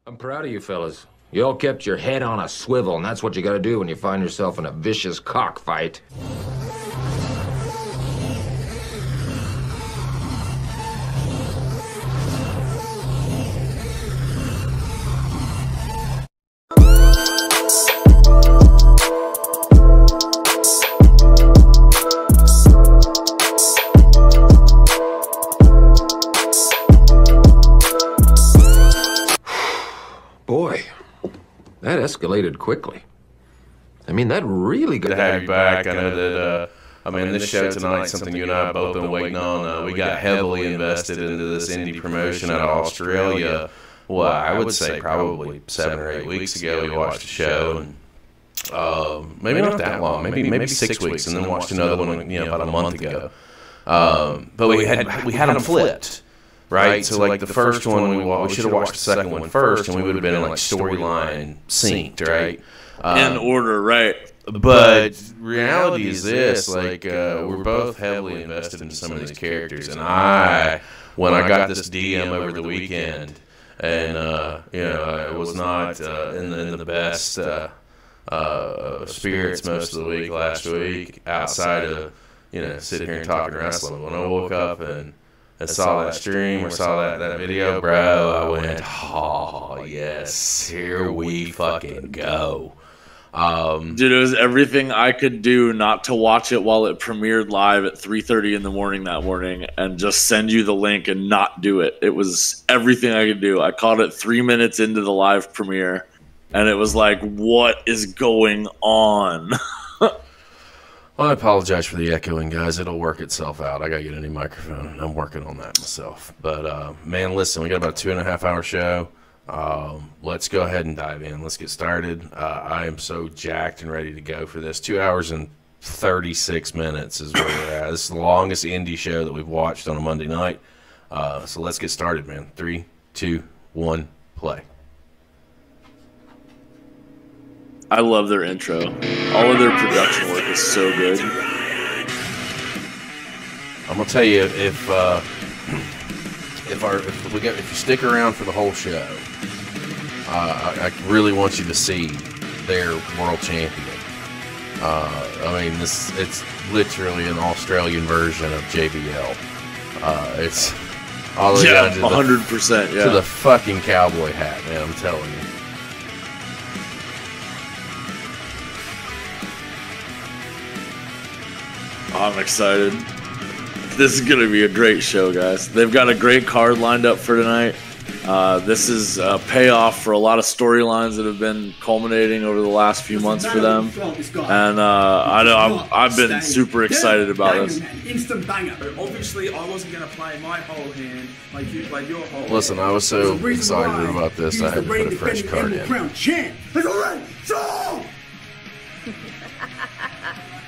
I'm proud of you fellas. You all kept your head on a swivel, and that's what you gotta do when you find yourself in a vicious cockfight. Boy, that escalated quickly. I mean, that really got to have you back. I know that, this show tonight, something you and I have both been waiting on. We got heavily invested into this indie promotion out of Australia. Well, I would say probably 7 or 8 weeks ago we watched the show. And, maybe not that long, maybe 6 weeks, and then watched another one about a month ago. But we had them flipped. Right, so like the first one we should have watched the second one first, and we would have been like storyline synced, right? In order, right? But reality is this: like we're both heavily invested in some of these characters, and when I got this DM over the weekend, and I was not in the best spirits most of the week last week, outside of sitting here and talking wrestling. When I woke up and saw that stream or saw that video, bro, I went, oh, yes, here we fucking go. Dude, it was everything I could do not to watch it while it premiered live at 3:30 in the morning that morning and just send you the link and not do it. It was everything I could do. I caught it 3 minutes into the live premiere, and it was like, what is going on? Well, I apologize for the echoing, guys. It'll work itself out. I got to get a new microphone, and I'm working on that myself. But, man, listen, we got about a 2.5-hour show. Let's go ahead and dive in. Let's get started. I am so jacked and ready to go for this. 2 hours and 36 minutes is where we're at. This is the longest indie show that we've watched on a Monday night. So let's get started, man. 3, 2, 1, play. I love their intro. All of their production work is so good. I'm gonna tell you, if you stick around for the whole show, I really want you to see their world champion. It's literally an Australian version of JBL. It's all the way down to 100%, to the fucking cowboy hat, man. I'm telling you. I'm excited. This is going to be a great show, guys. They've got a great card lined up for tonight. This is a payoff for a lot of storylines that have been culminating over the last few months for them. And I've been super excited about this. Instant banger. Obviously, I wasn't going to play my whole hand like you played your whole hand. Listen, I was so excited about this, I had to put a fresh card in.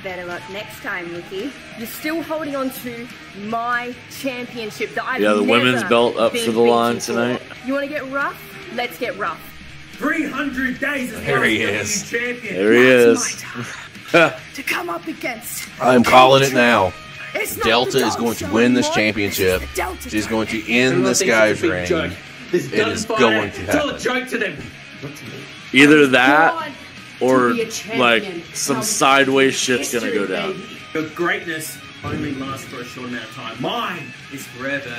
Better luck next time, Miki. You're still holding on to my championship that I've the women's belt up for the line tonight. You want to get rough? Let's get rough. 300 days as there he is. Champion. There he is. To come up against. I'm calling it now. Delta is going to win this championship. She's going to end this guy's reign. It is going to happen. Tell a joke to them. Either that, or like some sideways shit's gonna go down. Your greatness only lasts for a short amount of time. Mine is forever.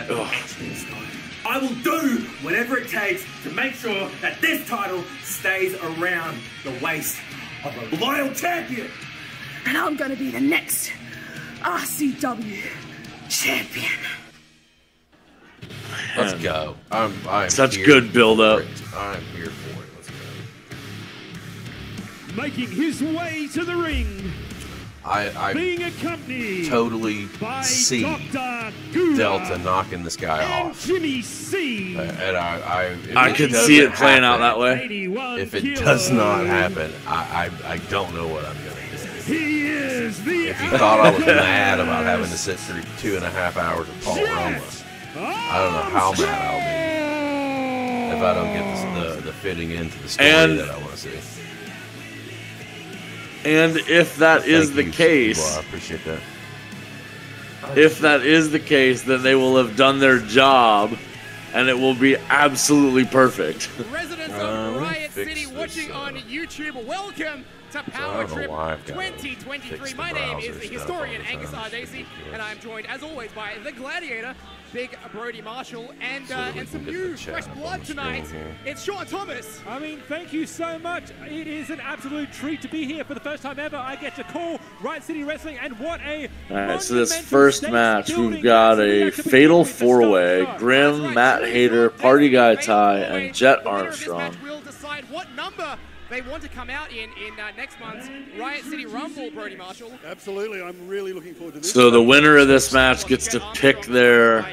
I will do whatever it takes to make sure that this title stays around the waist of a loyal champion. And I'm gonna be the next RCW champion. Let's go. I'm such good build up. I'm here for it. Making his way to the ring, I being accompanied totally by see Dr. Gouda Delta knocking this guy and off. Jimmy C. And I could see it playing out that way. If it does not happen, I don't know what I'm going to do. He is the If you thought I was mad about having to sit through 2.5 hours of Paul Roma, I don't know how mad I'll be if I don't get the fitting into the story that I want to see. And if that is the case, well, I appreciate that. If that is the case, then they will have done their job and it will be absolutely perfect. Residents of Riot City watching on YouTube, welcome to Powertrip 2023. My name is the historian Angus Ardacey, and I'm joined, as always, by the Gladiator, Big Brody Marshall, and some new fresh blood tonight. It's Sean Thomas. I mean, thank you so much. It is an absolute treat to be here for the first time ever. I get to call Riot City Wrestling, and what a Alright, so this first match, we've got a fatal four-way: Grimm, Matt Hayter, Party Guy Ty, and Jett Armstrong. We'll decide what number they want to come out in next month's Riot City Rumble, Brody Marshall. Absolutely, I'm really looking forward to this. So the winner of this match gets to pick their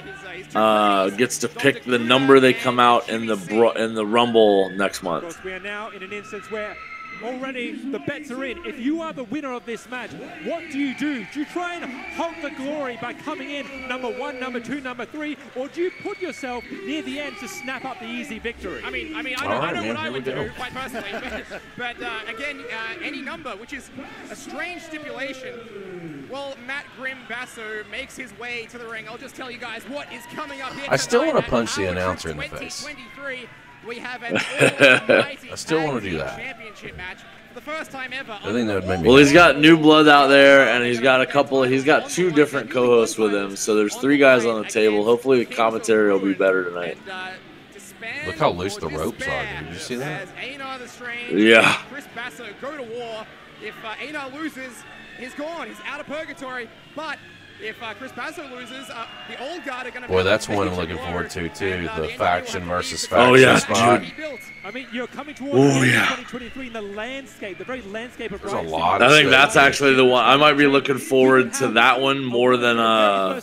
the number they come out in the Rumble next month. We are now in an instance where already the bets are in. If you are the winner of this match, what do you do? Do you try and hold the glory by coming in number 1, number 2, number 3, or do you put yourself near the end to snap up the easy victory? I know what I would do, quite personally. But again, any number, which is a strange stipulation. Well, Matt Grimm Basso makes his way to the ring. I'll just tell you guys what is coming up here. I still want to punch the announcer in the face. We have an I still want to do that. Championship match for the first time ever. I think that would make me. Well, he's got new blood out there, and he's got He's got 2 different co-hosts with him, so there's 3 guys on the table. Hopefully, the commentary will be better tonight. Look how loose the ropes are. Did you see that? Einar the Strange, yeah. Chris Basso go to war. If Einar loses, he's gone. He's out of purgatory. But if Chris Basso loses, the old guard are going to. Boy, that's one I'm looking forward to too. The faction versus faction. Oh yeah, spot. I mean, you're coming towards 2023 in the landscape, the very landscape of There's a Riot lot. I think that's actually the one. I might be looking forward to that one more than no.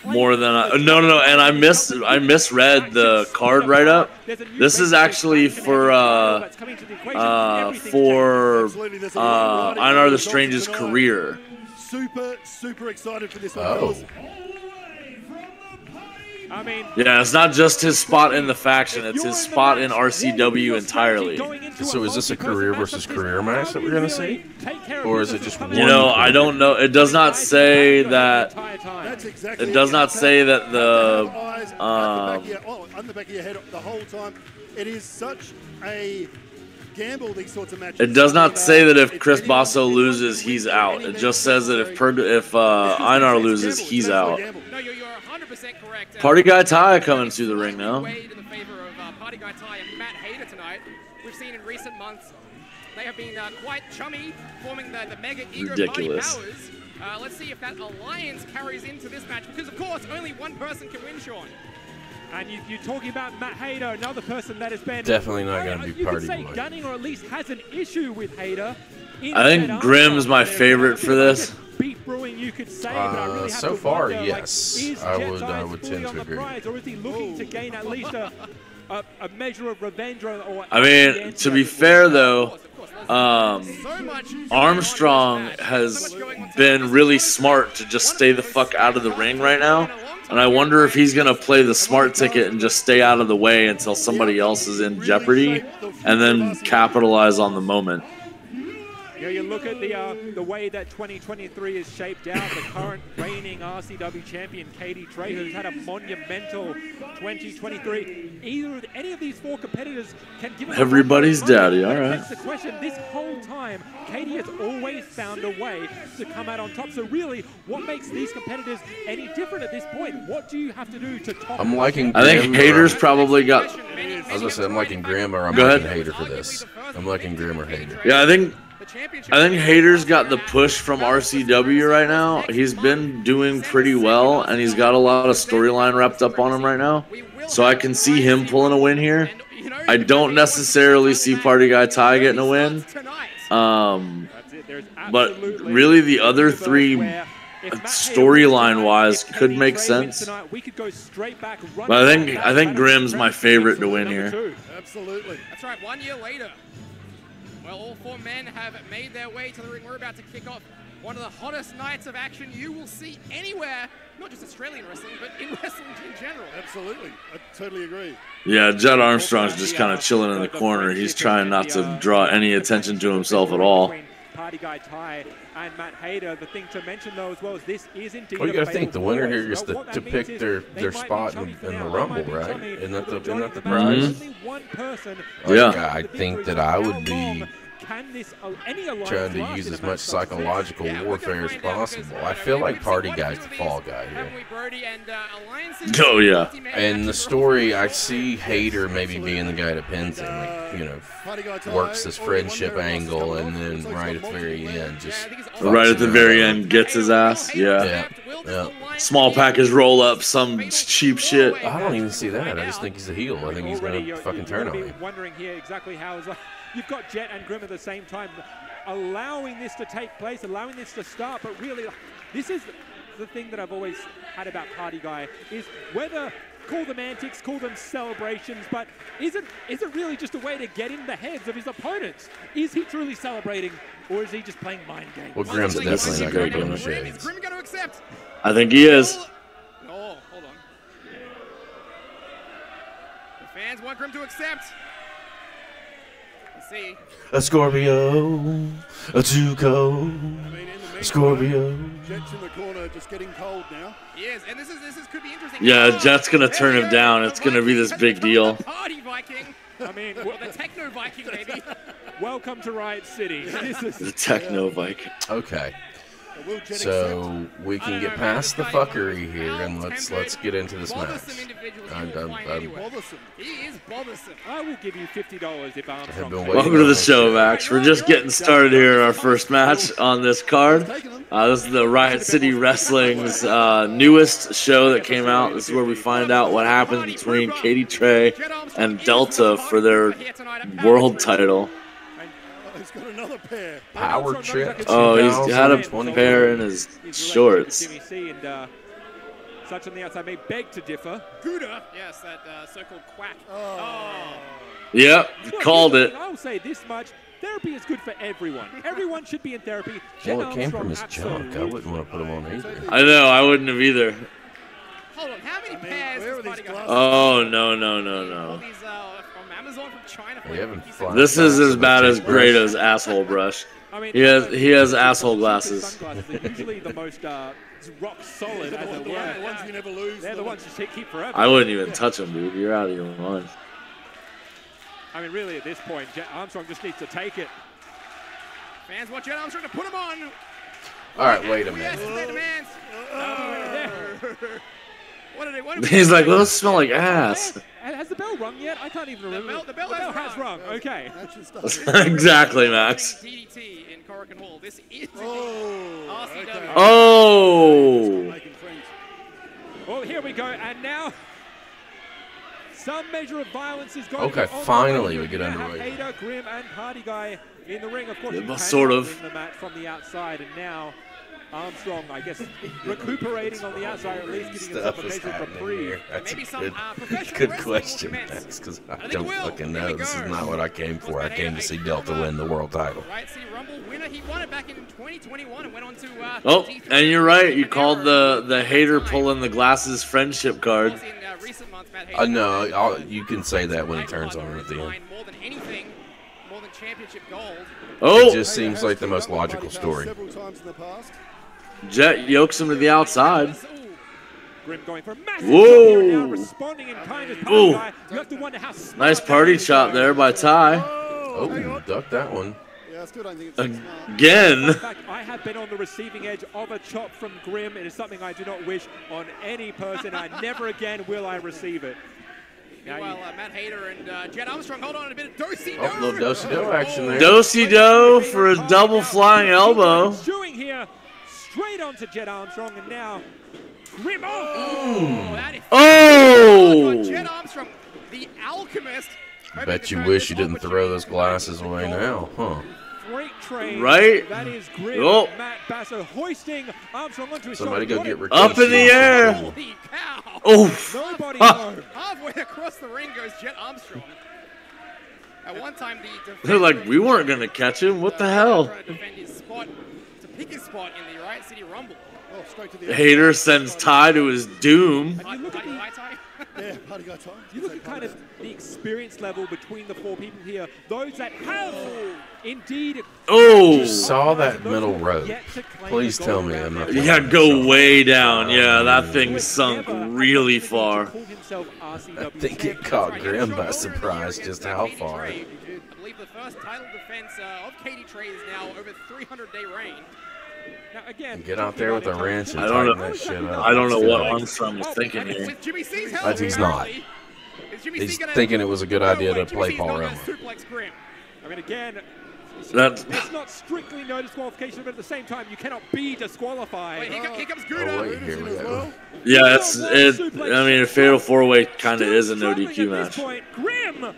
And I misread the card write up. This is actually for Einar the Strange's career. Super excited for this one. Oh. I mean, Yeah, it's not just his spot in the faction, it's his spot in RCW entirely. So is this a career versus career match that we're going to see? Or is it just one? You know, I don't know. It does not say that. It does not say that the. On the back of your head the whole time. It is such a gamble, these sorts of matches. It does not say that if Chris Basso loses, he's out. It just says that if Einar loses, he's out. No, you're 100% correct. Party Guy Ty coming to the ring now. Way to the favor of Party Guy Ty and Matt Hayter tonight. We've seen in recent months they have been quite chummy, forming the mega ego Ridiculous. party powers. Let's see if that alliance carries into this match, because of course only one person can win, Sean. And you're talking about Matt Hayter, another person that has been definitely not going to be party boy. You could say gunning, or at least has an issue with Hayter. I think Grimm's my favorite for this. Beef brewing, you could say, but I really have so to far, wonder, yes, I would tend to agree. Or is he looking to gain at least a measure of revenge? Or I mean, to be fair though, Armstrong has been really smart to just stay the fuck out of the ring right now. And I wonder if he's going to play the smart ticket and just stay out of the way until somebody else is in jeopardy and then capitalize on the moment. Yeah, you look at the way that 2023 is shaped out. The current reigning RCW champion, Cadie Tre, who's had a monumental 2023. Any of these 4 competitors can give him everybody's daddy, all right. That's the question. This whole time, Cadie has always found a way to come out on top. So really, what makes these competitors any different at this point? What do you have to do to top? I'm liking. I think Hayter's probably got. I was gonna say I'm liking Grimm, or I'm liking Hayter for this. I'm liking Grimm or Hayter. Yeah, I think Hayter's got the push from RCW right now. He's been doing pretty well, and he's got a lot of storyline wrapped up on him right now. So I can see him pulling a win here. I don't necessarily see Party Guy Ty getting a win. But really the other 3 storyline-wise could make sense. But I think Grimm's my favorite to win here. Absolutely. That's right, 1 year later. Well, all 4 men have made their way to the ring. We're about to kick off one of the hottest nights of action you will see anywhere, not just Australian wrestling, but in wrestling in general. Absolutely. I totally agree. Yeah, Jett Armstrong's just kind of chilling in the corner. He's trying not to draw any attention to himself at all. Cadie Tre and Matt Hayter. The thing to mention, though, as well, is this is indeed. Well, you got to think the winner here is to pick their spot in the Rumble, right? Isn't that the prize? Only one person. Yeah. I think that I would be trying to use as much psychological warfare as possible. I feel like Party Guy's the fall guy here. Oh, yeah. And the story, I see Hayter maybe being the guy that pins him, like, you know, works this friendship angle, and then right at the very end, just right at the very end, gets his ass. Yeah. Small package roll up, some cheap shit. I don't even see that. I just think he's a heel. I think he's gonna fucking turn on him. Wondering here exactly how you've got Jett and Grimm at the same time, allowing this to take place, allowing this to start. But really, this is the thing that I've always had about Cadie Guy, is whether call them antics, call them celebrations, but is it really just a way to get in the heads of his opponents? Is he truly celebrating, or is he just playing mind games? Well, Grimm's definitely not going to go shades. Is Grimm going to accept? I think he is. Oh, hold on. The fans want Grimm to accept. Let's see. A Scorpio, a Tuco, a Scorpio. Jett's in the corner, just getting cold now. He is, and this could be interesting. Yeah, Jett's gonna turn him down. It's gonna be this big deal. Party Viking. I mean, the Techno Viking, maybe. Welcome to Riot City. This is the Techno Viking. Okay. So we can get past the fuckery here, and let's get into this match. He is bothersome. I will give you $50 if Armstrong. Welcome to the show, Max. We're just getting started here in our first match on this card. This is the Riot City Wrestling's newest show that came out. This is where we find out what happens between Cadie Tre and Delta for their world title. He's got another pair. Powertrip. Oh, he's had a pair in his shorts. Jimmy C and such on the outside may beg to differ. Gouda. Yes, that so-called quack. Yep, called it. I'll say this much. Therapy is good for everyone. Everyone should be in therapy. Well, it came from his junk. I wouldn't want to put him on either. I know, I wouldn't have either. Hold on, how many pairs has Buddy got? Oh, no. All these from Amazon, from China. This is as bad as Grado's asshole brush. I mean, he has asshole glasses. Sunglasses are usually the most rock solid, as it were. The ones you never lose. They're the ones you keep forever. I wouldn't even touch them, dude. You're out of your mind. I mean, really, at this point, Jett Armstrong just needs to take it. Fans want Jett Armstrong to put him on. All right, wait a minute. Yes, their demands. He's like, well, those smell like ass. Has the bell rung yet? I can't even remember. The bell has rung. Okay. Exactly, Max. DDT in Corrigan Hall. This is RCW. Oh, here we go. And now some measure of violence is going on. Okay, finally we get underway. Hayter, Grimm, and Cadie Guy in the ring. Of course, yeah, sort of. The match from the outside, and now Armstrong, I guess, recuperating on the outside, at least giving himself a measure of reprieve. That's a good question, Max, because I don't fucking know. This is not what I came for. I came to see Delta win the world title. Riot City Rumble winner. He won it back in 2021 and went on to. Oh, and you're right. You called the Hayter pulling the glasses friendship card. No, you can say that when he turns on it at the end. More than anything, more than championship gold. Oh, it just seems like the most logical story. Jett yokes him to the outside. Grimm going for a massive whoa! Responding in kind of Ooh. You have to wonder how nice party shot there by Ty. Oh, duck that one. Yeah, I still don't think it's again. In fact, I have been on the receiving edge of a chop from Grimm. It is something I do not wish on any person. I never again will I receive it. Meanwhile, Matt Hayter and Jett Armstrong hold on a bit of do-si-do. Oh, a little do-si-do action there. Do-si-do for a double flying elbow. Doing here, straight onto Jett Armstrong, and now Grimm. Oh! Jett Armstrong, the alchemist. I bet you wish you didn't throw those glasses away now, huh? Freight train. Right? That is Grimm. Oh. Matt Basso hoisting Armstrong onto his Somebody shoulder. go get up in the air. Holy cow. Oh. Nobody knows. Halfway across the ring goes Jett Armstrong. At one time, they're like, we weren't going to catch him. What the hell? To defend his spot, to pick his spot in the Riot City Rumble. Hayter sends Ty to his doom. You look at kind of the experience level between the four people here. Those that have indeed Oh! You saw that middle rope. Please tell me I'm not. Yeah, go way down. Yeah, that thing sunk really far. I think it caught Grimm by surprise just how far. I believe the first title defense of Cadie Tre is now over 300-day reign. Now, again, Get out there with a wrench and tighten that shit up. I don't know what Armstrong is thinking here. He's not. He's thinking it was a good idea to play Paul Roman. I mean, again, That's it's not strictly no disqualification, but at the same time, you cannot be disqualified. Wait, here comes Gouda. Oh, wait, here we go. yeah, I mean, a fatal 4-way kind of is a no DQ match. Grimm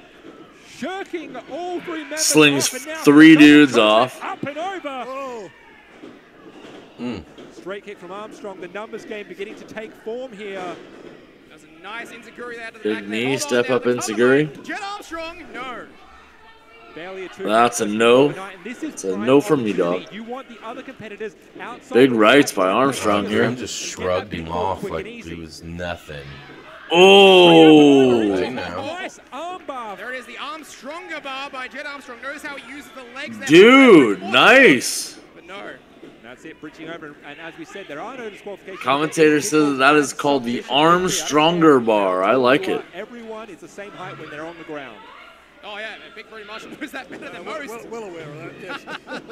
shirking all 3 members Slings off, and now 3 dudes off. Up and over. Oh, Straight kick from Armstrong. The numbers game beginning to take form here. There's a nice enziguri there to the Big back. knee, Hold on step there, up the enziguri. collar. Jett Armstrong, no. Barely a 2. That's a no. This is It's a prime no from me, opportunity. dog. You want the other competitors outside. Big the rights track. by Armstrong here. Grimm just shrugged him off like he was nothing. Oh! Hey, now. Nice armbar. There it is, the Armstronger bar by Jett Armstrong. Knows how he uses the legs there. Dude, nice. But no. That's it, bridging over, and as we said, there are no disqualifications. Commentator says that is called the Armstronger bar. I like it. Everyone is the same height when they're on the ground. Oh yeah, Big Brady Marshall knows that better than most. well aware of that, yes. And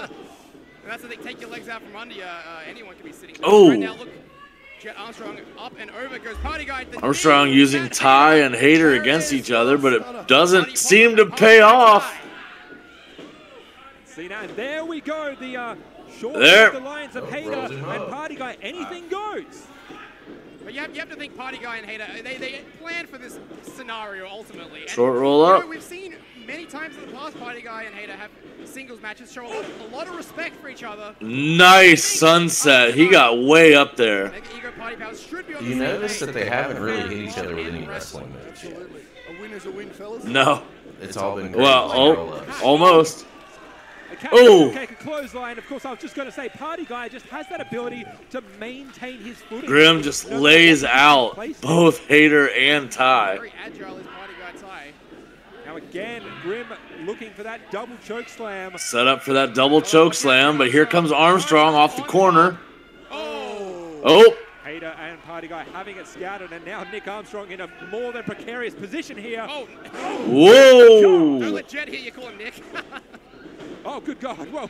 that's the thing, take your legs out from under you, anyone can be sitting there. Oh. Right now, look, Jett Armstrong up and over goes Party Guy. Armstrong using Ty and Hayter against each other, but it doesn't seem to pay off. See now, and there we go, the short There. the lines of Hayter and Party Guy. Anything goes. But you have to think Party Guy and Hayter, they planned for this scenario ultimately. And, Short roll you know, up. we've seen many times in the past Party Guy and Hayter have singles matches, show a lot of respect for each other. Nice sunset. He got way up there. Mega Ego Party Powers should be on You the same notice page. that they haven't really hit each other with any wrestling moves yet. Absolutely. A win is a win, fellas. No. It's all been Well, roll-ups. almost. Oh! A clothesline. Of course, I was just going to say, Party Guy just has that ability to maintain his footing. Grimm just lays out both Hayter and Ty. Very agile is Party Guy Ty. Now again, Grimm looking for that double choke slam. Set up for that double choke slam, but here comes Armstrong off the corner. Oh! Hayter and Party Guy having it scouted, and now Nick Armstrong in a more than precarious position here. Whoa! Don't let Jett hear you call him Nick. Oh, good God. Whoa.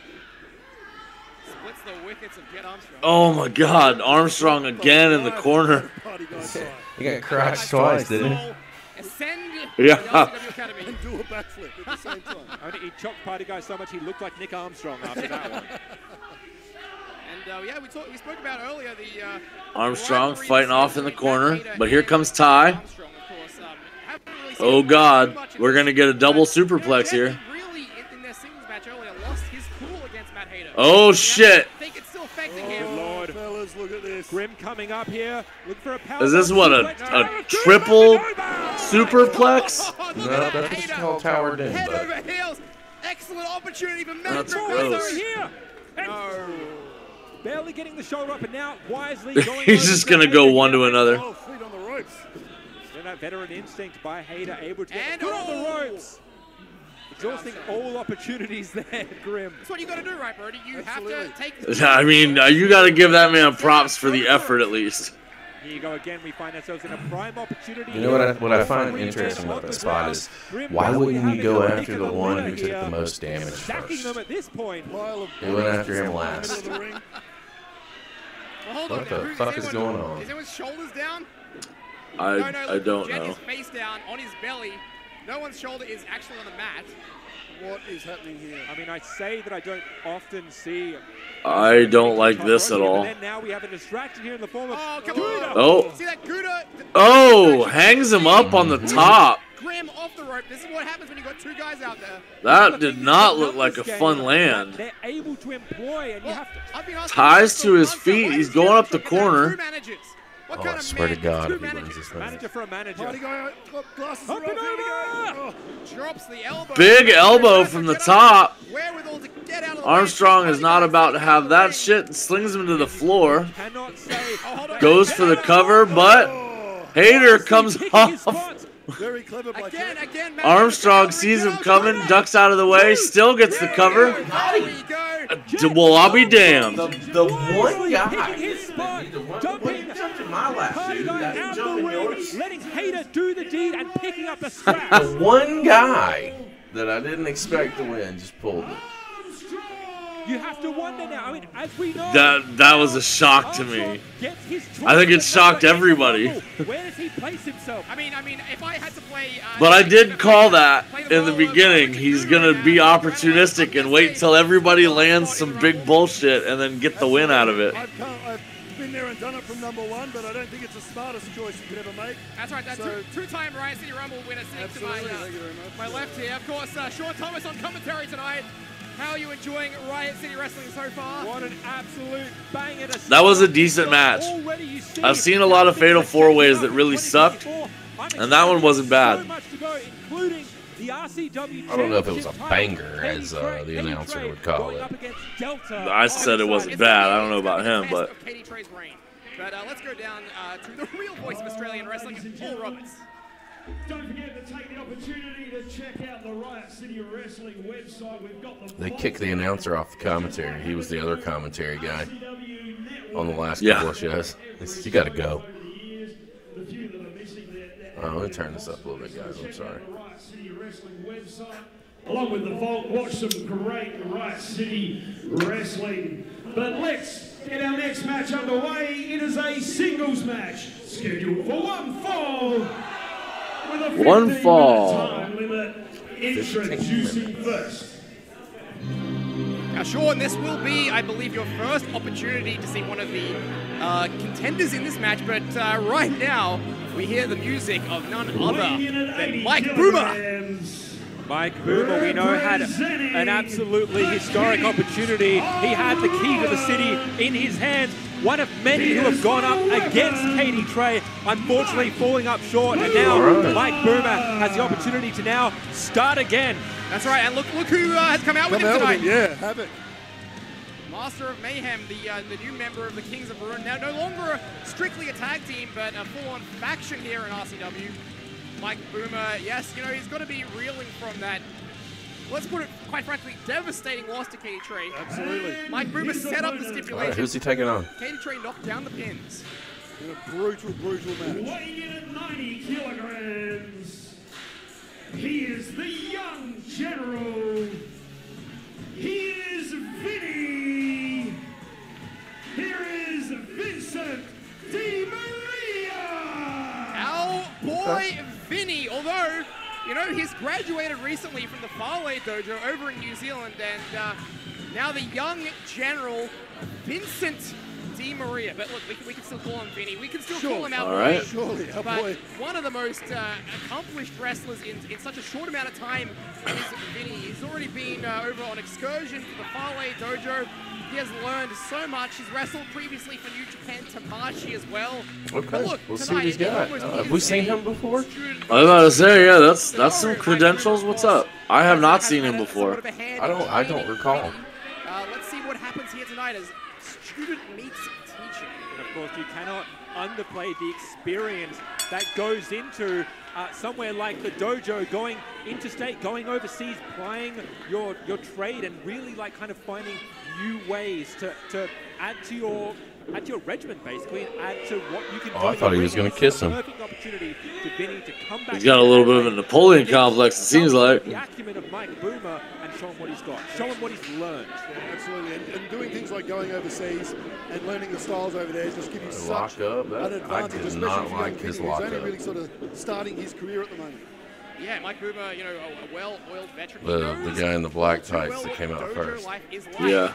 Splits the wickets of Jett Armstrong. Oh my God! Armstrong again in the corner. He got crotched twice, didn't he? Ascend Yeah. the RCW Academy. And do a backflip at the same time. I mean, he chopped Party Guy so much he looked like Nick Armstrong after that one. And yeah, we spoke about earlier the Armstrong rivalry fighting off in the corner, but here comes Ty. Armstrong, of course, haven't really seen Oh him God, too much in we're this, gonna get a double but, superplex Jett here. Really, in their singles match earlier, lost his cool against Matt Hayter. Oh shit! I think it's still affecting him. Lord. Fellas, look at this. Grimm coming up here. Looking for a power. Is this what, a triple superplex? No, that's what you call tower doom, Head but over heels. Excellent opportunity for Matt That's Hayter. gross. here. No. Barely getting the shoulder up, and now wisely going. He's over just to gonna Hayter go here. one to another. Oh, feet on the ropes. Then that veteran instinct by Hayter, able to get And the foot on the ropes. Exhausting all opportunities there, Grimm. That's what you got to do, right, Brody? You have to take. I mean, you got to give that man props for the effort at least. Here you go again. We find ourselves in a prime opportunity. you know what I find interesting about that spot is why wouldn't you go after the one who took the most damage Stacking first? them at this point. Pile of He went after him middle last. of the ring. Well, hold What on the now. fuck is anyone- going on? Is anyone's shoulders down? I look, don't Jett know. is face down on his belly. No one's shoulder is actually on the mat. What is happening here? I mean, I say that I don't often see. I don't like this at all. And then now we have a distraction here in the form of. Oh, come Gouda. on. Oh. See that Gouda? Oh, hangs him up on the top. Grimm off the rope. This is what happens when you got two guys out there. That did not look like a fun land. They're able to employ, and you have to. I've been asking Ties this to his for months feet. now. Why He's does going Jett up the keep having corner. two managers? What Oh, kind I of swear to man God, two if he managers? wins this thing. Manager for a manager. Party guy, glasses Up are and off. Here we go. over. Oh. Drops the elbow. Big elbow from the top. Wherewithal to get out of the way. Armstrong is not about to have that shit and slings him to the floor. Cannot say. Oh, hold on. Goes for the cover, but Hayter comes Picking his off. spots. Very clever by Jett. Again, Armstrong sees him coming, ducks out of the way, still gets the cover. Well, I'll be damned. The one guy. His spot, Jumping in my lap, dude. That's jumping yours. letting Hayter do the deed and picking up the scraps. The one guy that I didn't expect to win just pulled it. You have to wonder now. I mean, as we know, That was a shock to me. I think it shocked everybody. Where does he place himself? I mean, if I had to play, But I did call that in the beginning. He's gonna be opportunistic and wait till everybody lands some big bullshit and then get the win out of it. I've been there and done it from number one, but I don't think it's the smartest choice you could ever make. That's right. That's two-time Riot City Rumble winner sitting to my left here. Of course, Sean Thomas on commentary tonight. How are you enjoying Riot City Wrestling so far? What an absolute banger. That was a decent match. I've seen a lot of Fatal 4-Ways that really sucked, and that one wasn't bad. I don't know if it was a banger, as the announcer would call it. I said it wasn't bad. I don't know about him, but... Cadie Tre's reign. But let's go down to the real voice of Australian wrestling, Paul Roberts. Don't forget to take the opportunity to check out the Riot City Wrestling website. We've got the They kicked the announcer off the commentary. He was the other commentary guy on the last couple of shows. He said, you got to go. Let me turn this up a little bit, guys. I'm sorry. Along with the Vault, watch some great Riot City Wrestling. But let's get our next match underway. It is a singles match scheduled for one fall. With a 15-minute time limit. Introducing first. Now, Sean, this will be, I believe, your first opportunity to see one of the contenders in this match, but right now, we hear the music of none other than Mike Boomer. Mike Boomer, we know, had an absolutely historic opportunity. He had the key to the city in his hands. One of many who have gone up against Cadie Tre, unfortunately falling up short, and now Mike Boomer has the opportunity to now start again. That's right, and look who has come out with him tonight. Yeah, Havok. Master of Mayhem, the new member of the Kings of Ruin. Now no longer strictly a tag team, but a full-on faction here in RCW. Mike Boomer, yes, you know, he's got to be reeling from that, let's put it quite frankly, devastating loss to Cadie Tre. Absolutely. Mike Boomer set up the stipulation. Who's he taking on? Cadie Tre knocked down the pins. In a brutal, brutal match. Weighing in at 90 kilograms, he is the young general. He is Vinny. Here is Vincent Di Maria. Our boy Vinny, although, you know, he's graduated recently from the Farley Dojo over in New Zealand, and now the young general, Vincent Di Maria. But look, we can still call him Vinny. We can still call him our boy. Right. Surely, our but boy. one of the most accomplished wrestlers in such a short amount of time is Vinny. He's already been over on excursion to the Farley Dojo. He has learned so much. He's wrestled previously for New Japan Tamashi as well. Okay, Look, we'll see what he's got. Have we seen him before? I was about to say, yeah, that's some credentials. What's up? I have not seen him before. I don't recall. Let's see what happens here tonight as student meets teacher. And of course, you cannot underplay the experience that goes into somewhere like the dojo, going interstate, going overseas, plying your trade, and really like kind of finding new ways to add to your regiment, basically, and add to what you can do. I thought he was going to kiss him. Perfect opportunity to Vinny to come back. He's got a little bit of a Napoleon complex, it seems like. The acumen of Mike Boomer and show him what he's got. Show him what he's learned. Yeah, absolutely. And doing things like going overseas and learning the styles over there just give you such Lock-up, an advantage, I did especially not for like young his Vinny, who's only lock-up. really sort of starting his career at the moment. Yeah, Mike Boomer, you know, a well-oiled veteran. The guy in the black tights that came out first. Yeah.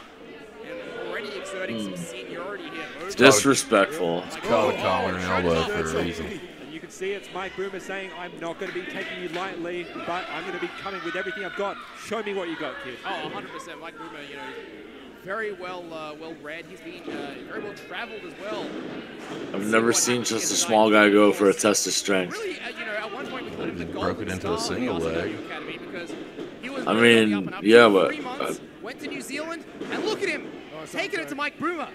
And already exerting some seniority here. It's disrespectful. It's called a collar and elbow for a reason. And you can see it's Mike Boomer saying, I'm not going to be taking you lightly, but I'm going to be coming with everything I've got. Show me what you got, kid. Oh, 100%. Mike Boomer, you know, very well read. He's been very well traveled as well. I've never seen just a small guy go for a test of strength. Really, you know, at one point we called him the Broke it into a single leg. I mean, yeah, but went to New Zealand, and look at him taking it to Mike Boomer.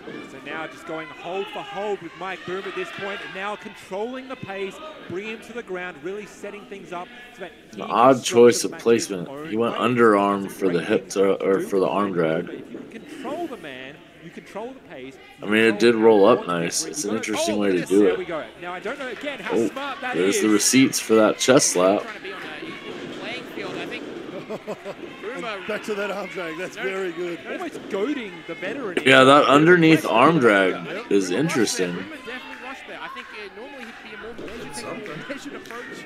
So now just going hold for hold with Mike Boom at this point, and now controlling the pace, bringing him to the ground, really setting things up. So that An odd choice of placement. He went underarm for the hip or for the arm drag. If you can control the man, you control the pace. I mean, it did roll up nice. It's an interesting way to do it. Now I don't know again how smart that is. There's the receipts for that chest slap. Back to that arm drag. That's very good. Almost goading the veteran. Yeah, that underneath arm drag is interesting. I think normally he'd be a more measured approach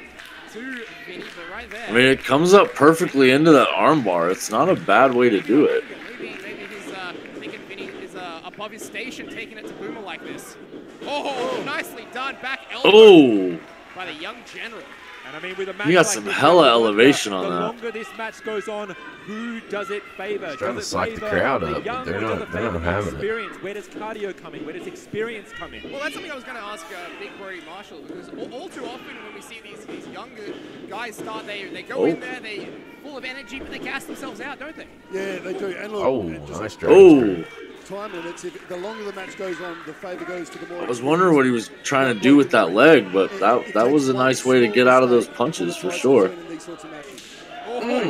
to Vinny, but right there. I mean, it comes up perfectly into that arm bar. It's not a bad way to do it. Maybe he's thinking Vinny is above his station, taking it to Boomer like this. Oh, nicely done. Back elbow by the young general. And I mean, with a match You got some hella elevation on that. The longer this match goes on, who does it favor? Trying to does it psych the favor crowd the up, young, but they're or does not it favor the having it. experience? Where does cardio come in? Where does experience come in? Well, that's something I was going to ask Big Brody Marshall, because all too often when we see these younger guys start, they go in there, they full of energy, but they gas themselves out, don't they? Yeah, they do. And look, nice drag. Time limits. If the longer the match goes on, the favor goes to the more. I was wondering what he was trying to do with that leg, but that was a nice way to get out of those punches for sure.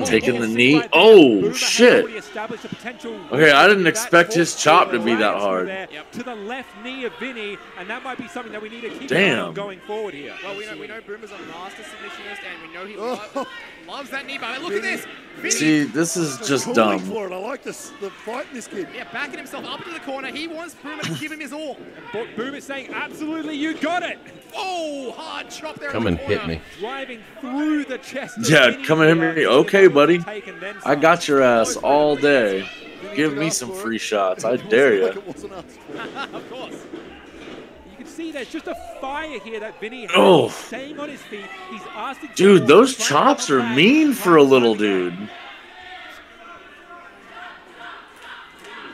Taking the knee. Oh, shit. Okay, I didn't expect his chop to be that hard. To the left knee of Vinny, and that might be something that we need to keep Damn. going forward here. Well, we know Boomer's a master submissionist, and we know he loves that knee bar. Look at this. Vinny. See, this is just dumb. For it. I like the fight in this kid. Yeah, backing himself up into the corner. He wants Boomer to give him his all. And Boomer's saying, absolutely, you got it. Oh, hard chop there. Come and hit me. Driving through the chest. Yeah, come and hit me. Okay, buddy. I got your ass all day. Give me some free shots. I dare you. Of course. You can see there's just a fire here that Vinny has. Staying on his feet. He's asking. Dude, those chops are mean for a little dude.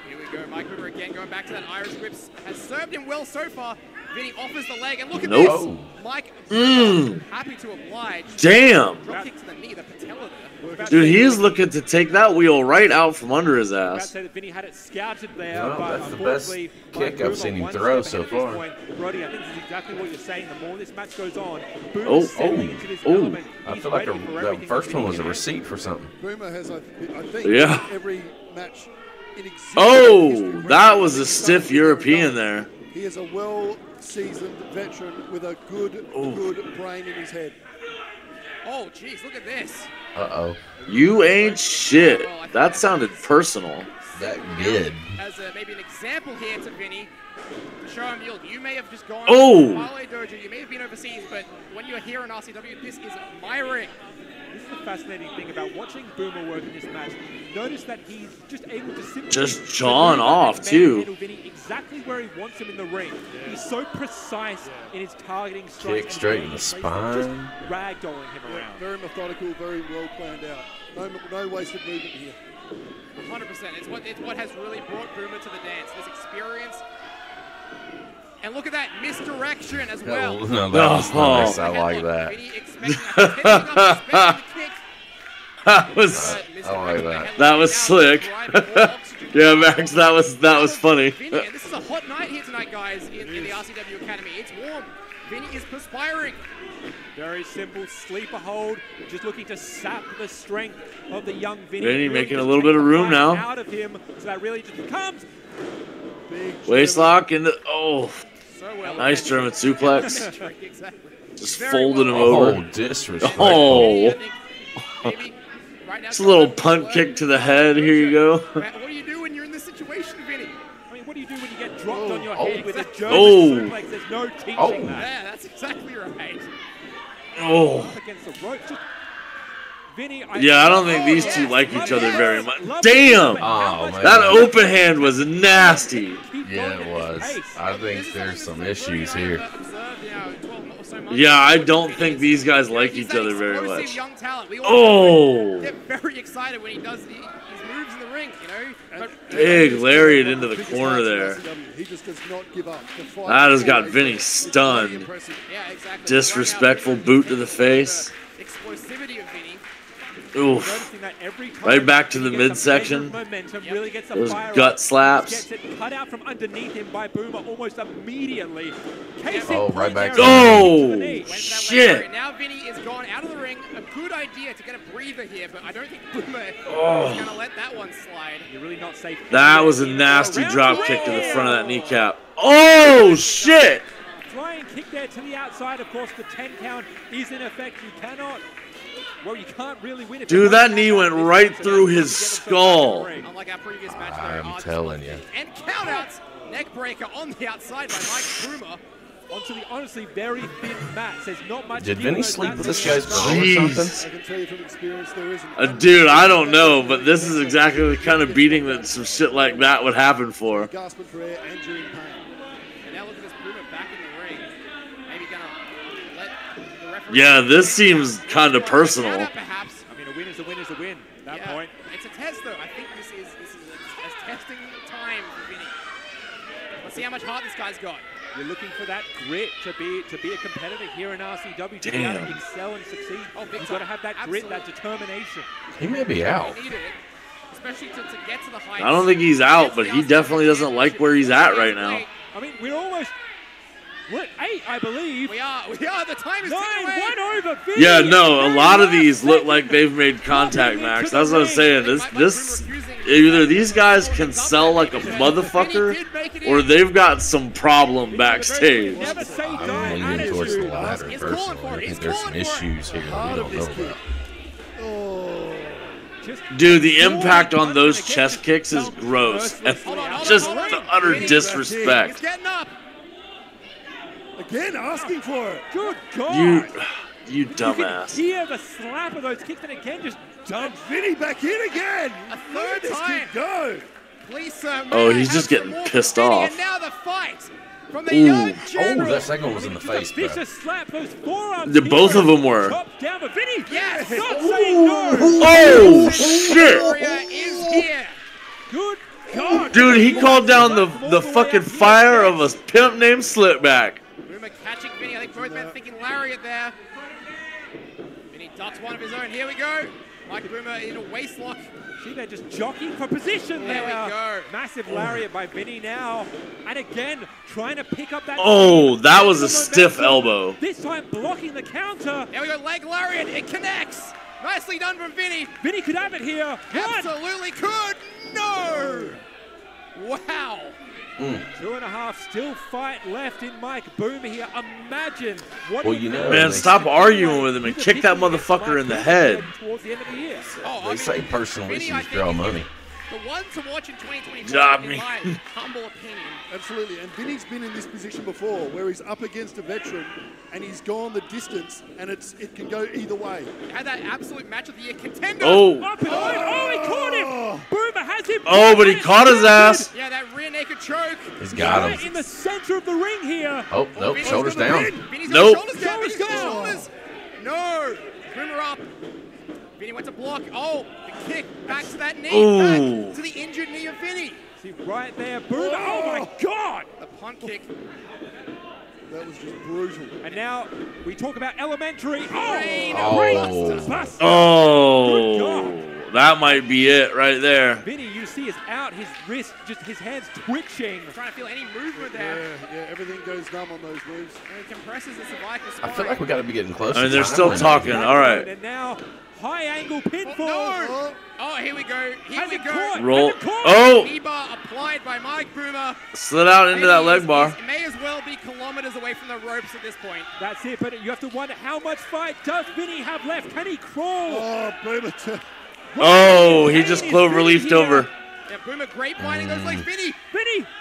Here we go. Mike Boomer again going back to that Irish whips. Has served him well so far. Vinny offers the leg, and look at this. Mike happy to oblige. Damn. Drop kick to the knee, the patella there. Dude, he is looking to take that wheel right out from under his I'd ass. say that Vinny had it scouted there, Well, but that's the best unfortunately, kick I've seen him throw so far. Brody, I think this is exactly what you're saying. The more this match goes on, Boomer's settling into this element. I feel like the first one was a receipt for something. Boomer has, I think, every match in existence. Oh, that was a stiff European there. He is a well-seasoned veteran with a good brain in his head. Oh, jeez, look at this. Uh-oh. You ain't shit. That sounded personal. That did. As maybe an example here to Vinny, to show him, you may have just gone to Wale Dojo, you may have been overseas, but when you're here in RCW, this is my ring. This is the fascinating thing about watching Boomer work in this match. Notice that he's just able to simply just jawing off too. Exactly where he wants him in the ring. He's so precise in his targeting strikes. Kick straight in the spine. Just ragdolling him around. Very methodical, very well planned out. No wasted movement here. 100%. It's what has really brought Boomer to the dance. This experience. And look at that misdirection as well. No, that was nice. I like that. That was. I like that. That was slick. Yeah, Max, that was funny. Vinny, this is a hot night here tonight, guys, in the RCW Academy. It's warm. Vinny is perspiring. Very simple sleeper hold, just looking to sap the strength of the young Vinny. Vinny making a little bit of room now. Out of him, so that really just becomes waist lock into so well. Nice German suplex. Exactly. Just Very folding him well. over. Oh, disrespect. Oh. Maybe right now It's a little punt kick to the head. Here you go. What do you do when you're in this situation, Vinny? I mean, what do you do when you get dropped on your head with a German suplex? There's no teaching that. Yeah, that's exactly right. Oh. Against the rope. Vinny, I don't think these two like each other very much. Love Damn! Oh, man. That open hand was nasty. Yeah, it was. I think there's some issues here. Yeah, I don't think these guys like each other very much. Young talent. We Oh! get very excited when he does his moves in the ring, you know. But Big lariat into the corner there. He just does not give up. That has got Vinny stunned. yeah, exactly. Disrespectful boot to the face. Explosivity of Vinny. Oof. Noticing that every time Right back to the he gets a midsection. measure of momentum, really gets a Those fire gut up. slaps. Gets it cut out from underneath him by Boomer almost immediately. Oh, right back. Oh, shit. Now Vinny is gone out of the ring. A good idea to get a breather here, but I don't think Boomer is going to let that one slide. You're really not safe. That was a nasty drop kick to the front of that kneecap. Oh, shit. Flying kick there to the outside. Of course, the 10 count is in effect. You cannot. Well, you can't really win it. Dude, that knee went right through his skull. Unlike our previous match, I'm telling you. And countouts, neck breaker on the outside by Mike Boomer. Onto the honestly very thin mat. Says not much. Did Vinny sleep with this guy's girl or Jeez. something? I can tell you from experience there isn't. Dude, I don't know, but this is exactly the kind of beating that some shit like that would happen for. Gasping for air and during pain. And now look at this Boomer back in the ring. Maybe gonna let the referee. Yeah, this seems kind of personal. Perhaps. I mean, a win is a win is a win. At that point. It's a test, though. I think this is a testing time for Vinny. Let's see how much heart this guy's got. You're looking for that grit to be a competitor here in RCW, to be able to excel and succeed. You've got to have that grit, that determination. He may be out. He needed it, especially to get to the heights. I don't think he's out, but he definitely doesn't like where he's at right now. I mean, we're at 8, I believe. We are. The time is 9-1 over Vinny. Yeah, no, a lot of these look like they've made contact, Max. That's what I'm saying. This either these guys can sell like a motherfucker, or they've got some problem backstage. I'm leaning towards the latter, personally. I think there's some issues here that we don't know about. Dude, the impact on those chest kicks is gross. Just the utter disrespect. Getting up. Again, asking for it. Good God. You dumbass. You can hear the slap of those kicks, and again, just dump Vinny back in again. A third time. Go. Please, oh, he's just getting pissed off. And now the fight from the young general. Oh, that second one was in the face, bro. Vicious slap, those forearms. Both of them were. Top down, but Vinny. Yes. Not saying no. Oh, shit. Is here. Good God. Dude, he called down the fucking fire of a pimp named Slipback. Boomer catching Vinny. I think both men thinking lariat there. Vinny ducks one of his own. Here we go. Mike Boomer in a waist lock. See, they're just jockeying for position there. There we go. Massive lariat by Vinny now. And again, trying to pick up that... Oh, that was a stiff elbow. This time blocking the counter. There we go, leg lariat. It connects. Nicely done from Vinny. Vinny could have it here. Absolutely could. No. Wow. 2.5 still fight left in Mike Boomer here. Imagine what man, stop arguing with him and kick that motherfucker in the head. Towards the end of the year. They say personal issues draw money. The one to watch in 2022, in my humble opinion. Absolutely, and Vinny's been in this position before, where he's up against a veteran, and he's gone the distance, and it can go either way. Had that absolute match of the year contender. Oh. Up and oh, he caught him. Boomer has him. Oh, but he caught his ass. Yeah, that rear naked choke. He's got him. Right in the center of the ring here. Oh, nope, shoulders down. Vinny's nope. Shoulders down. Vinny's got shoulders. No. Boomer up. Vinny went to block. Oh, the kick back to that knee. Ooh. Back to the injured knee of Vinny. See, right there, Boomer. Oh, my God. The punt kick. That was just brutal. And now we talk about elementary. Oh. Buster. Oh. That might be it right there. Vinny, you see is out, his wrist, just his hands twitching. Trying to feel any movement there. Yeah, everything goes numb on those moves. And it compresses the cervical spine. I feel like we got to be getting close. I mean, they're still talking. All right. And now, high angle pinfall. No. Oh, here we go. Here we go. Roll. Oh. Knee bar applied by Mike Boomer. Slid out into that leg bar. It may as well be kilometers away from the ropes at this point. That's it, but you have to wonder how much fight does Vinny have left? Can he crawl? Oh, Boomer. Oh, he just clover-leafed over. Yeah, Boomer grapevining those legs. Vinny,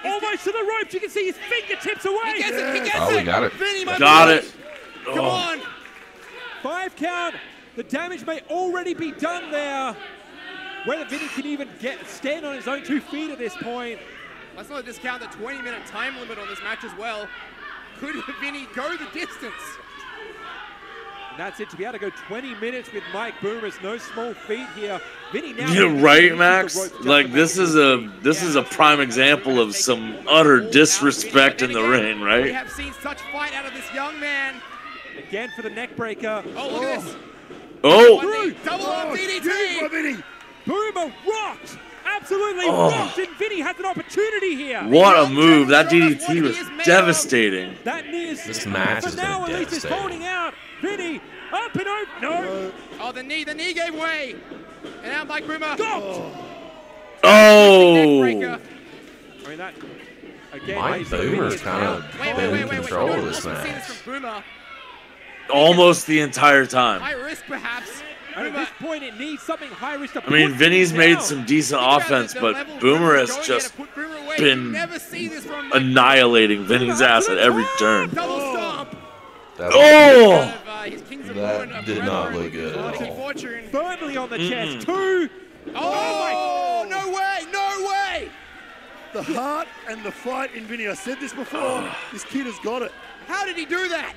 almost to the ropes. You can see his fingertips away. He gets it. He gets Oh, it. we got it. Vinny, Got it. Come on. 5 count. The damage may already be done there. Whether Vinny can even stand on his own 2 feet at this point. Let's not discount the 20-minute time limit on this match as well. Could Vinny go the distance? And that's it, to be able to go 20 minutes with Mike Boomer. It's no small feat here. Vinny now. You're right, Max. Like this is a prime example of some utter disrespect in the ring, We right? have seen such fight out of this young man. Again for the neck breaker. Oh, look at this. Oh! Double up DDT! Boomer rocked! Absolutely rocked, and Vinny has an opportunity here. What a move! That DDT was devastating. That nears. This match is now gonna at least is holding out. Vinny up and over. No. Oh, the knee gave way. And now Mike Boomer. Oh! I mean that. Again, Mike Boomer's kind of been in control of this match. See this from Boomer. Almost the entire time. High risk, perhaps. And at this point, it needs something high risk to I mean, put Vinny's down. made some decent offense, but Boomer has just been annihilating Vinny's ass at every turn. Double stomp. Oh! That did not look good at all. Firmly on the chest. Two. Oh, no way, no way. The heart and the fight in Vinny. I said this before. This kid has got it. How did he do that?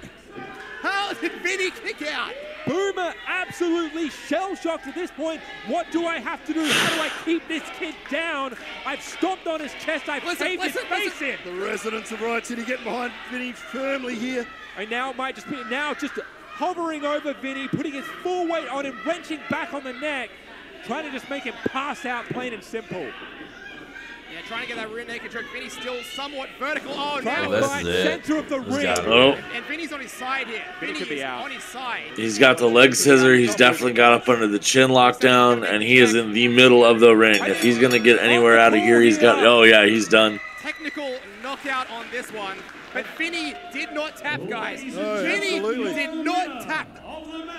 How did Vinny kick out? Boomer absolutely shell-shocked at this point. What do I have to do? How do I keep this kid down? I've stomped on his chest. I've caved his face in. The residents of Riot City getting behind Vinny firmly here. And now might just be just hovering over Vinny, putting his full weight on him, wrenching back on the neck, trying to just make him pass out, plain and simple. Yeah, trying to get that rear naked choke. Vinny's still somewhat vertical. Oh, now right center of the ring. Oh. And Vinny's on his side here. Vinny could be is out. on his side. He's got the leg scissor. He's definitely got up under the chin lockdown, and he is in the middle of the ring. If he's going to get anywhere out of here, he's got... Oh, yeah, he's done. Technical knockout on this one. But Vinny did not tap, guys. No, Vinny absolutely. did not tap.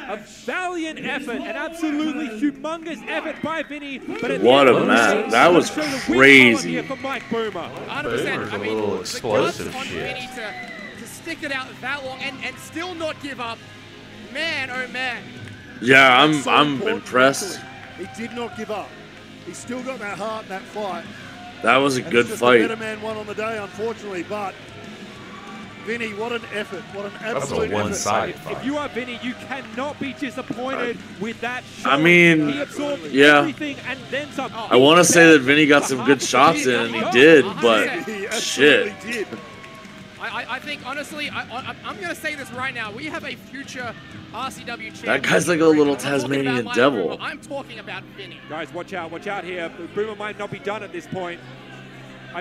A valiant effort, an absolutely humongous effort by Vinny. But at What the a end, match. That was show the win crazy. here for Mike Boomer. 100%. Boomer's I a mean, little the explosive guts on shit. Vinny to stick it out that long and still not give up. Man, oh man. Yeah, That's so I'm important impressed. mentally. He did not give up. He's still got that heart and that fight. That was a And good it's just fight. The better man won on the day, unfortunately, but Vinny, what an effort. What an absolute That was a one-sided effort. fight. If you are Vinny, you cannot be disappointed with that shot. I mean, he absorbed yeah. everything and then some. I want to say that Vinny got some good shots in, and he did, but He shit. absolutely did. I think, honestly, I'm going to say this right now. We have a future RCW champion. That guy's like a little I'm talking Tasmanian about Mike devil. Boomer. I'm talking about Vinny. Guys, watch out here. Boomer might not be done at this point.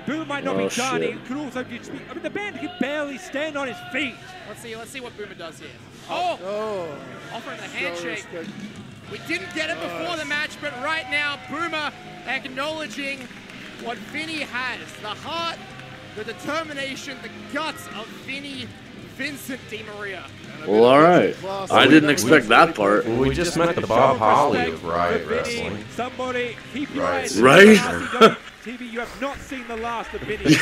Boomer might not Oh, be done. shit. He could also just be. I mean, the band can barely stand on his feet. Let's see what Boomer does here. Oh, offering the handshake. We didn't get it before the match, but right now, Boomer acknowledging what Vinny has. The heart, the determination, the guts of Vincent DiMaria. Well, all right. I didn't expect that part. Well, we just met the Bob Holly of Riot Wrestling. Somebody keep your eyes Right? on TV. You have not seen the last of Vinny.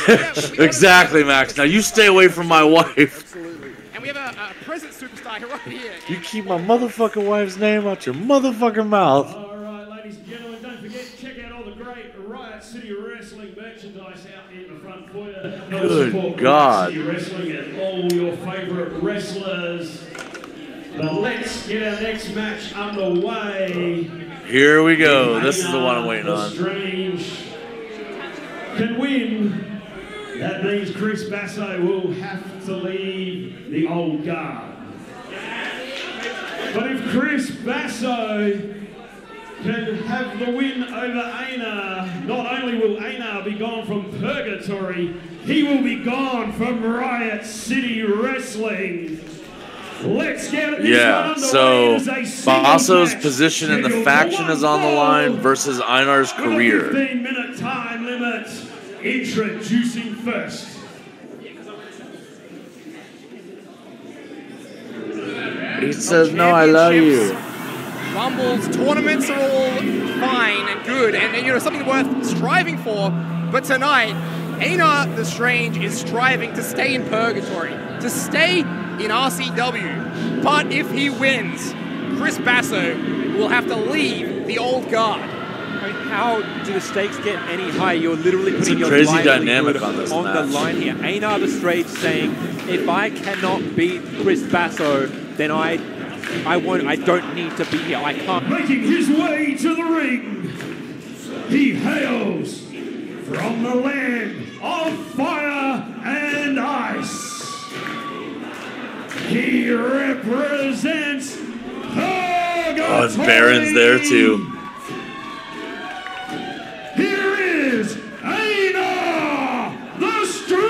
Exactly, Max. Now you stay away from my wife. Absolutely. And we have a present superstar right here. You keep my motherfucking wife's name out your motherfucking mouth. All right, ladies and gentlemen, don't forget to check out all the great Riot City Wrestling merchandise out in the front foyer. Good God. Riot City Wrestling and all your favourite wrestlers. But let's get our next match underway. Here we go. This is the one I'm waiting The on. Strange can win. That means Chris Basso will have to leave the old guard. But if Chris Basso can have the win over Einar, not only will Einar be gone from Purgatory, he will be gone from Riot City Wrestling. Let's get this Yeah, one so underway. It is a singles Basso's match. position in the Scheduled faction for is on the one line fall. versus Einar's With a career. 15-minute time limit. Introducing first. He says, no, I love you. Rumbles, tournaments are all fine and good, and something worth striving for. But tonight, Einar the Strange is striving to stay in Purgatory, to stay in RCW. But if he wins, Chris Basso will have to leave the old guard. I mean, how do the stakes get any higher? You're literally putting your crazy livelihood dynamic on this the match. line here. Einar the Strange saying, if I cannot beat Chris Basso, then I don't need to be here. I can't. Making his way to the ring, he hails from the land of fire and ice. He represents Purgatory. Oh, and Baron's there too. Here is Einar the Strange.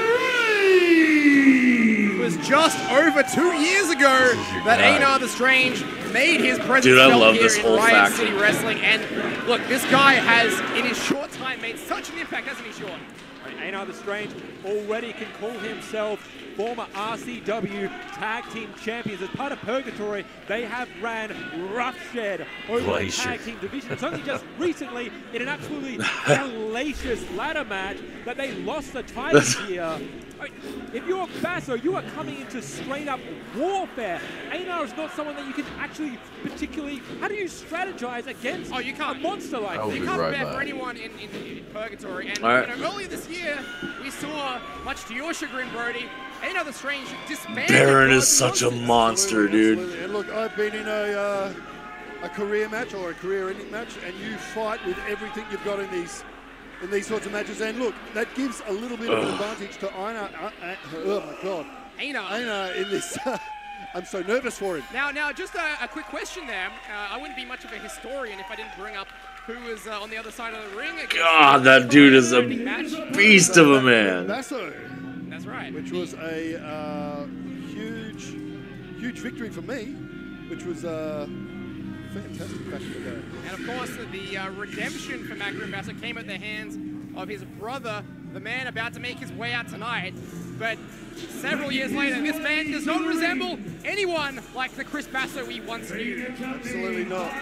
It was just over 2 years ago that Einar the Strange made his presence Dude, I felt love here this in whole Riot faction. City Wrestling. And look, this guy has, in his short time, made such an impact, hasn't he, Sean? Einar the Strange already can call himself former RCW Tag Team Champions. As part of Purgatory, they have ran roughshed over the Tag Team division. It's only just recently, in an absolutely hellacious ladder match, that they lost the title here. I mean, if you're Basso, you are coming into straight-up warfare. Einar is not someone that you can actually particularly... How do you strategize against a monster like this? You can't bet for anyone in Purgatory. And you know, earlier this year, we saw, much to your chagrin, Brody, Einar the Strange disbanded. Baron is such a monster, dude. And look, I've been in a career match or a career-ending match, and you fight with everything you've got in these sorts of matches. And look, that gives a little bit of an advantage to Einar. Oh my God, Einar in this. I'm so nervous for him. Now, just a quick question there. I wouldn't be much of a historian if I didn't bring up who was on the other side of the ring. God, that dude is a beast of a man. Basso. That's right. Which was a huge victory for me, which was fantastic fashion to go. And of course, the redemption for Grimm Basso came at the hands of his brother, the man about to make his way out tonight. But several years later, this man does not resemble anyone like the Chris Basso we once knew. Absolutely not.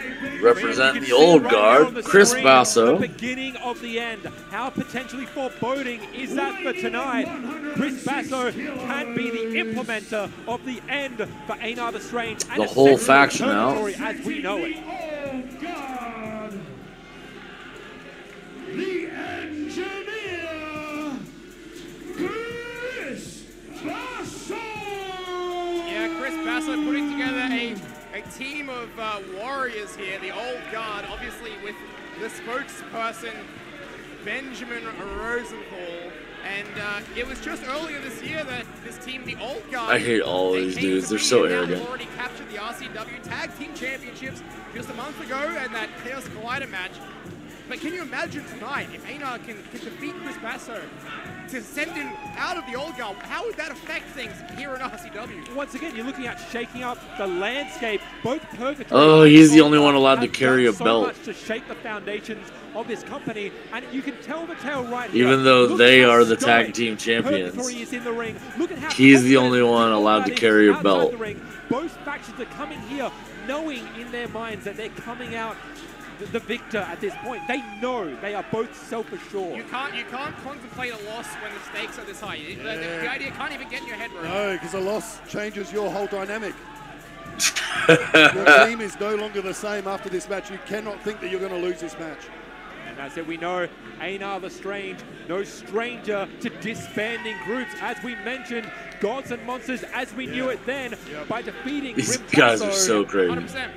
Represent the old guard, Chris Basso. The beginning of the end. How potentially foreboding is that for tonight? Chris Basso can be the implementer of the end for Einar the Strange. And the whole faction now. As we know it. Oh, God. The engineer, Chris Basso. Yeah, Chris Basso putting together a team of warriors here, the old guard, obviously with the spokesperson, Benjamin Rosenthal. And it was just earlier this year that this team, the old guard... I hate all these dudes. They're so arrogant. They've already captured the RCW Tag Team Championships just a month ago and that Chaos Collider match. But can you imagine tonight, if Einar can defeat Chris Basso, to send him out of the old guard, how would that affect things here in RCW? Once again, you're looking at shaking up the landscape. Both Purgatory... Oh, he's the only one allowed to carry a belt. Much to shake the foundations of this company, and you can tell the tale right here. Even though they are the tag team champions, is in the ring. Look at how he's the only one allowed to carry a belt. Both factions are coming here knowing in their minds that they're coming out the victor at this point. They know they are both self-assured. You can't contemplate a loss when the stakes are this high. The idea can't even get in your head, right? No, because a loss changes your whole dynamic. Your team is no longer the same after this match. You cannot think that you're going to lose this match. And as I said, we know Einar the Strange, no stranger to disbanding groups. As we mentioned, Gods and Monsters, as we knew it then, by defeating These Grimm guys Basso, are so crazy. 100%.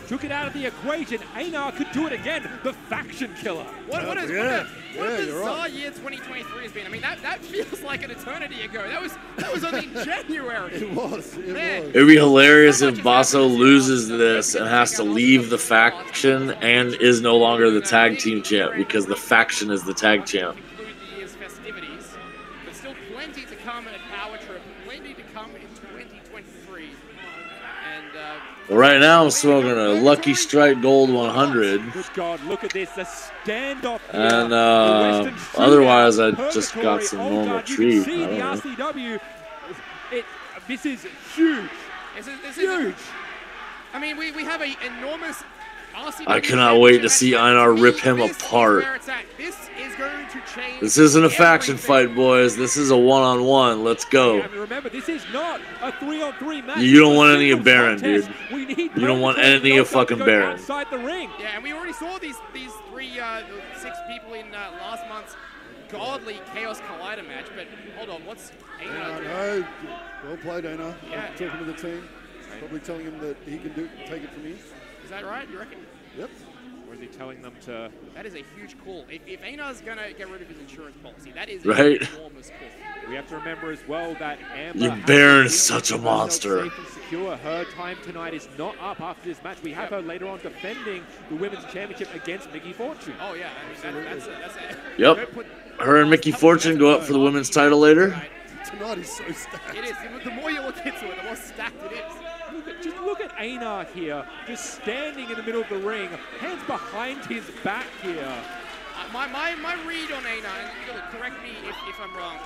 Took it out of the equation. Einar could do it again. The faction killer. What a bizarre year 2023 has been. I mean, that feels like an eternity ago. That was only in January. It was. It'd be hilarious if Basso loses this and has to leave the faction and is no longer the tag team champ because the faction is the tag champ. Include the year's festivities, but still plenty to come in a Powertrip, plenty to come in 2023. And right now, I'm smoking a Lucky Strike Gold 100. Good God, look at this, the standoff. And otherwise, I just got some normal treat. See the RCW. This is huge. This is huge. I mean, we have an enormous RCW. I cannot wait to see Einar rip him apart. This is going to change. This isn't a faction fight, boys. This is a one-on-one. Let's go. Yeah, I mean, remember, this is not a 3-on-3 match. You don't want any of Baron, dude. You don't want any of fucking Baron. Outside the ring. Yeah, and we already saw these 6 people in last month's godly Chaos Collider match. But hold on, what's Einar doing? No, well played, Einar. Yeah. Talking to the team, probably telling him that he can take it from here. Is that right? You reckon? Yep. Or is he telling them to... That is a huge call. If Einar's going to get rid of his insurance policy, that is right. an enormous call. We have to remember as well that Amber... Your Baron's such a monster. Safe and secure. Her time tonight is not up after this match. We have her later on defending the Women's Championship against Miki Fortune. Oh, yeah. I mean, that's it. Yep. Her and Miki Fortune go up for the women's title later. Tonight is so stacked. It is. The more you look into it, the more stacked it is. Just look at Einar here, just standing in the middle of the ring, hands behind his back here. My read on Einar, and you gotta correct me if I'm wrong.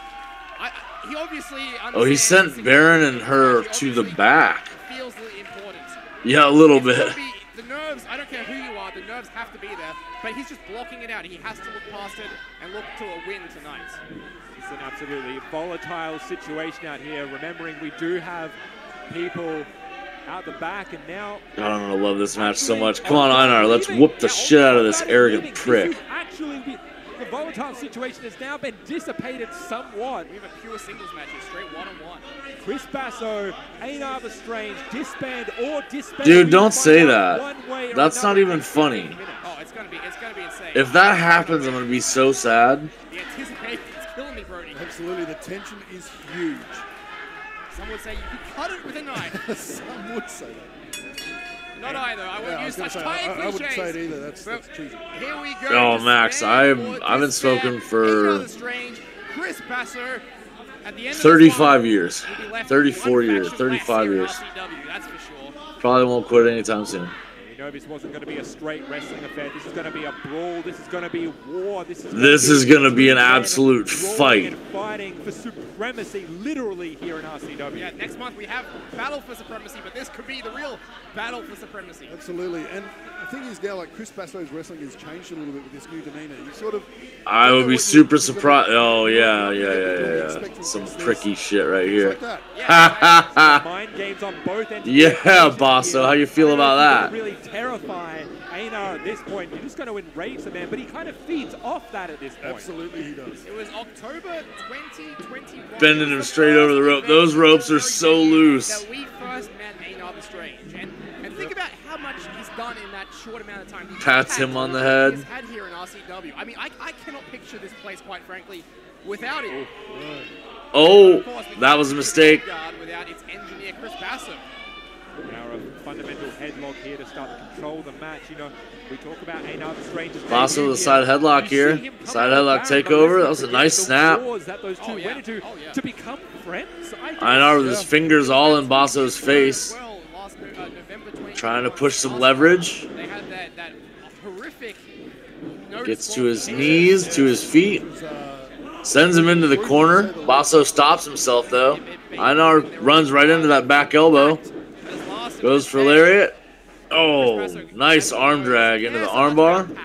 He obviously Oh, he sent Baron and her to the back. Feels important. Yeah, a little bit. The nerves, I don't care who you are, the nerves have to be there, but he's just blocking it out. He has to look past it and look to a win tonight. It's an absolutely volatile situation out here. Remembering we do have people out the back, and now... I love this match so much. Come on, Einar, let's whoop the shit out of this arrogant prick. Actually, the volatile situation has now been dissipated somewhat. We have a pure singles match here, straight one-on-one. Chris Basso, Einar the Strange, disband or disband. Dude, don't say that. That's not even funny. Oh, it's gonna be insane. If that happens, I'm gonna be so sad. The anticipation is killing me, Brody. Absolutely, the tension is huge. Some would say you could cut it with a knife. Some would say that. Not either. I won't use such tired cliches. I wouldn't say it either. That's cheesy. Here we go. Oh, Max, I've been smoking for Chris Basso. At the end 35 years, 34 years, 35 years. RCW, that's for sure. Probably won't quit anytime soon. You know this wasn't going to be a straight wrestling affair. This is going to be a brawl. This is going to be war. This is going to be an absolute fight. Fighting for supremacy, literally, here in RCW. Yeah, next month we have Battle for Supremacy, but this could be the real Battle for Supremacy. Absolutely, and the thing is now, like, Chris Basso's wrestling has changed a little bit with this new demeanor. You sort of... I would be super surprised. Oh, yeah. Some pricky shit right here. Mind games on both ends. Yeah, Basso, how you feel about that? Really terrifying Einar at this point. You're just going to enrage the man, but he kind of feeds off that at this point. Absolutely, he does. It was October 2021. Bending him straight over the rope. Those ropes are so loose. That we first met Einar the Strange, and think about how much he's done in that short amount of time. Pats him on the head. He's had here in RCW. I mean, I cannot picture this place, quite frankly, without him. Oh, that was a mistake. Without its engineer, Chris Basso. Now a fundamental headlock here to start to control the match. You know, we talk about Einar the Strange. Basso with a side headlock here. Side headlock takeover. That was a nice snap. That those two went into to become friends. Einar with his fingers all in Basso's face. Trying to push some leverage. They had that horrific... Gets to his knees, to his feet. Sends him into the corner. Basso stops himself, though. Einar runs right into that back elbow. Goes for lariat. Oh, nice arm drag into the armbar.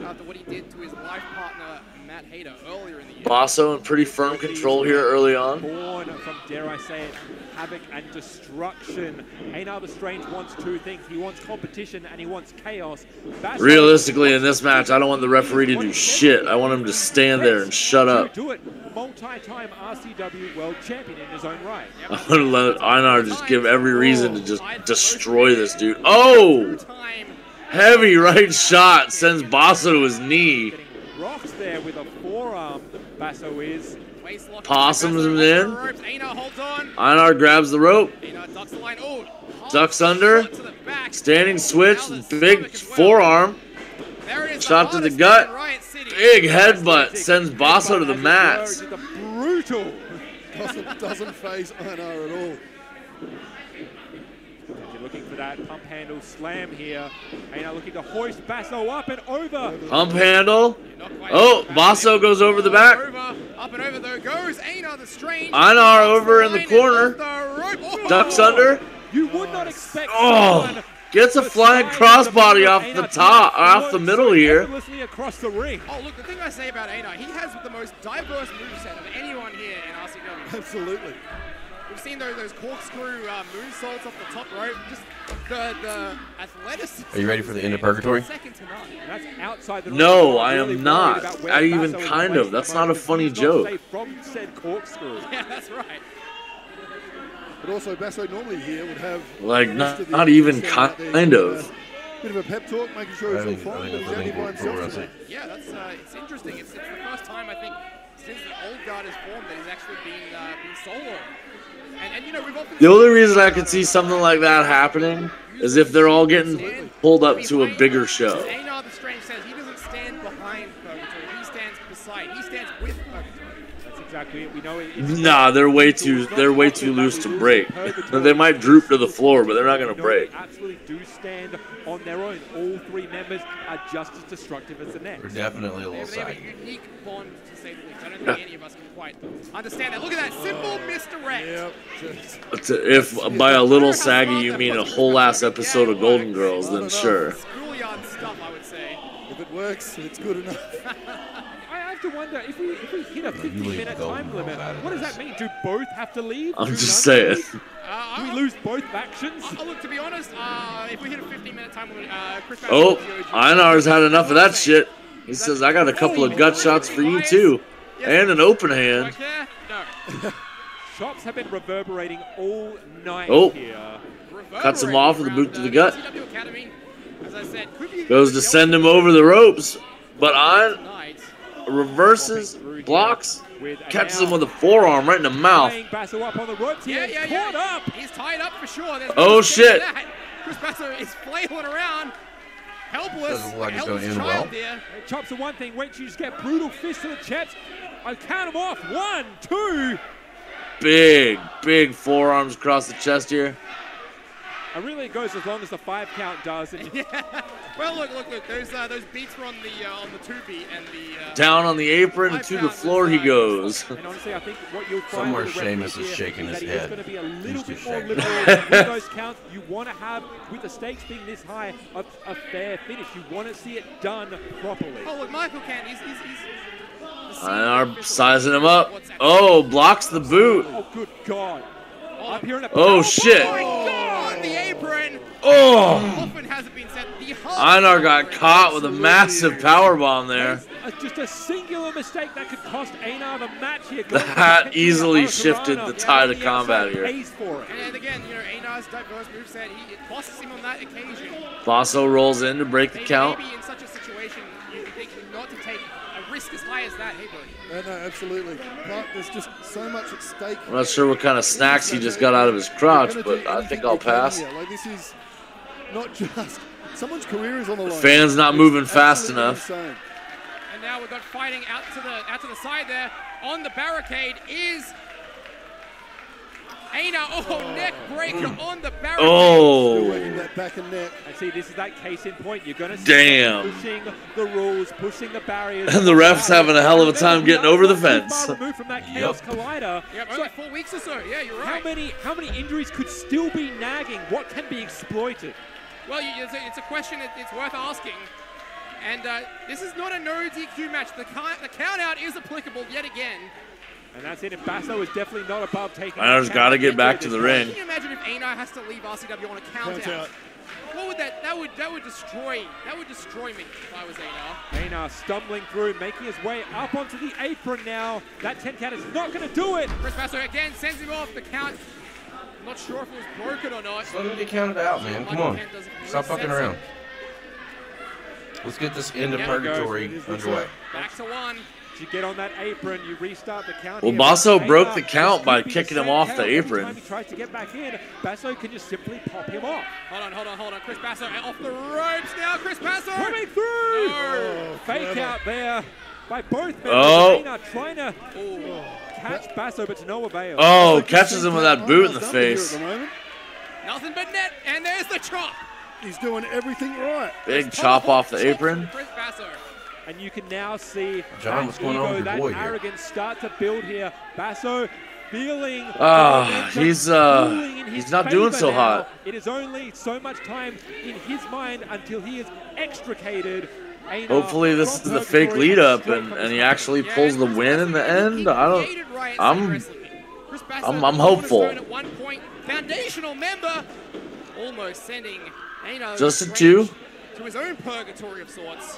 After what he did to his life partner, Matt Hayter, earlier in the year. Basso in pretty firm control here early on. Born from, dare I say it, havoc and destruction. Einar the Strange wants two things. He wants competition and he wants chaos. Realistically, in this match, I don't want the referee to do shit. I want him to stand there and shut up. Do it. Multi-time RCW World Champion in his own right. I'm going to let Einar just give every reason to just destroy this dude. Oh! Heavy right shot sends Basso to his knee. Rocks there with a forearm. Basso is. Possums him in. Einar grabs the rope. Ducks under. Standing switch. Big forearm. Shot to the gut. Big headbutt sends Basso to the mats. Brutal. Doesn't phase Einar at all. You're looking for that pump handle slam here. Einar looking to hoist Basso up and over. Pump handle. Oh, Basso goes over the back. Up and over though goes Einar the Strange. Einar over in the corner. Ducks under. You would not expect. Oh, gets a flying crossbody off the top, off the middle here. Across the ring. Oh, look, the thing I say about Einar, he has the most diverse moveset of anyone here in RCW. Absolutely. We've seen those corkscrew moonsaults off the top rope. Just the athleticism. Are you ready for the end of purgatory? Second to none. That's outside the No, I am not. I even kind of. That's not a funny joke. From said corkscrew. Yeah, that's right. But also, Basso normally here would have... Like, not even kind of. Bit of a pep talk, making sure he's all fine, but he's only by himself tonight. Yeah, that's it's interesting. It's the first time I think since the old guard has formed that he's actually been solo. And you know, we've often The only reason I could see something like that happening is if they're all getting pulled up to a bigger show. Einar the Strange says he doesn't stand behind Purgatory, he stands beside, he stands with Purgatory. That's exactly it. We know it. Nah, they're way too loose to break. They might droop to the floor, but they're not gonna break. They absolutely do stand on their own. All three members are just as destructive as the next. We're definitely a little They have a saggy. unique bond, to say the least. I don't think any of us can quite understand that. Look at that simple misdirect. If by a little saggy you mean a whole ass episode of Golden Girls, then sure. Schoolyard stuff, I would say. If it works, it's good enough. I have to wonder, if we hit a 50-minute time limit, what does that mean? Do both have to leave? I'm just saying. Do we lose both factions? Look, to be honest, if we hit a 15-minute time limit, Chris Oh, Einar's had enough of that shit. He says, I got a couple of gut shots for you too. And an open hand. No. Shots have been reverberating all night here. Cuts him off with a boot to the gut. RCW Academy, as I said, could be Goes to send him over the ropes. But reverses, blocks, catches him with a forearm right in the mouth. Basso up on the ropes here. Yeah. He's tied up for sure. There's Oh shit. Chris Basso is flailing around. Helpless. Doesn't look like it's helpless going in child well. there. Chops are one thing. Wait till you just get brutal fists to the chest. I count them off. 1, 2. Big forearms across the chest here. And really it goes as long as the 5 count does. And Yeah. Well, look. Those beats were on the 2 beat and the Down on the apron and to the floor he goes. And honestly, I think what you'll find Somewhere with the referee Sheamus is here shaking is his that he is head. going to be a little He's bit too more shaky. liberal with those counts. You want to have, with the stakes being this high, a fair finish. You want to see it done properly. Oh, look, Michael can. He's Einar sizing him up. Oh, blocks the boot. Oh, good God. Up here in a Oh, shit. Oh, my God, the apron. Oh. Often hasn't been said. Einar got caught with a massive powerbomb there. Just a singular mistake that could cost Einar the match here. That easily shifted the tide of combat here. And again, you know, Einar's diverse moveset, it costs him on that occasion. Basso rolls in to break the count. Maybe in such a situation, you think not to take a risk as high as that, hey, Brody. No, absolutely. But there's just so much at stake. I'm not sure what kind of snacks he just got out of his crotch, but I think I'll pass. Like, this is not just someone's career is on the line. Fan's not moving fast enough. Insane. And now we've got fighting out to the side there. On the barricade is Einar. Oh, neck breaker on the barricade. Oh. Still working that back and neck. And see, this is that case in point. You're going to see Damn. pushing the rules, pushing the barriers. And the ref's having a hell of a time getting over the fence. Far removed from that Chaos Collider. Yep, only 4 weeks or so. Yeah, you're right. How many injuries could still be nagging? What can be exploited? Well, it's a question it's worth asking. And this is not a no DQ match. The count out is applicable yet again. And that's it. And Basso is definitely not above taking. Einar's got to get back to the ring. Can you imagine if Einar has to leave RCW on a count out? What would that would destroy me if I was Einar. Einar stumbling through, making his way up onto the apron now. That 10 count is not going to do it. Chris Basso again sends him off the count. I'm not sure if it was broken or not. Just let him get counted out, man. Come on. Stop fucking around. Let's get this end of purgatory underway. Back to 1. You get on that apron, you restart the count. Well, Basso broke the count by kicking him off the apron. Every time he tries to get back in, Basso can just simply pop him off. Hold on. Chris Basso off the ropes now. Chris Basso coming through. No. Fake out there by both men. Oh. Einar trying to catch Basso, but to no avail. Oh, catches him with that boot in the face. Nothing but net, and there's the chop. He's doing everything right. Big chop off the apron. Chris Basso. And you can now see John, what's going on with your boy that here? arrogance start to build here. Basso feeling he's not doing so hot. It is only so much time in his mind until he is extricated. Einar Hopefully this is the fake lead up and he actually pulls the win in the end. I'm hopeful. At one point, foundational member, almost sending Einar just a 2 to his own purgatory of sorts.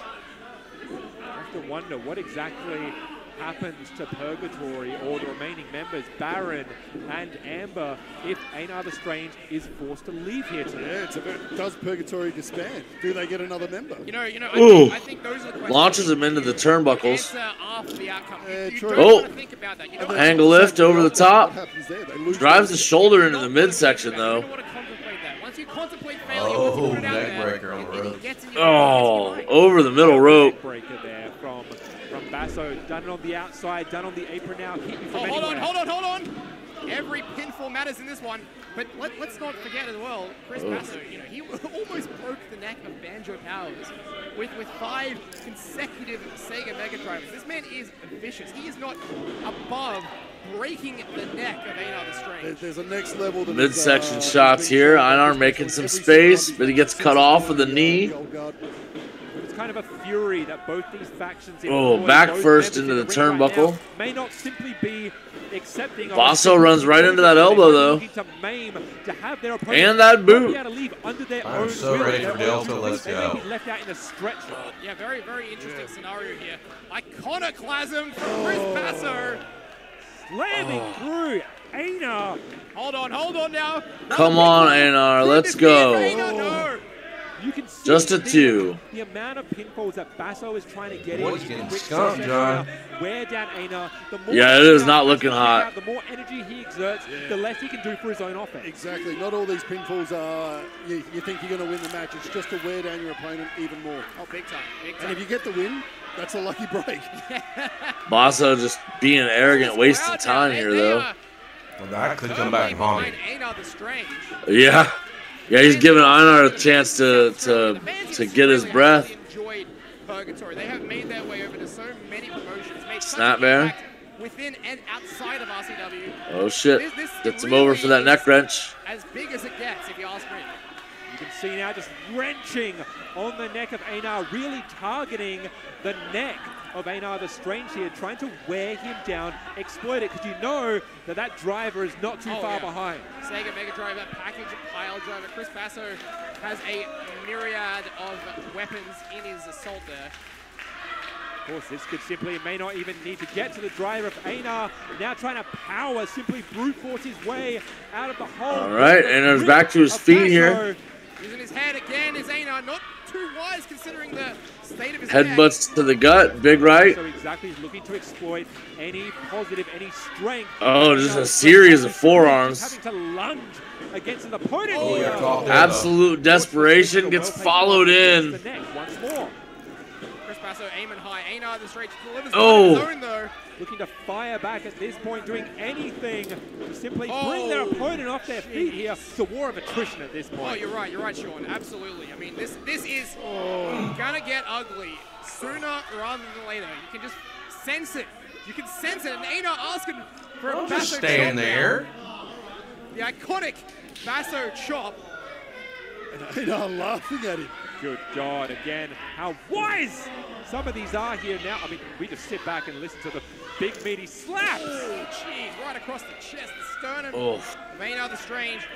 I have to wonder what exactly happens to Purgatory or the remaining members, Baron and Amber, if Einar the Strange is forced to leave here tonight. Yeah, does Purgatory disband? Do they get another member? I think those are the questions. Launches him into the turnbuckles. After the outcome. Angle lift over the top. Drives the shoulder into the midsection, though. Oh, neck breaker on the rope. Oh, over the middle rope. Breaker there from Basso. Done it on the outside, done on the apron now. Keep me from anywhere. Hold on. Every pinfall matters in this one, but let's not forget as well, Chris Basso, he almost broke the neck of Banjo Powers with 5 consecutive Sega Mega Drivers. This man is vicious. He is not above breaking the neck of Einar the Strange. There's a next level. Midsection shots here. Einar making some space, but he gets cut off with a knee. It's kind of a fury that both these factions. Back first into the turnbuckle. May not simply be accepting. Basso runs right into that elbow, though. And that boot. I'm so ready for Delta. Let's go. Left out in a stretch. Yeah, very, very interesting scenario here. Iconoclasm from Chris Basso. Slamming through Einar. Hold on now. Come on, Einar. Let's go. You can see just a 2. The amount of pinfalls that Basso is trying to get Boy's getting skunked, John. Wear down Einar. Yeah, it is not looking hot. The more energy he exerts, the less he can do for his own offense. Exactly. Not all these pinfalls are you think you're going to win the match. It's just to wear down your opponent even more. Oh, big time. And if you get the win, that's a lucky break. Basso just being arrogant, wasting time here, though. Well, that could come back and haunt him. Einar the Strange. Yeah. Yeah, he's giving Einar a chance to get his breath. Enjoyed Purgatory. They have made their way over to so many promotions. Snap bear. Within and outside of RCW. Oh shit! Gets him over for that neck wrench. As big as it gets, if you ask me. You can see now just wrenching on the neck of Einar, really targeting the neck of Einar the Strange here, trying to wear him down, exploit it, because you know that driver is not too far behind. Sega Mega Driver, package pile driver. Chris Basso has a myriad of weapons in his assault there. Of course, this could simply, may not even need to get to the driver of Einar. Now trying to power, simply brute force his way out of the hole. All right, Einar's back to his feet here. Using his head again is Einar, not too wise considering the state of his headbutts to the gut, big right. So exactly, he's looking to exploit any positive, any strength. Oh, just a series of forearms. Having to lunge against an opponent. Absolute desperation gets followed in. Once more. Chris Basso aiming high. Einar the Strange delivers on his own though. Looking to fire back at this point, doing anything to simply bring their opponent off their feet here. It's a war of attrition at this point. Oh, you're right, Sean. Absolutely. I mean, this is gonna get ugly sooner rather than later. You can just sense it. You can sense it. And Einar asking for a Basso chop. Stand there. The iconic Basso chop. And Einar laughing at him. Good God, again, how wise some of these are here now. I mean, we just sit back and listen to the big meaty slaps. Oh, jeez, right across the chest, the sternum. Oh. Einar the Strange.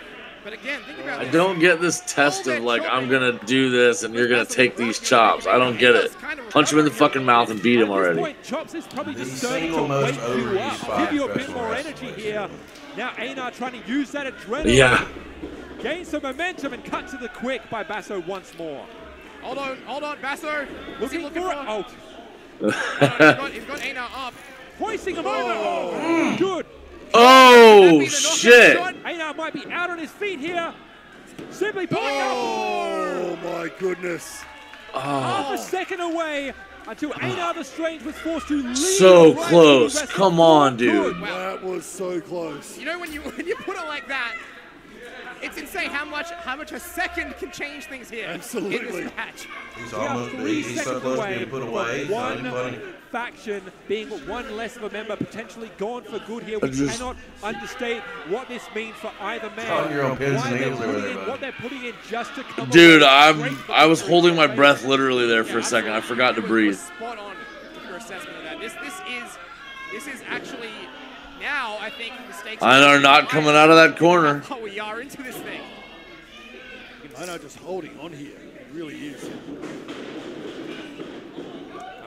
But again, think about I don't get this test of like, I'm going to do this and you're going to take these chops. I don't get it. Punch him in the fucking mouth and beat him already. Chops is probably just starting to wake you up, give you a bit more energy here. Now Einar trying to use that adrenaline. Yeah. Gain some momentum and cut to the quick by Basso once more. Hold on, Basso. Looking for it. Oh. He's got Einar up. Hoisting him over. Good. Oh, shit. Einar might be out on his feet here. Simply pulling up. Oh, my goodness. Half a second away until Einar the Strange was forced to leave. So close. Come on, dude. Wow. That was so close. You know, when you put it like that, it's insane how much a second can change things here. Absolutely. In this match. He's so close to being put away. One faction being one less of a member, potentially gone for good here. We cannot understate what this means for either man. On your own pins and needles over there, what they're putting in just to come. Dude, I was holding my breath literally there for a second. I forgot to breathe. Spot on with your assessment of that. This is actually. Now, I think mistakes Einar not coming out of that corner. Oh, we are into this thing. Einar just holding on here. It really is.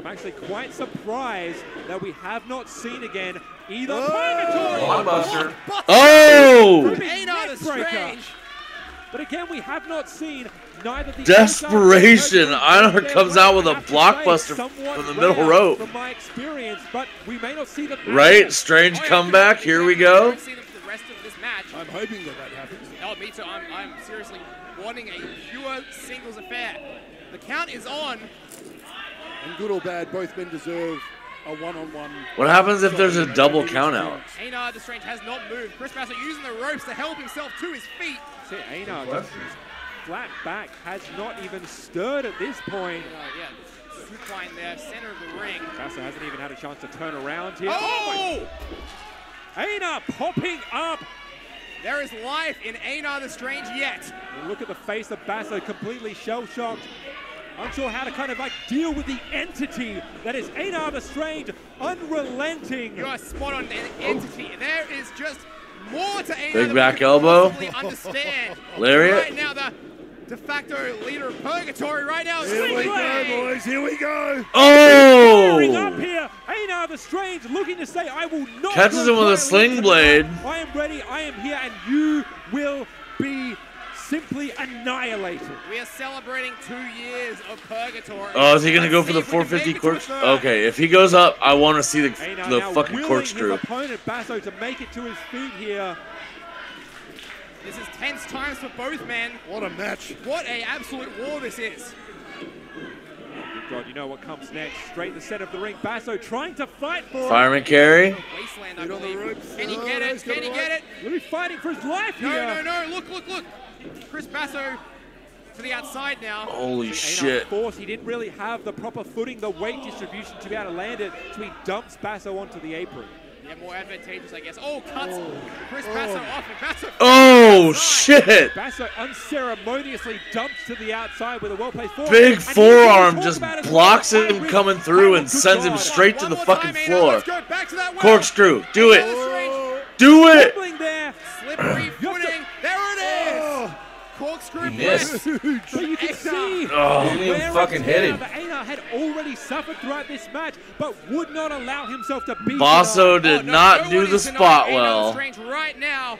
I'm actually quite surprised that we have not seen again either Purgatory Blockbuster. Oh! Einar the Strange. But again, we have not seen neither the desperation. Einar comes out with a blockbuster from the middle rope. From my experience, but we may not see the right, strange comeback. Here we go. See them for the rest of this match. I'm hoping that happens. Oh, me too. I'm seriously wanting a pure singles affair. The count is on. And good or bad, both men deserve a one-on-one. What happens if there's a double count out? Einar the Strange has not moved. Chris Basso using the ropes to help himself to his feet. See, Einar just flat back, has not even stirred at this point. Yeah, supine there, center of the ring. Basso hasn't even had a chance to turn around here. Oh! Einar popping up. There is life in Einar the Strange yet. And look at the face of Basso, completely shell-shocked. Unsure how to kind of like deal with the entity that is Einar the Strange, unrelenting. You are spot on, an entity. There is just more to Einar Big than back we can elbow. possibly understand. Lariat. Right now, the de facto leader of Purgatory right now. Here we go, boys. Here we go. Firing up Oh! here. Einar the Strange looking to say, I will not. Catches him with a sling blade. I am ready. I am here, and you will be simply annihilated. We are celebrating 2 years of Purgatory. Oh, is he gonna go for the 450 corkscrew? Okay, if he goes up, I want to see the now fucking willing corkscrew. his opponent Basso to make it to his feet here. This is tense times for both men. What a match. What a absolute war this is. Good God, you know what comes next. Straight in the center of the ring. Basso trying to fight for it. Fireman carry. Wasteland, I believe. Can he get it? Can he get it? He'll be fighting for his life here. No. Look. Chris Basso to the outside now. Holy Einar shit. force, he didn't really have the proper footing, the weight distribution to be able to land it, so he dumps Basso onto the apron. Yeah, more advantageous, I guess. Oh, cuts Chris Basso off, and Basso. Oh shit. Basso unceremoniously dumps to the outside with a well-placed forearm. Big forearm just blocks him coming through and sends him straight to the fucking floor. Corkscrew. Do it. Do it. There. Slippery footing. There it is. Corkscrew missed. So you can see Didn't even fucking hit him. Einar had already suffered throughout this match, but would not allow himself to beat Basso did not do the spot well. Strange right now,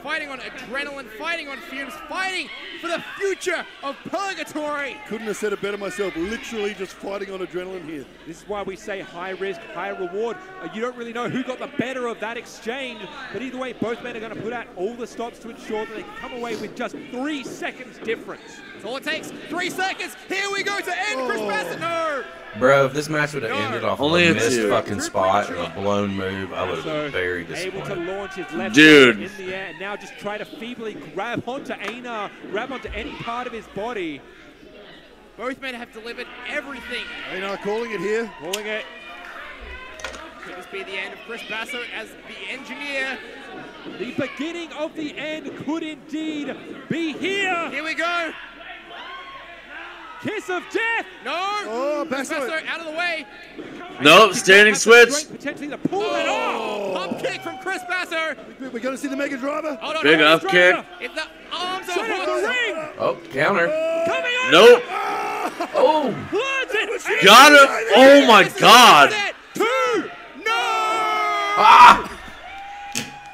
fighting on adrenaline, fighting on fumes, fighting for the future of Purgatory. Couldn't have said it better myself. Literally just fighting on adrenaline here. This is why we say high risk, high reward. You don't really know who got the better of that exchange, but either way, both men are going to put out all the stops to ensure that they can come away with just 3 seconds difference. That's all it takes. 3 seconds. Here we go to end Chris Basso. No. Bro, if this match would have ended off Only a a missed two. fucking spot and a blown move, I would have been very Able to disappointed. launch his left Dude. hand in the air and now just try to feebly grab onto Einar, grab onto any part of his body. Both men have delivered everything. Einar calling it here. Calling it. Could this be the end of Chris Basso as the engineer? The beginning of the end could indeed be here. Here we go. Kiss of death. No. Oh, Chris Basso. Basso out of the way. Nope, standing switch. Potentially to pull it off. Pump kick from Chris Basso. We're going to see the Mega Driver. Hold on. Big up kick. If the arms are Center of the ring. Oh, counter. Coming on. Nope. Oh. Floods it. Got it. Oh my god. 2. No. Ah!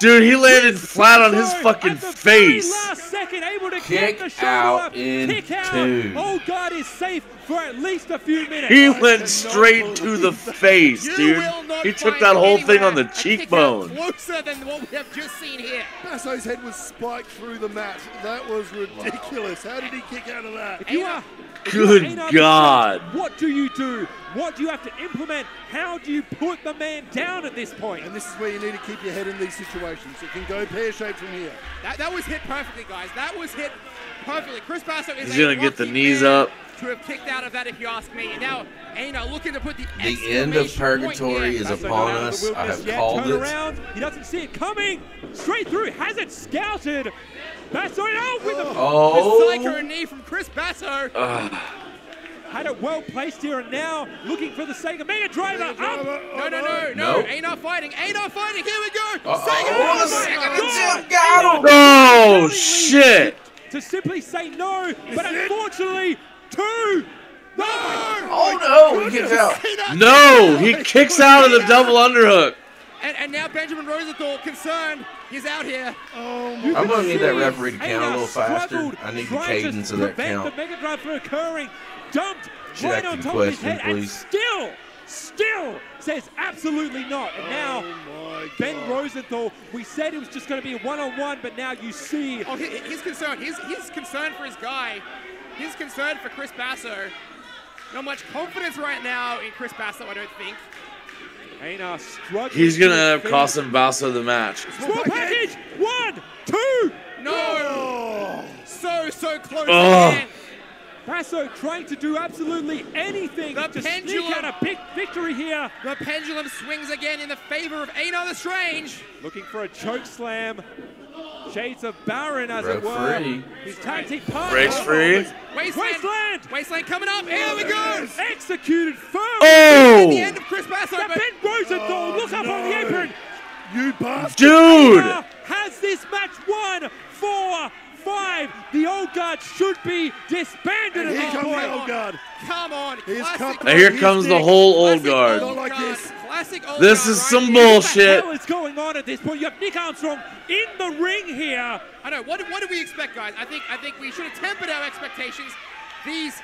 Dude, he landed flat on his fucking At the very face. last second, able to Kick get the shoulder out up. in Kick out. 2. Old guard is safe for at least a few minutes. He went straight to the face, You dude. will not He took find that whole thing anywhere on the a kick out cheekbone. Closer than what we have just seen here. Basso's head was spiked through the mat. That was ridiculous. How did he kick out of that? If you are Good Einar, God. what do you do? What do you have to implement? How do you put the man down at this point? And this is where you need to keep your head in these situations. It can go pear-shaped from here. That was hit perfectly, guys. That was hit perfectly. Chris Basso is He's gonna get the lucky knees man up. to have kicked out of that, if you ask me. And now Einar looking to put the The end of exclamation point Purgatory here. is Basso upon not out of us. the I wilderness have yet. called Turn it. around. He doesn't see it coming. Straight through. Has it scouted. Basso out with the Oh. Psycho knee from Chris Basso. had it well placed here and now looking for the Sega Mega Driver. Up. No. Nope. Einar fighting. Here we go. Oh, got him. Oh, shit. To simply say no, but unfortunately, 2. Oh, no. he kicks out. No, he kicks out of the double underhook. And now Benjamin Rosenthal concerned. He's out here. I'm going to need that referee to count a little faster. I need the cadence of that count. The Mega Drive from occurring. Dumped Check right on the top of his question, head, please. and still says absolutely not. And now Ben Rosenthal, we said it was just going to be a one-on-one, but now you see. Oh, he's concerned. He's concerned for his guy. He's concerned for Chris Basso. Not much confidence right now in Chris Basso, I don't think. Einar struggling. He's going to end up costing Basso the match. Small package. 1, 2. No. So close again. Basso trying to do absolutely anything to sneak out a big victory here. The pendulum swings again in the favor of Einar the Strange. Looking for a choke slam. Shades of Baron, as Broke it were. free. His tactic partner. Breaks free. Wasteland coming up. Here we go. Executed first. Oh! The end of Chris Basso. Ben Rosenthal, look up on the apron. You bastard. Dude! Einar has this match won 4-5. The old guard should be disbanded at Here this comes point. the old guard. Come on. And here comes the whole old guard. Not like this. Classic old This guard is right some here. bullshit. What is going on at this point? You have Nick Armstrong in the ring here. I know. What do we expect, guys? I think we should have tempered our expectations. These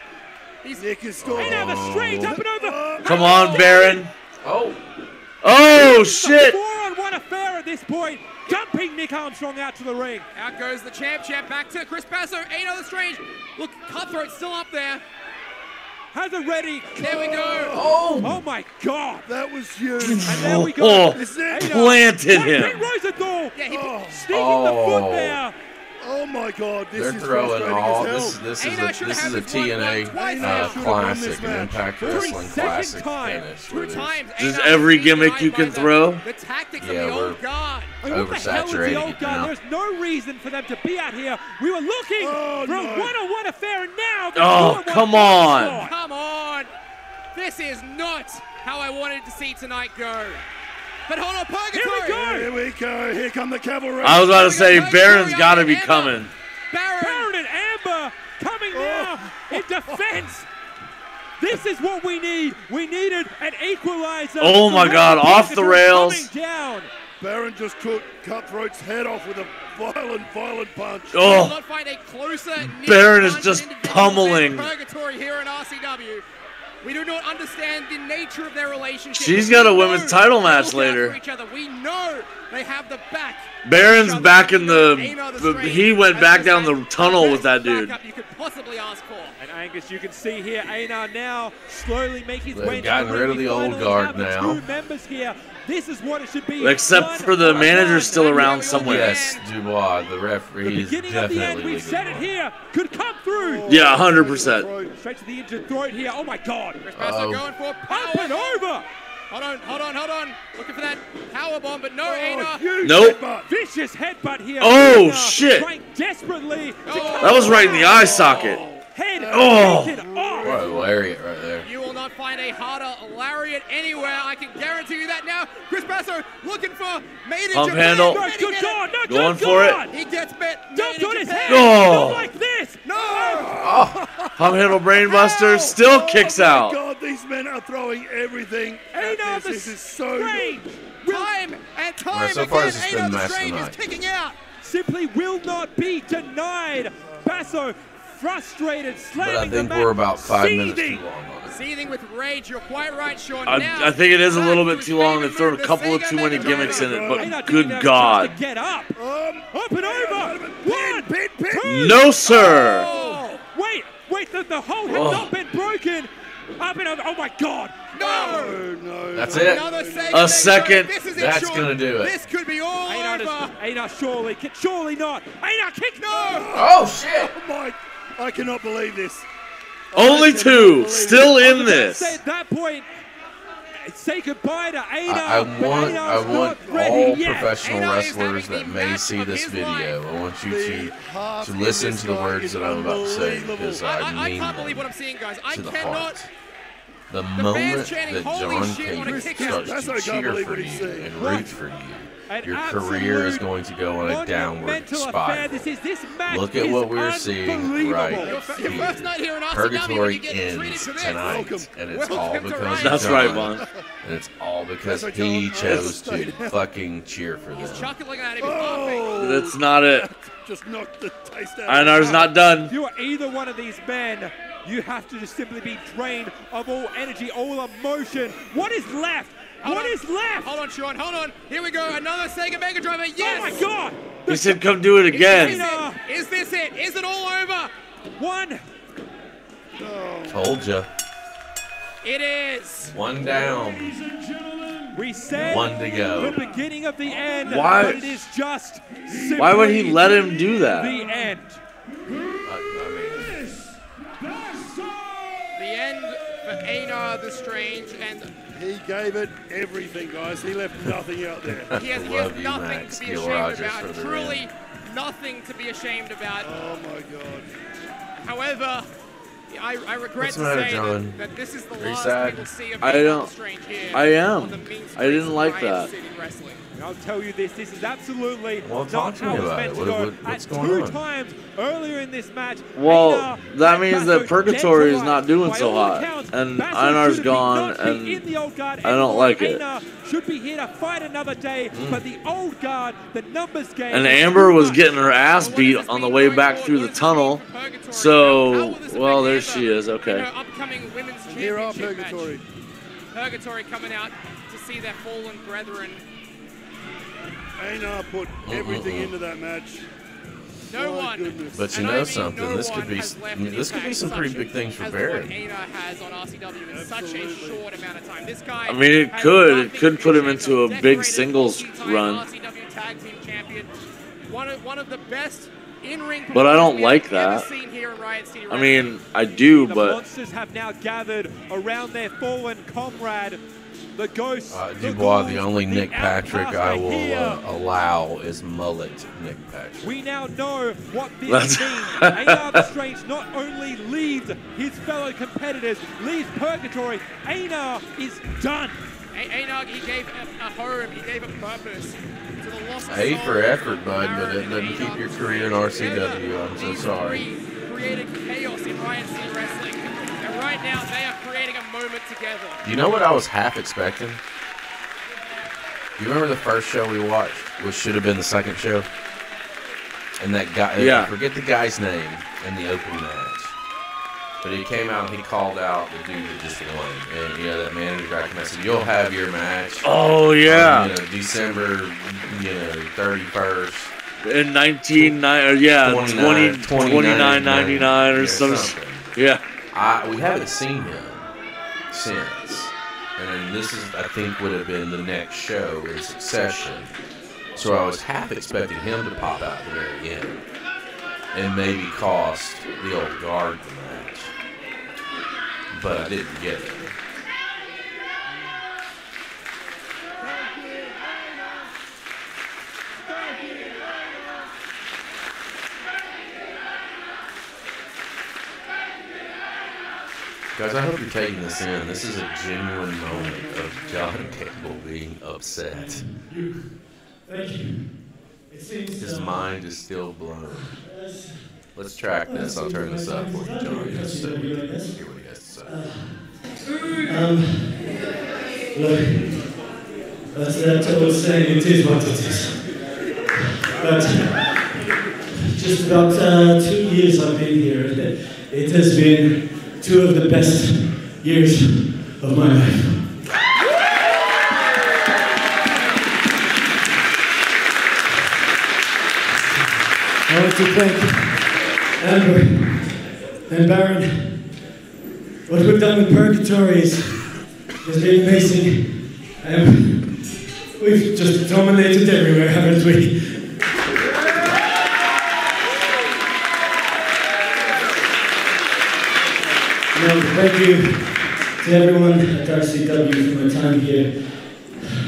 Nick is still. And now the straight up and over. Come on, Baron. Oh. Oh, shit. 4-on-1 affair at this point. Dumping Nick Armstrong out to the ring. Out goes the champ back to Chris Basso. Einar the Strange. Look, Cutthroat still up there. Has it ready. There we go. Oh my God. That was huge. And there we go. Oh, planted him. Ben Rosenthal. Yeah, Sneaking the foot there. Oh my God, this They're is throwing frustrating all as hell. this Einar is should a have this TNA one twice. classic, an Impact For Wrestling a second classic time. finish. 2 where there's times. Just Einar every being gimmick denied you by can throw. The tactics Yeah, of the we're old guard. I mean, what the hell is the Oversaturating old it guard? now. There's no reason for them to be out here. We were looking for a one-on-one affair, and now the Oh, 2-on-1 come on. onslaught. Come on. This is not how I wanted to see tonight go. But hold on, Purgatory. Here we go. Here come the cavalry. I was about to say, Baron's got to be coming. Baron and Amber coming now in defense. This is what we need. We needed an equalizer. Oh my God, off the rails. Coming down. Baron just took Cutthroat's head off with a violent punch. We will Oh, not find a closer Baron is punch just individual pummeling. than Purgatory here in RCW. We do not understand the nature of their relationship. She's got a We women's know title they match look out later. for each other. We know they have the back. Baron's back in Einar the Strange. he went That's back the down the best tunnel with that dude. backup you could possibly ask for. And Angus, you can see here, Einar now slowly making his They've way into gotten the rid ring. of the We old finally guard have the now. 2 members here. This is what it should be. Except for the manager's still around somewhere. Yes, Dubois, the referee, is Beginning of the end, definitely we've said it leaving. here. Could come through. Yeah, 100%. Straight to the injured throat here. Oh my God. Chris Basso going for power. Up and over. Hold on. Looking for that power bomb, but no, Einar. Nope. Vicious headbutt here. Oh, Einar shit. Trying desperately. That was right in the eye socket. Head Oh. taken off. What a lariat right there. You will not find a harder lariat anywhere. I can guarantee you that now. Chris Basso looking for made in Pump Japan. handle. No, good God. No, Going good for it. God. He gets bit. Dumped on his head. Oh. Not like this. No. Pump handle brainbuster still kicks Oh out. my God, these men are throwing everything at Einar this. the This is so Strange. Time and time Well, so far again. it's just been Einar the mess Strange is tonight. kicking out. Simply will not be denied. Basso frustrated, But I slamming the think mat. we're about 5 minutes seething. too long on it. Seething with rage. You're quite right, Sean. I think it is a little bit too long. They've thrown a couple of too many gimmicks in it, Einar but didn't good even have a chance God. to get up. Up and over. One, two. No, sir. Oh. Wait, the hole had Oh. not been broken. Up and over. Oh my God. No. That's it. Another A second. This is it, That's Sean. gonna do it. This could be all over. Einar surely not. Einar kick. No. Oh, shit. Oh my! I cannot believe this. Only 2 still in this. Say at that point, say goodbye to Einar. I but want Einar's all not ready yet. professional Einar is wrestlers having that the may match see of this his video. life. I want you The heart to in listen this to the guy words is that I'm about to say unbelievable. because I I mean can't believe what I'm seeing, guys. I to the cannot. heart. The moment chanting, that "Holy John shit, what a Cage kick starts out." to cheer for you and root for you, your career is going to go on a downward spiral. Look at what we're seeing right Your first night here in RCW, Purgatory you get treated ends to this. tonight, and it's all Welcome to because Riot That's John, right, Vaughn. and it's all because he chose to fucking cheer for them. Chuckling at him, he's laughing. That's not it. Just knocked the taste out. Einar's not done. If you are either one of these men, you have to just simply be drained of all energy, all emotion. What is left? What is left? Hold on, Sean, hold on. Here we go, another Sega Mega Driver, yes! Oh my God! He said come do it again. Is this it? Is it all over? One. Told ya. It is. One down. We said One to go. the beginning of the end. Why- But it is just Why would he let him do that? the end. The end for Einar the Strange, and He gave it everything, guys. He left nothing out there. he has Love you, nothing Max. to be Gil ashamed Rogers about. for the Truly nothing to be ashamed about. Oh my God. However, I regret What's to the matter, say John? that this is the Are you last sad? we will see of I Einar don't- the Strange here. I am. on the mean I didn't streets of like Riot that. City Wrestling. I'll tell you this is absolutely Well, not talk to how me it's about meant it. to go. What's At going two on? times earlier in this match, Well, Einar that had means Basso that Purgatory dead to is not rights. doing By so all hot, accounts, and Basso Einar's should gone, not be and in the old guard I don't anymore. like it. Einar should be here to fight another day, but the old guard, the numbers game. And is Amber too was much. getting her ass beat on the way back through the tunnel. So, well, there she is. Okay. Upcoming women's Here are championship Purgatory. match. Purgatory coming out to see their fallen brethren. Einar put everything into that match. No My one. goodness. But you And I know mean, something, no this could one be has left an this could be impact some pretty such big things for as Barrett. what Einar has on RCW in such a Absolutely. short amount of time. This guy I mean, it has could. nothing It could to put be him ashamed into of. a big Decorated singles multi-time run. RCW Tag Team Champion. One of the best in-ring But I don't performers like we have ever that. seen here in Riot City I Wrestling. mean, I do, The but monsters have now gathered around their fallen comrade, the ghost. Dubois, ghouls, the only Nick Patrick outcast I are will here. allow is mullet Nick Patrick. We now know what this That's- means. Einar the Strange not only leaves his fellow competitors, leaves Purgatory. Einar is done. Einar, he gave a home, he gave a purpose to the lost A soul for effort, bud, of but it Aaron doesn't and keep Einar. your career in RCW. I'm so These sorry. three created chaos in Riot City Wrestling, and right now they are creating a moment together. You know what I was half expecting? You remember the first show we watched, which should have been the second show? And that guy, Yeah. I forget the guy's name in the opening match. But he came out and he called out the dude that just won. And, you know, that manager guy came out and said, you'll have your match. oh yeah, December, 31st. in 29.99 or some. Yeah, We haven't seen him since. And this is, I think, would have been the next show in succession. So I was half expecting him to pop out at the very end and maybe cost the old guard the match. But I didn't get it. Guys, I hope you're taking this in. This is a genuine moment of John Campbell being upset. Thank you. It seems His mind is still blown. Let's track this. I'll turn this up for you, John. Just so we can hear what he has to say. Look, that's that old saying, it is what it is. But just about 2 years I've been here, and it has been 2 of the best years of my life. I want to thank Amber and Baron. What we've done with Purgatory has been amazing. We've just dominated everywhere, haven't we? Thank you to everyone at RCW for my time here.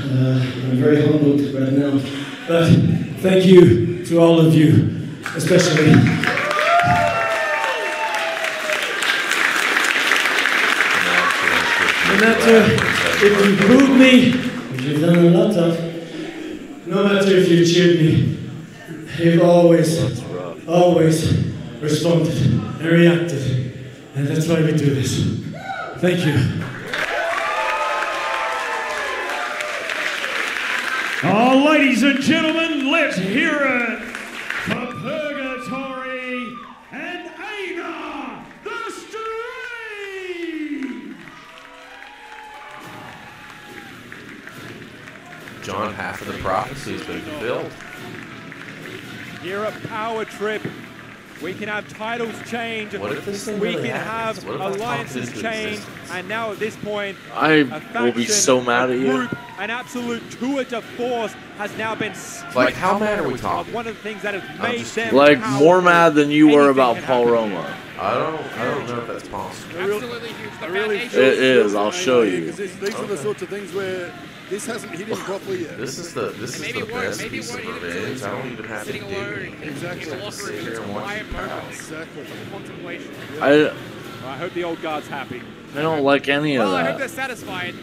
I'm very humbled right now. But thank you to all of you, especially. matter if you booed me, which you've done a lot of, no matter if you cheered me, you've always responded and reacted. And that's why we do this. Thank you. Oh, ladies and gentlemen, let's hear it for Purgatory and Einar, the Stream! John, half of the prophecy has been fulfilled. Here at Powertrip, we can have titles change, What if this thing we really can happens? have What if I talk alliances this into change, existence? and now at this point, I will be so mad at you. Group, an absolute tour de force has now been Like, how mad are we talking? one of the things that has made them Like more powerful. mad than you were Anything about can Paul happen. Roma. I don't know if that's possible. Absolutely huge. The really foundation. It is. I'll show you. Because these are the sorts of things where this hasn't hit him properly yet. This is the Maybe it won't. best Maybe piece it of won't either. revenge. I don't even have to Sitting do alone anything. Exactly. in the locker room. Sit It's a here and watch quiet you moment pout. Exactly. of contemplation. I I hope the old guard's happy. don't like any of Well, I hope they're that. satisfied.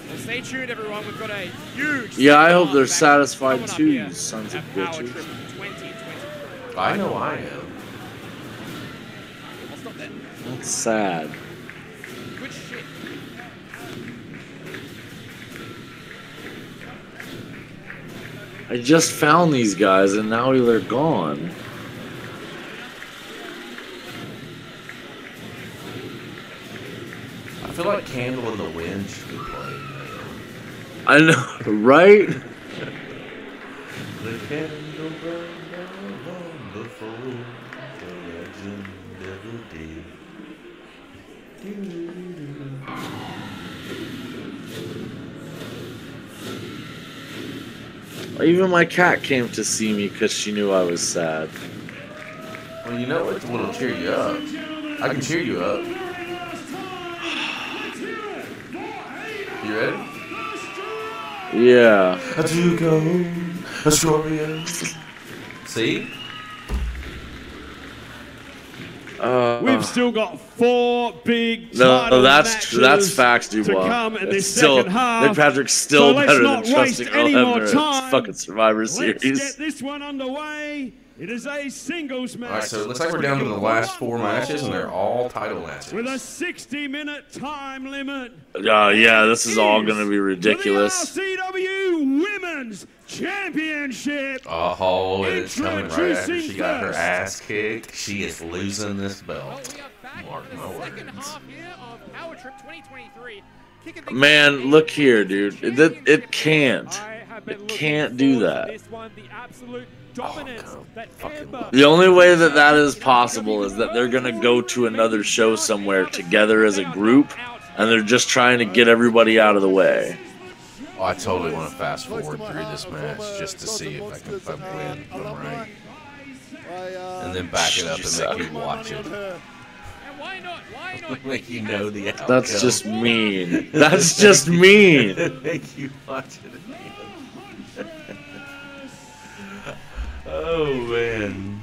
Well, stay tuned, everyone. We've got a huge. Yeah, I hope they're back satisfied coming up too, here you sons of at bitches. Powertrip 2023. I know I am. I'll stop there. That's sad. Good shit. I just found these guys and now they're gone. I feel like Candle in the Wind should be played. I know, right? The candle burned down long before the legend ever did. Even my cat came to see me because she knew I was sad. Well, you know what'll cheer you up? I can cheer you up. You ready? Yeah. To go, Astoria. See? We've still got 4 big No, title that's matches facts, to Dubois. come in It's this still second half. Nick Patrick's still So let's better not than waste trusting any more Hebner in time. its fucking Survivor Let's Series. get this one underway. It is a singles match. All right, so it looks like we're down to the last 4 matches, and they're all title matches. With a 60-minute time limit. Yeah, this is all gonna be ridiculous. For the RCW Women's Championship. Oh, it's coming right after Introducing she got her first. ass kicked. She is losing this Well, belt. we are back Mark in my the second words. half here of Powertrip 2023. Kicking things Man, off look with here, dude. It can't. I have been It looking can't do forward to that. this one, the absolute dominance that Amber The only way that that is possible is that they're gonna go to another show somewhere together as a group, and they're just trying to get everybody out of the way. Oh, I totally want to fast forward through this match just to see if I can win. I'm right. And then back it up and make you watch it. And why not? Why not? Make you know the outcome. That's just mean. That's just mean. Make you watch it again. Oh, man.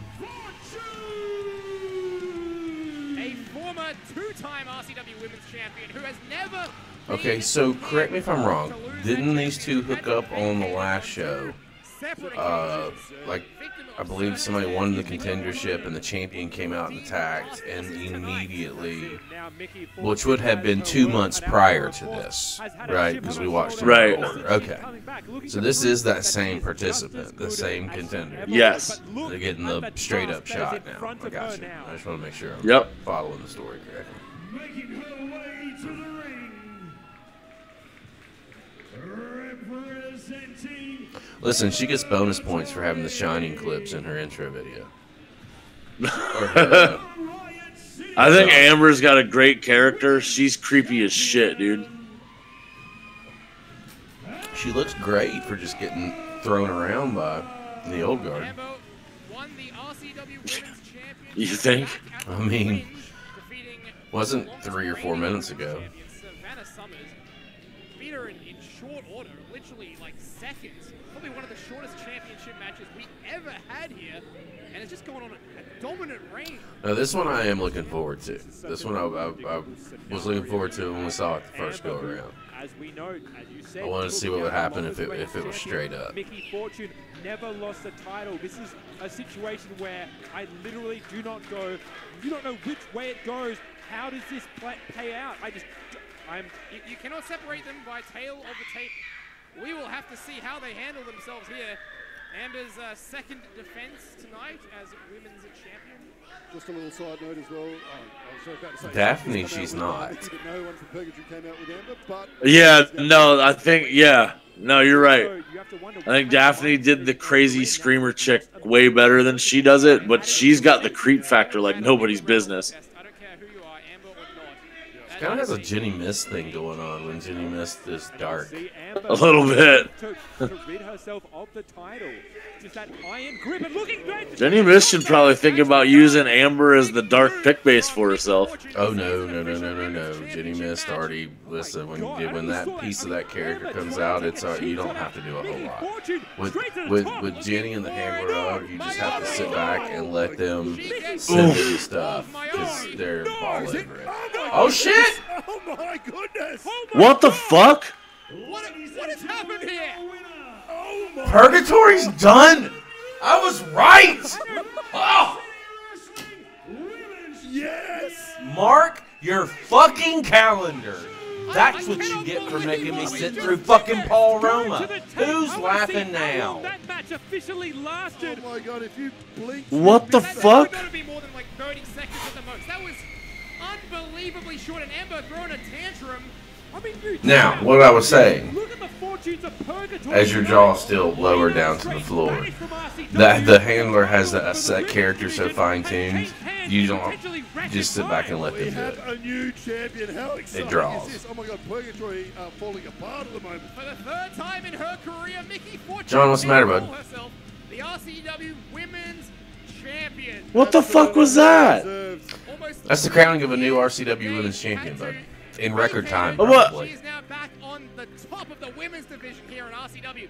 A former 2-time RCW Women's Champion who has never. Okay, so correct me if I'm wrong. Didn't these two hook up on the last show? Like, I believe somebody won the contendership and the champion came out and attacked, and immediately, which would have been 2 months prior to this, right? Because we watched it Right. in order. Okay. So this is that same participant, the same contender. Yes. They're getting the straight up shot now. I got you. I just want to make sure I'm Yep. following the story correctly. Making her way to the ring. Representing. Listen, she gets bonus points for having the Shining clips in her intro video. Or, I think Amber's got a great character. She's creepy as shit, dude. she looks great for just getting thrown around by the old guard. Amber won the RCW Women's Championship. You think? I mean, defeating wasn't 3 or 4 minutes ago. Savannah Summers. beat her in short order, literally like seconds. Probably one of the shortest championship matches we ever had here, and it's just going on a dominant reign. Now this one I am looking forward to. This one I was looking forward to when we saw it the first go around. As we know, as you said, I wanted to see what would happen if it was straight up. Miki Fortune never lost the title. This is a situation where I literally do not know which way it goes. How does this pay out? You cannot separate them by tail of the tape. We will have to see how they handle themselves here. Amber's second defense tonight as women's champion. Just a little side note as well. I was about to say, Daphne, she's not. No one from Purgatory came out with Amber, but Yeah, no, I think, yeah. No, you're right. I think Daphne did the crazy screamer chick way better than she does it, but she's got the creep factor like nobody's business. I don't care who you are, Amber or not. Kind of has a Jenny Mist thing going on when Jenny Mist is dark. A little bit. To rid herself of the title. Just that iron grip and looking great. Jenny Mist should probably think about using Amber as the dark pick base for herself. Oh no. Jenny Mist already, listen, when that piece of that character comes out, it's you don't have to do a whole lot. With Jenny and the Handler Dog, you just have to sit back and let them send you stuff because they're all over it. Oh shit! oh my goodness! What the fuck? What has happened here? Purgatory's done! I was right! Oh. Yes! Mark your fucking calendar. That's what you get for making me sit through fucking Paul Roma. Who's laughing now? That match officially lasted. Oh my god, if you blink. What the fuck? That be more than like 30 seconds at the most. That was unbelievably short, and Amber throwing a tantrum. Now, what I was saying, Look at the fortunes of Purgatory. as your jaw still lower down to the floor, that the handler has a set character so fine-tuned, you don't just sit back and let them We do have it. a new champion. How exciting draws. is this? Oh my god, Purgatory falling apart at the moment. For the third time in her career, Miki Fortune John, what's the matter, bud? herself the RCW Women's Champion. What the fuck was that? That's the crowning of a new RCW Women's Champion, bud. In record time, What? probably. She's now back on the top of the women's division here in RCW.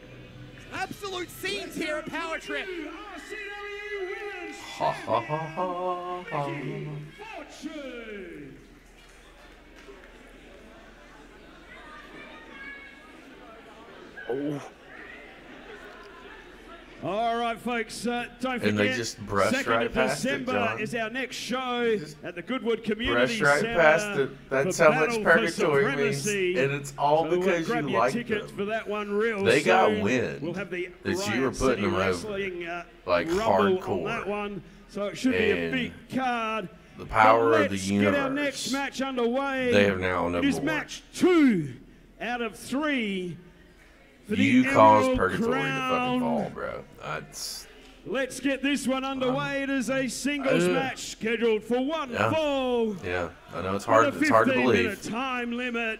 Absolute scenes here at Powertrip. Ha ha ha ha ha. Oh. All right, folks, don't forget, And they just brushed 2nd right of past it, December John. is our next show at the Goodwood Community Brush right Centre past it. That's for how Battle much for Purgatory means. Supremacy. And it's all So, because grab you your like tickets them. for that one real They got soon. wind We'll have the that you Riot were putting City them over, Wrestling, like, Rumble hardcore. on that one, so it should be a And big card. the power But of the let's get our universe. next match underway. They have now It number is one. match 2 out of 3 for the You caused Emerald Purgatory to Crown. fucking fall, bro. That's... Let's get this one underway. It is a singles match scheduled for one fall. Yeah, I know it's hard. With a It's hard to 15-minute believe. time limit.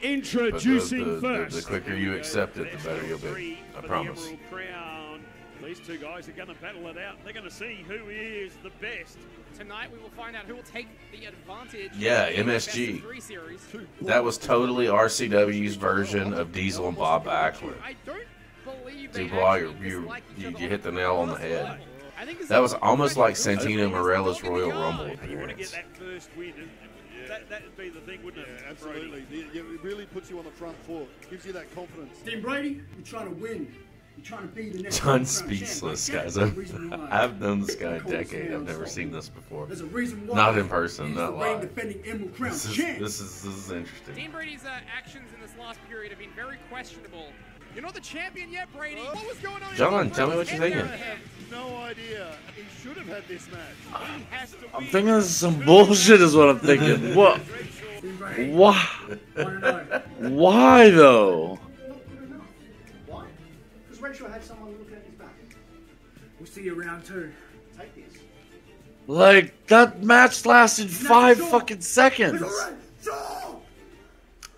But Introducing first. the quicker you accept it, the better you'll be. I promise. The Emerald Crown. These two guys are going to battle it out. They're going to see who is the best. Tonight we will find out who will take the advantage. Yeah, in the MSG. best of 3 series. That was totally RCW's version of Diesel and Bob Backlund. I don't believe they Dubois, actually you dislike each other hit the nail on the head. I think this That is was almost like Santino Santino Morella's Royal Rumble You want to get appearance. that first win. That would be the thing, wouldn't it? Yeah, absolutely. It really puts you on the front foot. Gives you that confidence. Team Brady, you're trying to win. You're trying to be the next. John's speechless, guys. I've known this guy a decade. I've never seen this before. There's a reason why. Not in person, He's not the reigning live. defending Emerald Crown This champ. is interesting. Dean Brady's actions in this last period have been very questionable. You're not the champion yet, Brady. What was going on? John, tell me what you're thinking. No idea. He should have had this match. He has to I'm win. thinking this is some bullshit is what I'm thinking. What? Team Brady, Why? want to know Why though? why? Because Redshaw had someone looking at his back. We'll see you round 2. Take this. Like that match lasted 5 fucking seconds. Redshaw!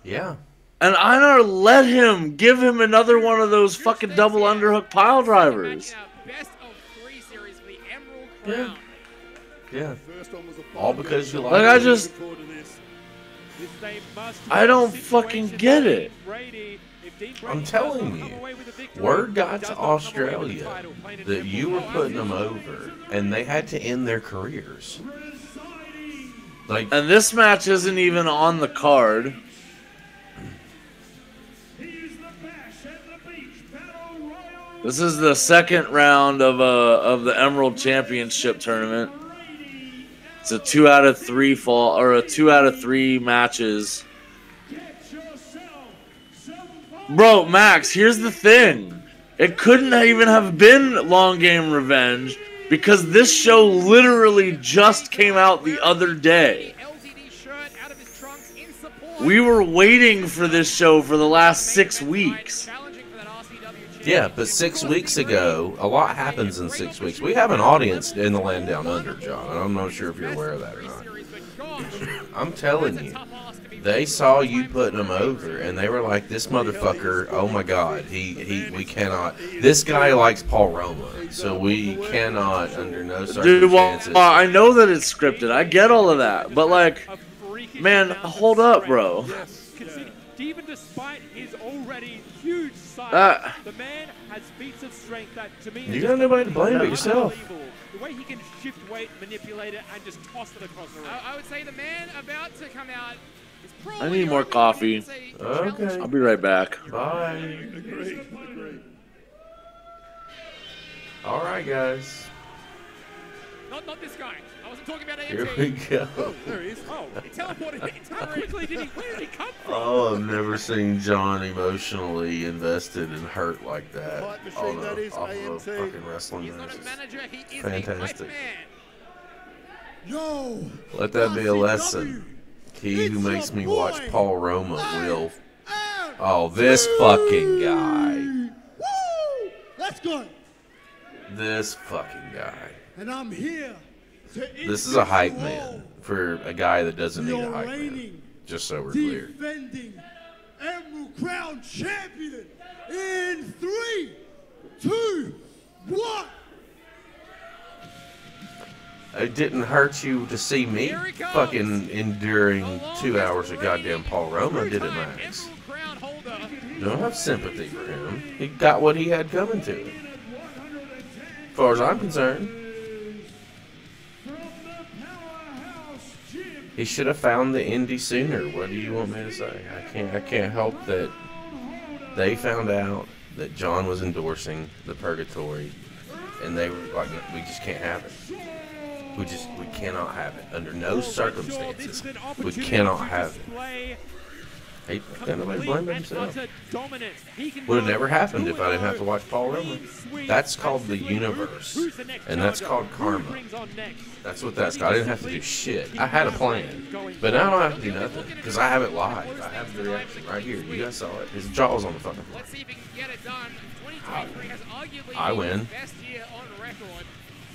Yeah. And Einar let him give him another one of those fucking double underhook pile drivers. Best of 3 series for the Emerald Crown. Yeah. First one was a All because you Like like I it. just, forward to this. I don't fucking get it. I'm telling you, word got to Australia that you were putting them over, and they had to end their careers. Like, and this match isn't even on the card. This is the second round of the Emerald Championship tournament. It's a 2 out of 3 fall, or a 2 out of 3 matches. Bro, Max, here's the thing. It couldn't even have been Long Game Revenge because this show literally just came out the other day. We were waiting for this show for the last 6 weeks. yeah, but 6 weeks ago, a lot happens in 6 weeks. We have an audience in the land down under, John, and I'm not sure if you're aware of that or not. I'm telling you, they saw you putting them over, and they were like, "This motherfucker! Oh my God, we cannot. This guy likes Paul Roma, so we cannot, under no circumstances." Dude, well, I know that it's scripted. I get all of that, but like, man, hold up, bro. Even despite his already huge size, the man has feats of strength that, to me, you got nobody to blame but yourself. The way he can shift weight, manipulate it, and just toss it across the ring. I would say the man about to come out is probably... I need more coffee. Okay. I'll be right back. Bye. All right, guys. Not this guy. I wasn't talking about AMT. Here we go. Oh, there he is. Oh, he teleported. How quickly did he? Where did he come from? Oh, I've never seen John emotionally invested and hurt like that. Machine, that is off of a AMT. fucking wrestling He's not match. a manager. He is Fantastic. a hype man. Yo, Let that be a lesson. He who It's makes your me boy. watch Paul Roma will. Oh, this fucking guy. Woo! Let's go. This fucking guy. And I'm here to This is a hype introduce you man for a guy that doesn't need a your hype man. reigning, Just so we're clear. defending Emerald Crown champion in 3, 2, 1. It didn't hurt you to see me Here he comes. fucking enduring 2 hours of goddamn Paul Roma, did it, Max? Emerald Crown holder. Don't have sympathy for him. He got what he had coming to him. As far as I'm concerned, he should have found the indie sooner. What do you want me to say? I can't help that they found out that John was endorsing the Purgatory, and they were like, "We just can't have it. We cannot have it under no circumstances. We cannot have it." He got nobody to blame but himself. Would have never happened if I didn't have to watch Paul Roma. That's called the universe, and that's called karma. That's what that's called. I didn't have to do shit. I had a plan, but now I don't have to do nothing because I have it live. I have the reaction right here. You guys saw it. His jaw's on the fucking floor. Let's see if he can get it done. 2023 has arguably I win. been the best year on record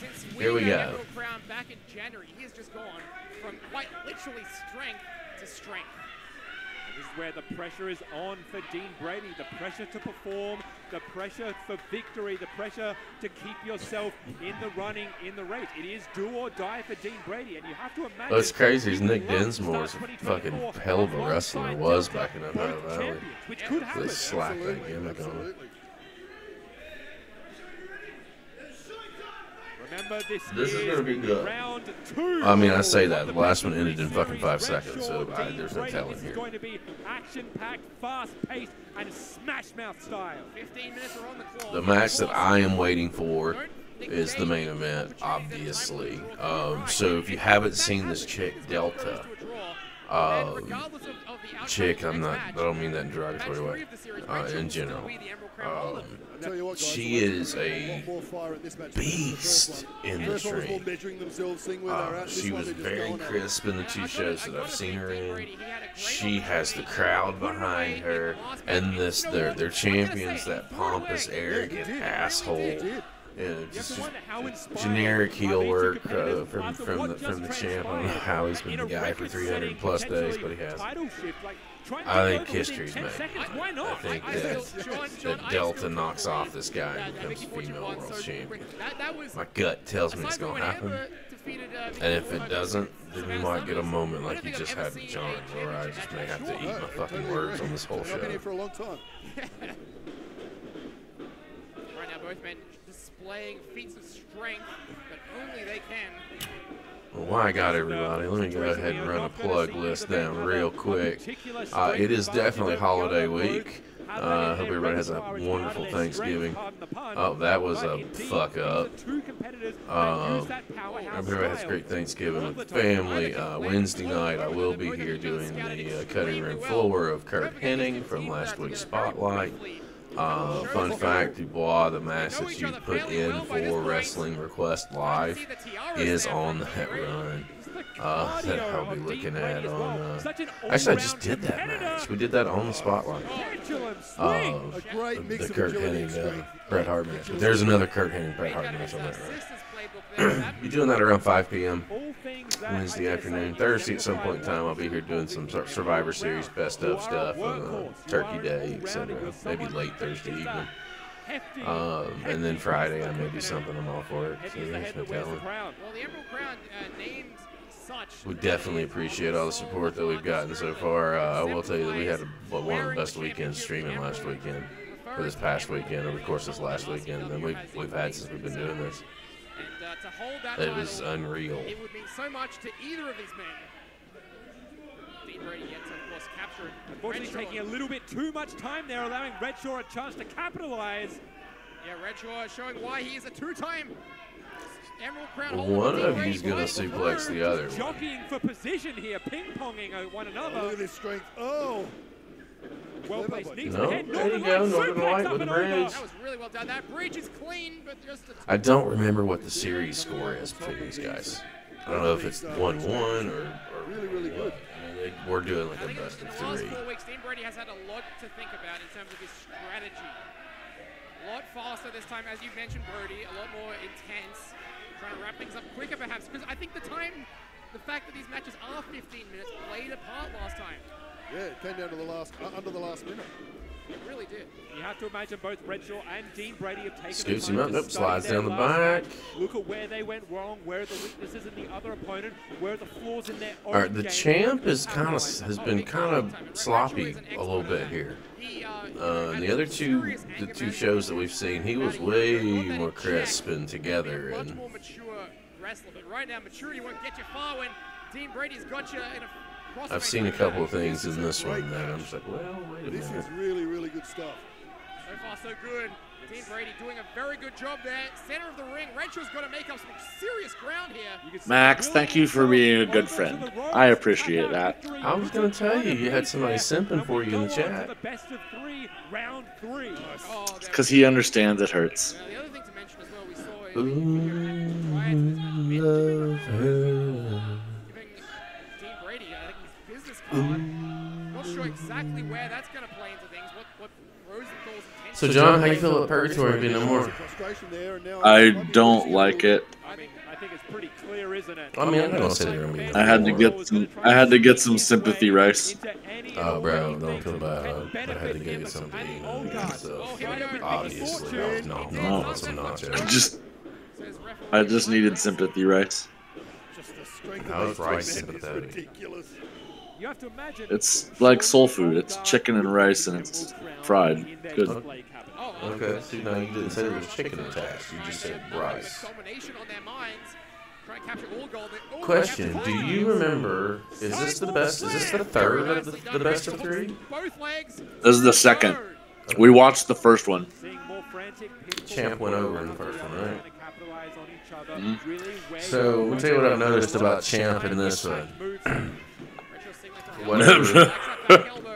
since Here we winning go. the Emerald Crown back in January. He has just gone from quite literally strength to strength. This is where the pressure is on for Dean Brady. The pressure to perform, the pressure for victory, the pressure to keep yourself in the running, in the race. It is do or die for Dean Brady, and you have to imagine. What's crazy is Nick Dinsmore's a fucking hell of a wrestler. Was back in Ohio Valley. Which could happen. Let's slap that gimmick on it. Remember, this This is gonna be good. round 2. I mean, I say that. The last one ended in fucking 5 seconds, so there's no telling This is here. going to be action-packed, fast-paced, and smash-mouth style. 15 minutes are on the clock. The match that I am waiting for is the main event, obviously. So if you haven't seen this chick, Delta, chick, I don't mean that in a derogatory way, in general. She is a beast in this ring. She was very crisp in the 2 shows that I've seen her in. She has the crowd behind her, and their champions, that pompous, arrogant asshole. Just generic heel work from the champ. I don't know how he's been the guy for 300+ days, but he has. I think history's made. I think that Delta knocks off this guy and becomes female world champion. My gut tells me it's going to happen. defeated. And if it doesn't, then we might get a moment like you just had with John, where I just may have to eat my fucking words on this whole show. I've been here for a long time. Right now, both men displaying feats of strength, but only they can. Well, while I got everybody, let me go ahead and run a plug list down real quick. It is definitely holiday week. I hope everybody has a wonderful Thanksgiving. Oh, that was a fuck up. Everybody has a great Thanksgiving with family. Wednesday night, I will be here doing the cutting room floor of Kurt Hennig from last week's Spotlight. Fun fact, Dubois, the match that you put in for Wrestling Request Live is on that run. That I'll be looking at on. Actually, I just did that match. We did that on the Spotlight. The Kurt Hennig, Bret Hart match. But there's another Kurt Hennig, Bret Hart match on that run. Be doing that around 5 p.m. Wednesday afternoon. Thursday at some point in time, I'll be here doing some Survivor Series best of stuff on Turkey Day, etc. Maybe late Thursday evening. And then Friday, I may do something. I'm all for it. So there's no telling. We definitely appreciate all the support that we've gotten so far. I will tell you that we had one of the best weekends streaming last weekend, or this past weekend, over the course of this last weekend, than we've had since we've been doing this. It was unreal. It would mean so much to either of these men. Dean Brady gets, of course, captured. Unfortunately, taking a little bit too much time there, allowing Redshaw a chance to capitalize. Yeah, Redshaw showing why he is a two-time Emerald Crown. One of you's going to suplex the other. Jockeying for position here, ping-ponging one another. Look at his strength. Oh! Well-placed knees No, ahead. there you go, Northern Light with the bridge. That was really well done. That bridge is clean, but just I don't remember what the series score is between these guys. I don't know if it's 1-1 or really, really good. I mean, we're doing like a best of the last 3. 4 weeks, Dean Brady has had a lot to think about in terms of his strategy. A lot faster this time, as you mentioned, Brody. A lot more intense. Trying to wrap things up quicker, perhaps, because I think the fact that these matches are 15 minutes played a part last time. Yeah, it came down to the last, under the last minute. It really did. You have to imagine both Redshaw and Dean Brady have taken Scoots him up, nope, slides down the back. Look at where they went wrong, where are the weaknesses in the other opponent, where are the flaws in their own All right, the game. champ has been kind of sloppy a little bit here. The other two shows that we've seen, he was way more crisp and together. Much And more mature wrestler, but right now maturity won't get you far when Dean Brady's got you in a. I've seen a couple of things in this one that I'm just like, well, wait a This minute. is really, really good stuff. So far, so good. Dean Brady doing a very good job there. Center of the ring. Renshaw's got to make up some serious ground here. Max, thank you for being a good friend. I appreciate that. I was going to tell you had somebody simping for you in the chat. Best of 3, round 3. Because he understands it hurts. The other thing to mention as well, we saw Love her. Dean Brady, I think his business card. Not sure exactly where that's going to play into things. What Rosenthal's intention. So, John, how you feel about Purgatory being no more? I don't like it. I think it's pretty clear, isn't it? I mean, I'm not saying they're going to be I had to get some sympathy rice. Oh, bro, don't feel bad. I had to get something to eat. So, obviously, I was not on some nachos. I just needed sympathy rice. I was rice sympathetic. You have to imagine It's like soul food. It's chicken and rice and it's fried. Good. Okay, so now you didn't say there was chicken attached. You just said rice. Question: do you remember? Is this the best? Is this the third of the best of 3? This is the second. We watched the first one. Champ went over in the first one, right? So, we'll tell you what I've noticed about Champ in this one.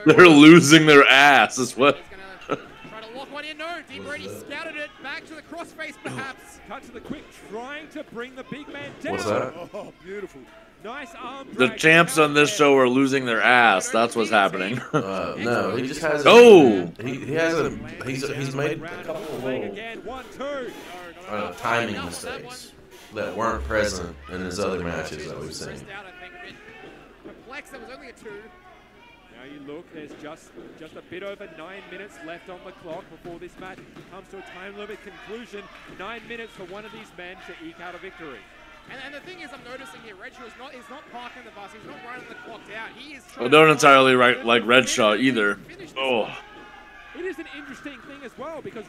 They're losing their ass, is what. Trying to lock one in, no. Dean Brady scouted it back to the crossface, perhaps. Cut to the quick, trying to bring the big man down. What's that? Oh, beautiful. Nice arm The drag. champs on this show are losing their ass. That's what's happening. No, he just has. Oh! He has a. He's made a couple of little Again, 1, 2. timing mistakes that weren't present in his other matches that we've seen. Perplexed, that was only a 2. Now you look, there's just a bit over 9 minutes left on the clock before this match comes to a time limit conclusion. 9 minutes for one of these men to eke out a victory. And the thing is, I'm noticing here, Redshaw is not parking the bus. He's not running the clock down. He is I don't entirely like Redshaw either. Oh. It is an interesting thing as well because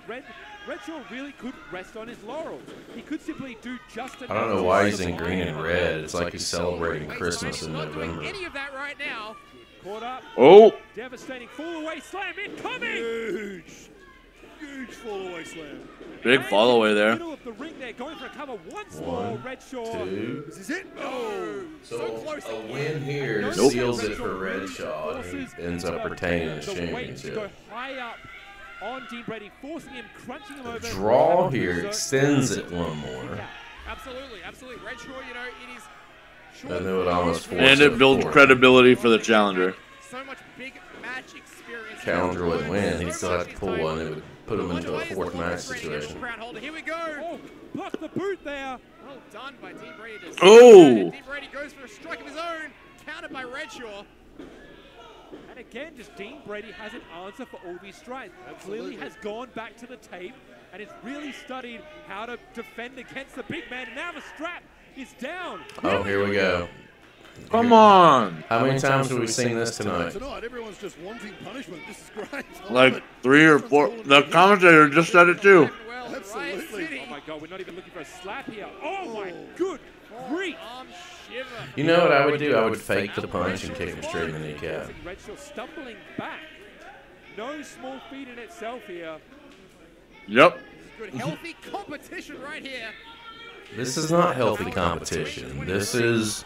Redshaw really could rest on his laurels. He could simply do just enough. I don't know why he's in green and red. It's like he's celebrating Christmas in November. Any of that right now. Caught up. Oh. Devastating fall-away slam incoming. Huge fall-away slam. Big fall-away there. Middle of the ring there, going for a cover once more. Redshaw. Two. This is it. Oh. So a win here seals it for Redshaw, and he ends up retaining his championship. Go high up on Dean Brady, forcing him, crunching him over. Draw here extends it one more. Yeah, absolutely, absolutely. Redshaw, you know, it is. I knew it almost forced and it builds credibility for the challenger. So much big match experience. Challenger would win. He'd still have to pull one. It would put him into a fourth match situation. Here we go. Oh, block the boot there. Well done by Dean Brady. Oh. Dean Brady goes for a strike of his own, countered by Redshaw. And again, just Dean Brady has an answer for all these strikes. Clearly has gone back to the tape and has really studied how to defend against the big man. And now the strap is down. Oh, here we go. Come on. How many times have we seen this tonight? Tonight, everyone's just wanting punishment. This is great. Like 3 or 4. The commentator just said it too. Absolutely. Oh my God, we're not even looking for a slap here. Oh my good grief. You know what I would do? I would fake the punch and kick him straight in the kneecap. Redshaw stumbling back. No small feat in itself here. Yep. Good healthy competition right here. This is not healthy competition. This is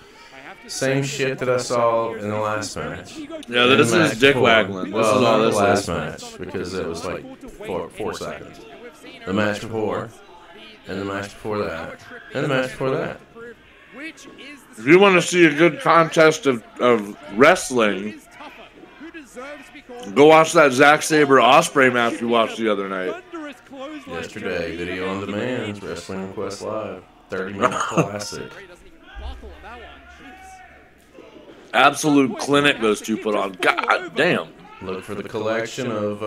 same shit that I saw in the last match. Yeah, this is dick waggling. Well, this is all not the this last is. match because it was like four seconds. The match before, and the match before that, and the match before that. If you want to see a good contest of wrestling, go watch that Zack Sabre Ospreay match we watched the other night. Yesterday, video on demand, Wrestling Request Live, 30-minute classic. Absolute clinic those two put on. God damn. Look for the collection of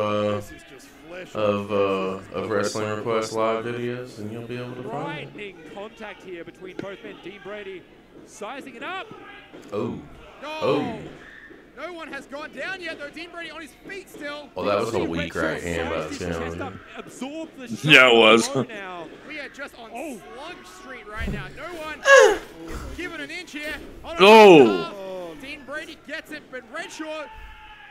Wrestling Request Live videos, and you'll be able to find it. Frightening contact here between both men. Dean Brady sizing it up. Oh. No. Oh. No one has gone down yet, though. Dean Brady on his feet still. Well, that was a weak right hand by the challenger. Yeah, it was. We are just on Slug Street right now. No one is giving an inch here. Oh. Dean Brady gets it, but Redshaw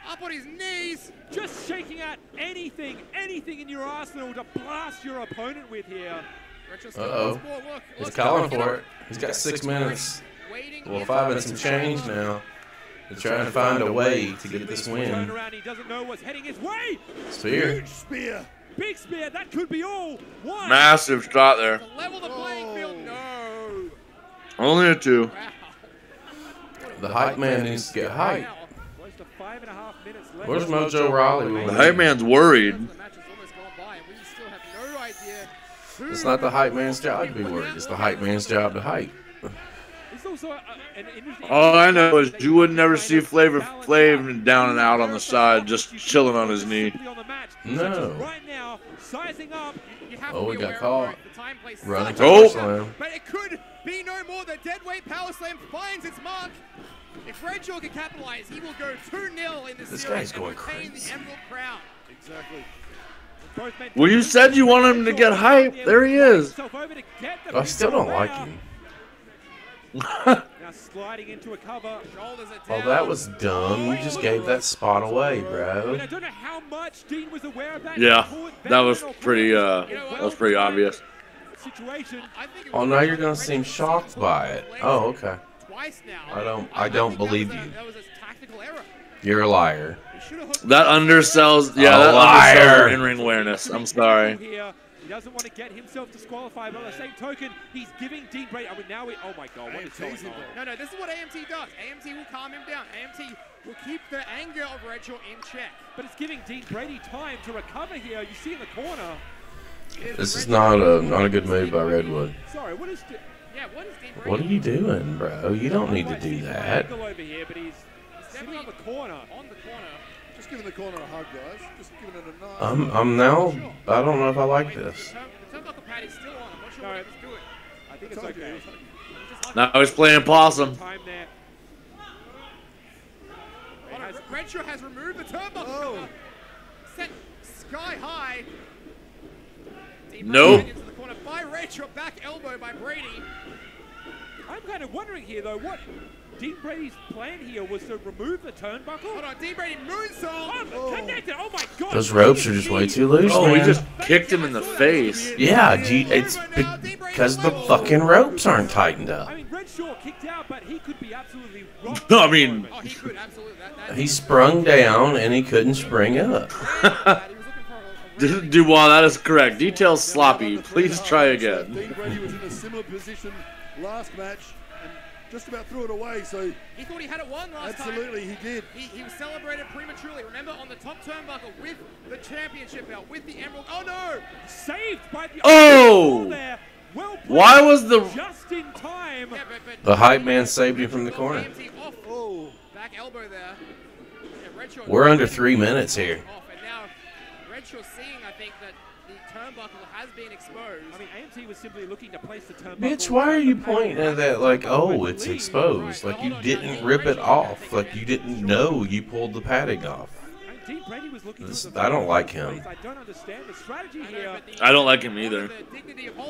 up on his knees. Just shaking out anything in your arsenal to blast your opponent with here. Uh-oh. He's calling for it. He's got 6 minutes. Well, 5 and some change now. They're trying to find a way to get this win. He doesn't know what's heading his way. Spear. Huge spear. Big spear. That could be all. One. Massive shot there. To level the playing field. No. Only a 2. The hype man needs to get hype. Close to 5.5 minutes left. Where's Mojo Rawley? The hype man's worried. It's not the hype man's job to be worried. It's the hype man's job to hype. All I know is you would never see Flavor Flav down and out on the side, just chilling on his knee. No. Oh, we got caught. Running Oh. slam. But it could be no more. The deadweight power slam finds its mark. If Redshaw can capitalize, he will go 2-0 in this series guy's and going retain crazy. the Emerald Crown. Exactly. Well, you said you wanted him to get hype. There he is. I still don't like him. Now sliding into a cover. Oh, that was dumb. You just gave that spot away, bro. I don't know how much Dean was aware of that. Yeah, that was pretty obvious. Situation. Oh, now you're gonna seem shocked by it. Oh, okay. Twice now. I don't believe you. That was a tactical error. You're a liar. That undersells. Yeah, that undersells in-ring awareness. I'm sorry. He doesn't want to get himself disqualified, but on the same token, he's giving Dean Brady. I mean, now oh my God, what is going on? No, this is what AMT does. AMT will calm him down. AMT will keep the anger of Redshaw in check. But it's giving Dean Brady time to recover here. You see in the corner. This is not a good move by Redwood. Sorry, what is Dean Brady? What are you doing, bro? You don't need to do that. Over here, but he's sitting on the corner. Just giving the corner a hug, guys. Just giving it a nice. I'm now. I don't know if I like this. The turnbuckle pad is still on. I'm not sure what he's doing. I think it's okay. Now he's playing possum. Time there. Redshaw has removed the turnbuckle. Oh. Set sky high. Nope. Into the corner by Redshaw, back elbow by Brady. I'm kind of wondering here, though, what Dean Brady's plan here was to remove the turnbuckle? Hold on, Dean Brady moonsault. Oh, connected. Oh my God. Those ropes are just way too loose, Oh, man. he just kicked him in the face. Yeah, it's because the fucking ropes aren't tightened up. I mean, Redshaw kicked out, but he could be absolutely wrong. I mean, Oh, he could absolutely. He sprung down and he couldn't spring up. Dubois, that is correct. Details sloppy. Please try again. Dean Brady was in a similar position last match and just about threw it away. So he thought he had it won last time. absolutely, he did. He was celebrated prematurely. Remember, on the top turnbuckle with the championship belt, with the emerald. Oh no! Saved by the Oh! there. Well played. Why was the Just in time. Yeah, The hype man saved him from the corner. Oh. Back elbow there. Yeah, Redshaw We're under 3 minutes here. off, and now Redshaw seeing, I think, that the turnbuckle has been exposed. I mean, AMT was simply looking to place the turnbuckle. Bitch, why are you pointing at that like, oh, it's exposed? Like you didn't rip it off. Like you didn't know you pulled the padding off. Dean Brady was looking I don't like him. I don't understand the strategy here. I don't like him either.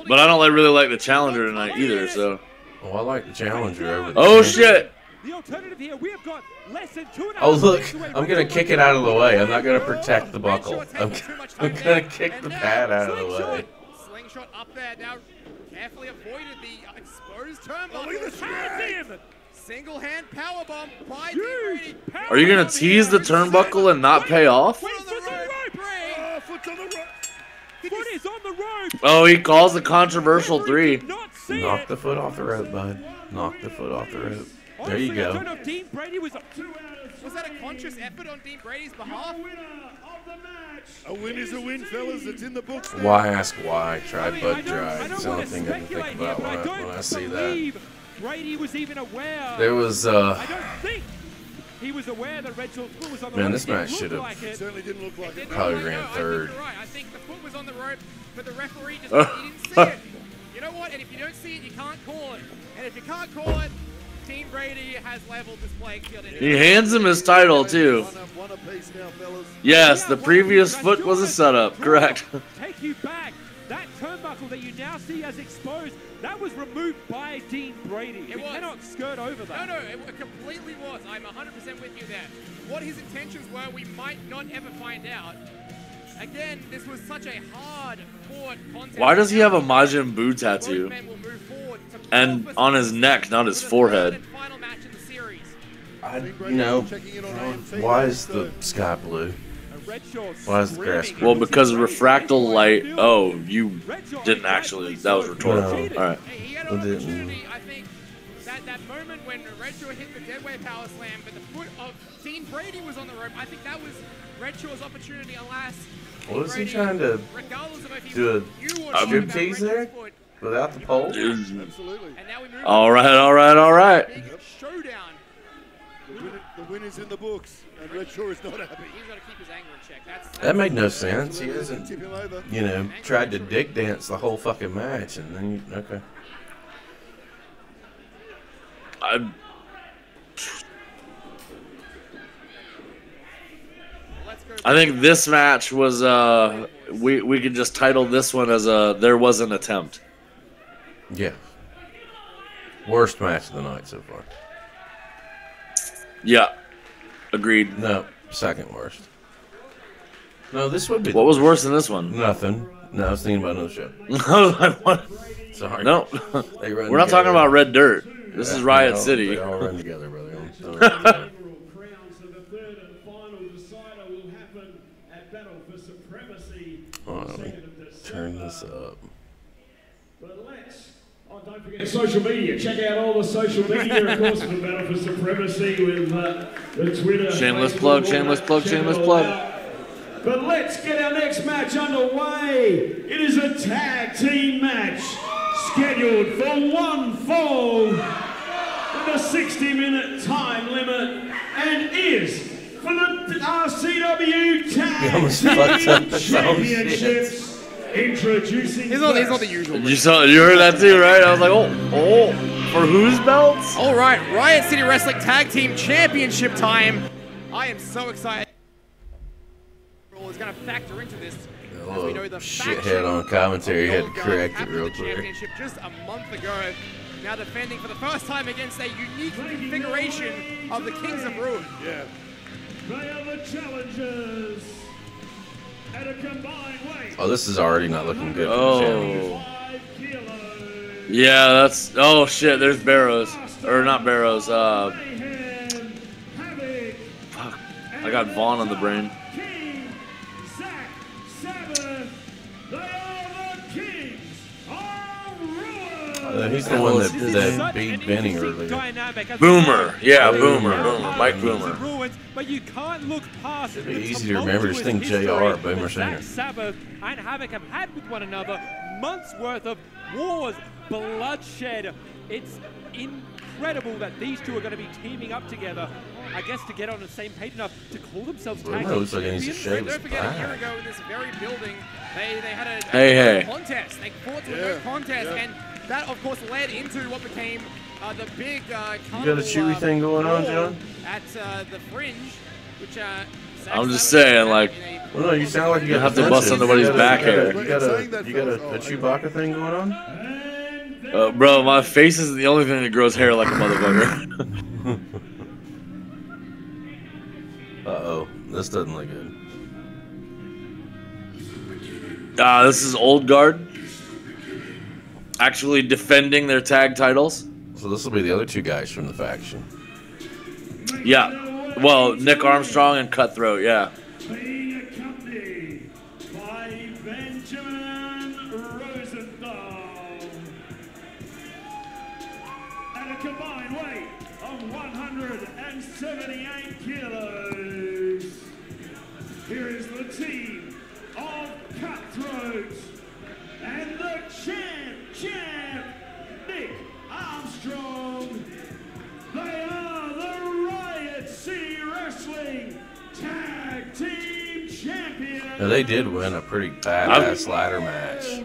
But I don't really like the challenger tonight either, so. Oh, I like the challenger over the Oh, shit. The alternative here, we have got less than 2.5 Oh, look, minutes away. I'm going to kick it out of the way. I'm not going to protect the buckle. I'm going to kick the pad out of the way. Slingshot up there. Now carefully avoided the exposed turnbuckle. Oh, look at this man. Single hand powerbomb by Dean Brady. Are you going to tease the turnbuckle and not pay off? Foot on the rope. Oh, foot's on the rope. Foot is on the rope. Oh, he calls the controversial 3. Knock the foot off the rope, bud. Knock the foot off the rope. There you I go. don't know if Dean Brady was that a conscious effort on Dean Brady's behalf? A win is a win, fellas. It's in the books. Now. Why ask why? Try I Bud don't Dry. want It's to the only thing I can think speculate here, about but I when I don't see that. believe Brady was even aware. There was, I don't think he was aware that Redshaw's foot was on the rope. Man, this It didn't match look should have like it. Certainly didn't look like it. probably ran third. Right. I think the foot was on the rope, but the referee just he didn't see it. You know what? And if you don't see it, you can't call it. And if you can't call it, Dean Brady has leveled this playing field. He hands him his title, too. One apiece now, fellas. Yes, the previous foot was a setup. Correct. Take you back. That turnbuckle that you now see as exposed, that was removed by Dean Brady. It We was. cannot skirt over that. No, it completely was. I'm 100% with you there. What his intentions were, we might not ever find out. Again, this was such a hard-fought contest. Why does he have a Majin Buu tattoo? Both men will move forward to And on his neck, not his forehead. final match in the series. You know, why is the sky blue? Why is the grass green? Well, because refractal light. Oh, you didn't actually. That was rhetorical. No. All right. He had I an didn't. opportunity, I think, that moment when Redshaw hit the deadweight power slam, but the foot of Dean Brady was on the rope. I think that was Redshaw's opportunity. Alas, What is he trying to regardless of if he do? you or A she good about tease Redshaw's there foot, without the pole? Absolutely. and now we move All right, all right, all right. big showdown. The win is in the books, and Redshaw is not happy. He's got to keep his anger in check. That's That made no sense. He hasn't, Tip him over. you know, tried to dick dance the whole fucking match, and then you, okay. I think this match was. We could just title this one as "There Was an Attempt." Yeah. Worst match of the night so far. Yeah, agreed. No, second worst. No, this would be. What was worse than this one? Nothing. No, I was thinking about another show. Sorry. No, They run we're not talking together. about Red Dirt. This is Riot They all- City. They all run together, brother. They all run together. Hold on, let me turn this up. Don't forget social media. Check out all the social media, of course, for the Battle for Supremacy with the Twitter. Shameless Facebook, plug, all shameless that. plug, Check shameless it all plug. out. But let's get our next match underway. It is a tag team match scheduled for one fall with a 60-minute time limit and is for the RCW You Tag almost fucked up Team his own Championships. Introducing. He's not the usual. You heard that too, right? I was like, oh, for whose belts? All right, Riot City Wrestling Tag Team Championship time. I am so excited. Is going to factor into this. As we know, the shithead on commentary had to correct it real quick. Championship just a month ago. Now defending for the first time against a unique configuration of the Kings of Ruin. Yeah. They are the challengers at a combined weight. Oh, this is already not looking good. Oh. Yeah, that's. Oh shit. There's Barrows, or not Barrows. Fuck. I got Vaughn on the brain. He's the one that beat Benny earlier. Boomer, yeah, Boomer, Mike Boomer. But you can't look past It'd be easy to remember. Just think JR, Boomer Senior. Sabbath and Havok have had with one another months worth of wars, bloodshed. It's incredible that these two are going to be teaming up together. I guess to get on the same page enough to call themselves tag team. Looks like he needs to shave his Don't forget, a year ago in this very building, they had a contest. They fought to a no contest, and that, of course, led into what became the big you got a Chewy thing going on, John? At the Fringe, which I'm just saying, like, well, no, you sound like you have to bust somebody's back hair. You got a Chewbacca thing going on? Bro, my face is the only thing that grows hair like a motherfucker. Uh-oh, this doesn't look good. This is Old Guard. Actually defending their tag titles. So this will be the other two guys from the faction. Yeah. Well, Nick Armstrong and Cutthroat, yeah. Being accompanied by Benjamin Rosenthal. At a combined weight of 178 kilos. Here is the team of Cutthroat and the champ, Nick Armstrong. They are the Riot City Wrestling Tag Team Champions. Now, they did win a pretty badass ladder match.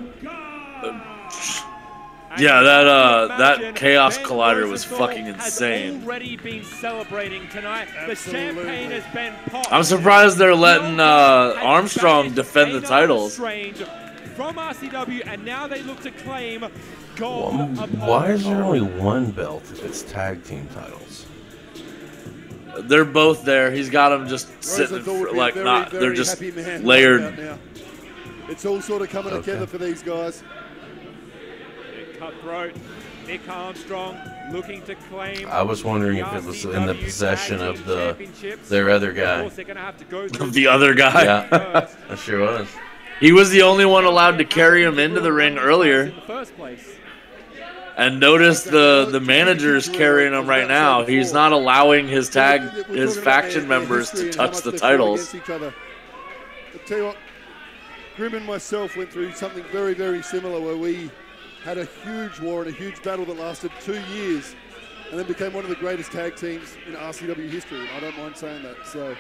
Yeah, that Chaos Collider was fucking insane. Already been celebrating tonight. The champagne has been popped. I'm surprised they're letting Armstrong defend the titles. From RCW, and now they look to claim gold. Why is there only one belt if it's tag team titles? They're both there. He's got them just sitting, like, not. They're just layered. It's all sort of coming together for these guys. Cutthroat, Nick Armstrong looking to claim. I was wondering if it was in the possession of their other guy. The other guy? Yeah, I sure was. He was the only one allowed to carry him into the ring earlier. And notice the manager's carrying him right now. He's not allowing his faction members to touch the titles. I'll tell you what, Grimm and myself went through something very, very similar where we had a huge war and a huge battle that lasted 2 years and then became one of the greatest tag teams in RCW history. And I don't mind saying that. So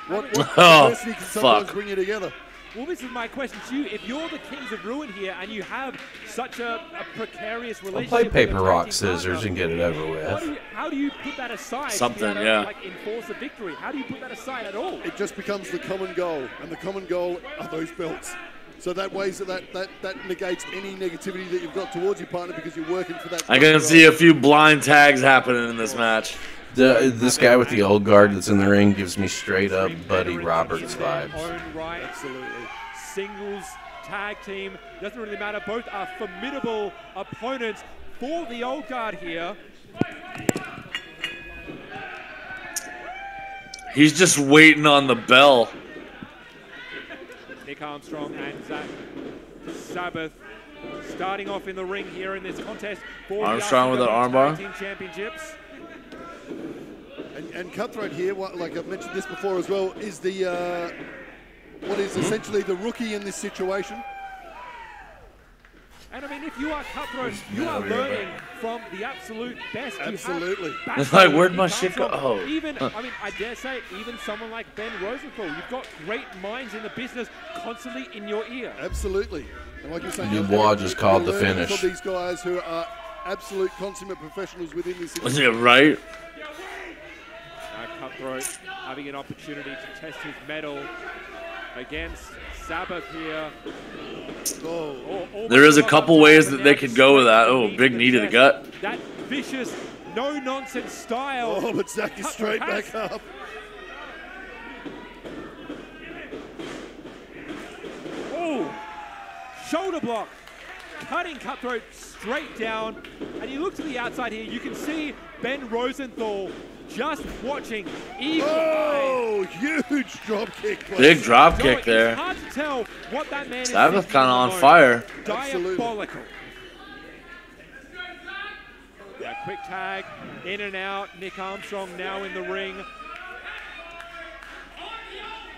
what adversity can sometimes bring you together? Well, this is my question to you. If you're the Kings of Ruin here and you have such a precarious relationship, play paper, rock, scissors and get it over with. How do you put that aside? Something, like enforce a victory. How do you put that aside at all? It just becomes the common goal, and the common goal are those belts. So that negates any negativity that you've got towards your partner because you're working for that. I can see a few blind tags happening in this match. This guy with the old guard that's in the ring gives me straight up Buddy Roberts vibes. Absolutely. Singles, tag team, doesn't really matter. Both are formidable opponents for the old guard here. He's just waiting on the bell. Nick Armstrong and Sabbath starting off in the ring here in this contest for Armstrong with an armbar. Tag Team Championships. And Cutthroat here, like I've mentioned this before as well, is what is essentially the rookie in this situation. And I mean, if you are Cutthroat, you are learning from the absolute best. Absolutely. It's like, where'd my shit go? Oh. Even, I mean, I dare say, even someone like Ben Rosenthal, you've got great minds in the business constantly in your ear. Absolutely. And like you're saying, Dubois just called the finish. From these guys who are absolute consummate professionals within this industry. Was it right? Cutthroat having an opportunity to test his mettle against Sabbath here. There is a couple ways that they could go with that. Oh, big knee to the gut. That vicious, no-nonsense style. Oh, but Zach is straight back up. Oh, shoulder block. Cutting Cutthroat straight down. And you look to the outside here, you can see Ben Rosenthal just watching. Oh, huge drop kick. Big drop kick there. It's hard to tell what that man Sabbath is kind of on fire. Diabolical. Yeah, quick tag, in and out. Nick Armstrong now in the ring.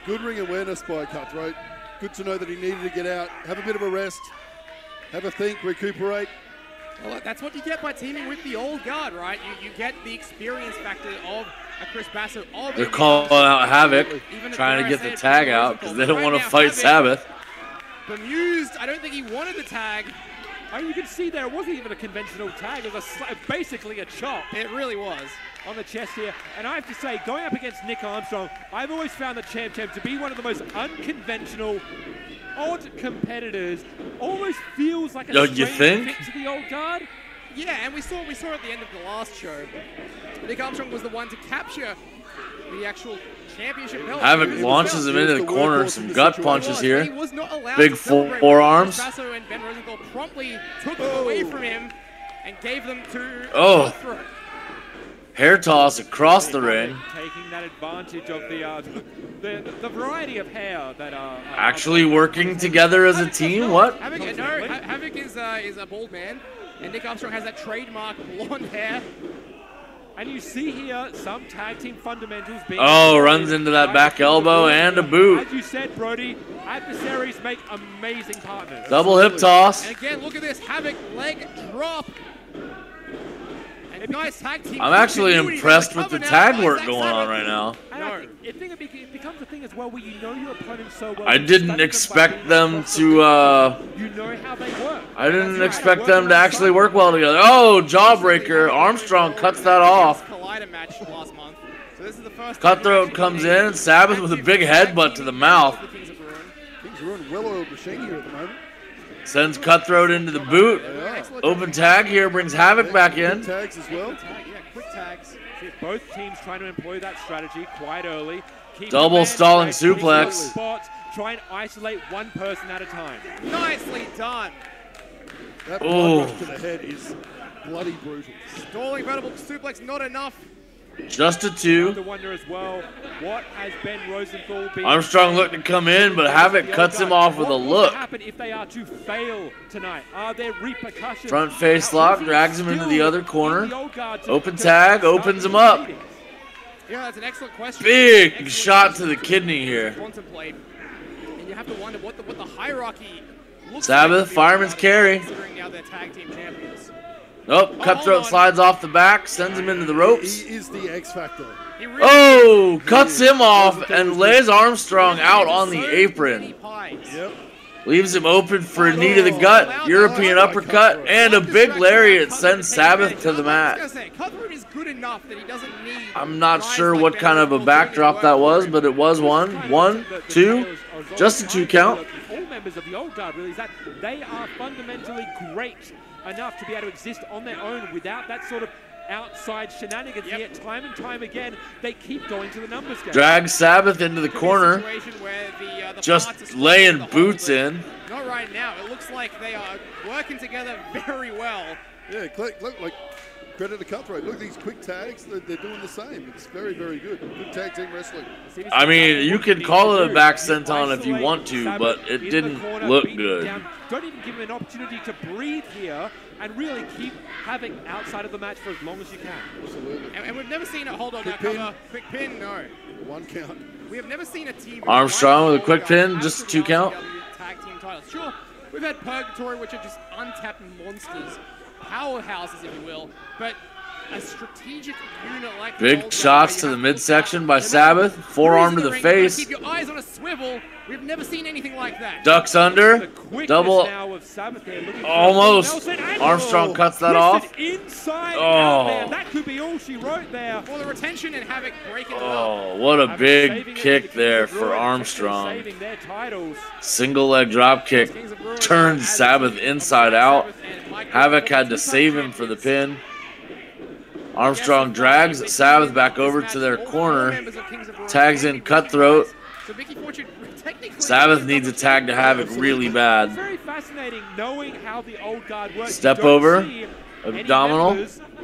Good ring awareness by Cutthroat. Good to know that he needed to get out, have a bit of a rest, have a think, recuperate. Well, that's what you get by teaming with the old guard, right? You get the experience factor of a Chris Basso. They're calling out Havok, trying to get the tag out because they don't want to fight Sabbath. Bemused, I don't think he wanted the tag. Oh, you can see there, it wasn't even a conventional tag. It was basically a chop. It really was. On the chest here. And I have to say, going up against Nick Armstrong, I've always found the Champ to be one of the most unconventional, odd competitors. Almost feels like a you strange think? fit to the old guard. Yeah, and we saw at the end of the last show. Nick Armstrong was the one to capture the actual championship belt. Havok launches him into the corner. Some gut punches here. He was not allowed Big to celebrate. forearms. Basso and Ben Rosenthal promptly took them away from him and gave them to Cutthroat. Hair toss across the ring. Taking that advantage of the variety of hair that are actually working together as a team. What? Havok is a bald man, and Nick Armstrong has that trademark blonde hair. And you see here some tag team fundamentals being. Oh, runs into that back elbow and a boot. As you said, Brody, adversaries make amazing partners. Double hip toss. And again, look at this Havok leg drop. Nice tag team. I'm actually impressed with the tag work going on right now. I think it becomes a thing as well where you know your opponent so well. I didn't expect them to. You know how they work. I didn't expect them to actually work well together. Oh, jawbreaker. Armstrong cuts that off. Collider match last month. So this is the first. Cutthroat comes in. Sabbath with a big headbutt to the mouth. Kings of Ruin, well-oiled machine here at the moment. Sends Cutthroat into the boot. Open tag here brings Havok back in. Tags as well. Quick tags. See both teams trying to employ that strategy quite early. Double stalling suplex. Spots, try and isolate one person at a time. Nicely done. That blood rush to the head is bloody brutal. Stalling vertical suplex, not enough. Just a 2. I have to wonder as well, what has Ben Rosenthal been... Armstrong looking to come in, but Havok cuts him off with a look. What will happen if they are to fail tonight? Are there repercussions? Front face lock, drags him into the other corner. Open tag, opens him up. Yeah, that's an excellent question. Big shot to the kidney here. Contemplate. And you have to wonder what the hierarchy looks Sabbath, like. fireman's carry. Considering now they're tag team champions. Nope, Cutthroat slides off the back, sends him into the ropes. He is the X factor. Oh, cuts him off and lays Armstrong out on the apron. Yep. Leaves him open for a knee to the gut, European uppercut, and a big lariat sends Sabbath to the mat. Cutthroat is good enough that he doesn't need. I'm not sure what kind of a backdrop that was, but it was one. 1, 2, just a 2 count. All members of the old guard really is that they are fundamentally great enough to be able to exist on their own without that sort of outside shenanigans. Yet time and time again, they keep going to the numbers game. Drag Sabbath into the corner, just laying boots in. Not right now. It looks like they are working together very well. Yeah, look, like credit to Cutthroat. Look at these quick tags. They're doing the same. It's very, very good. Good tag team wrestling. I mean, you can call it a back senton if you want to, but it didn't look good. Don't even give him an opportunity to breathe here and really keep Havok outside of the match for as long as you can. Absolutely. And we've never seen a hold on that cover. Quick pin, no. 1 count. We have never seen a team. Armstrong with a quick pin, just a 2 count. Tag team titles. Sure, We've had Purgatory, which are just untapped monsters, powerhouses, if you will, but a strategic unit like big shots to the midsection by Sabbath, forearm to the face. Keep your eyes on a swivel. We've never seen anything like that. Ducks under, double, almost. Armstrong cuts that off. Oh, that could be all she wrote there. For the retention and Havok breaking it up. Oh, what a big kick there for Armstrong. Single leg drop kick turned Sabbath inside out. Havok had to save him for the pin. Armstrong drags Sabbath back over to their corner, tags in Cutthroat. Sabbath needs a tag to Havok really bad. Very fascinating knowing how the old guard works. Step over, abdominal.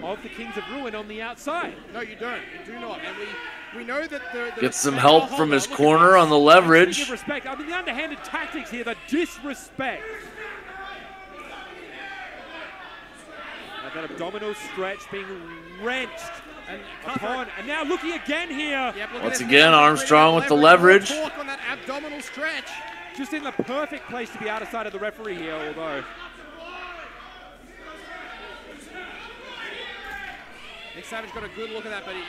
Of the Kings of Ruin on the outside. No, you don't. You do not. And we know that the gets some help from his corner on the leverage. Respect. I mean, the underhanded tactics here, the disrespect. That abdominal stretch being wrenched upon, and now looking again here. Yep, once again, Armstrong with the leverage. On that abdominal stretch. Just in the perfect place to be out of sight of the referee here, although. Nick Savage got a good look at that, but he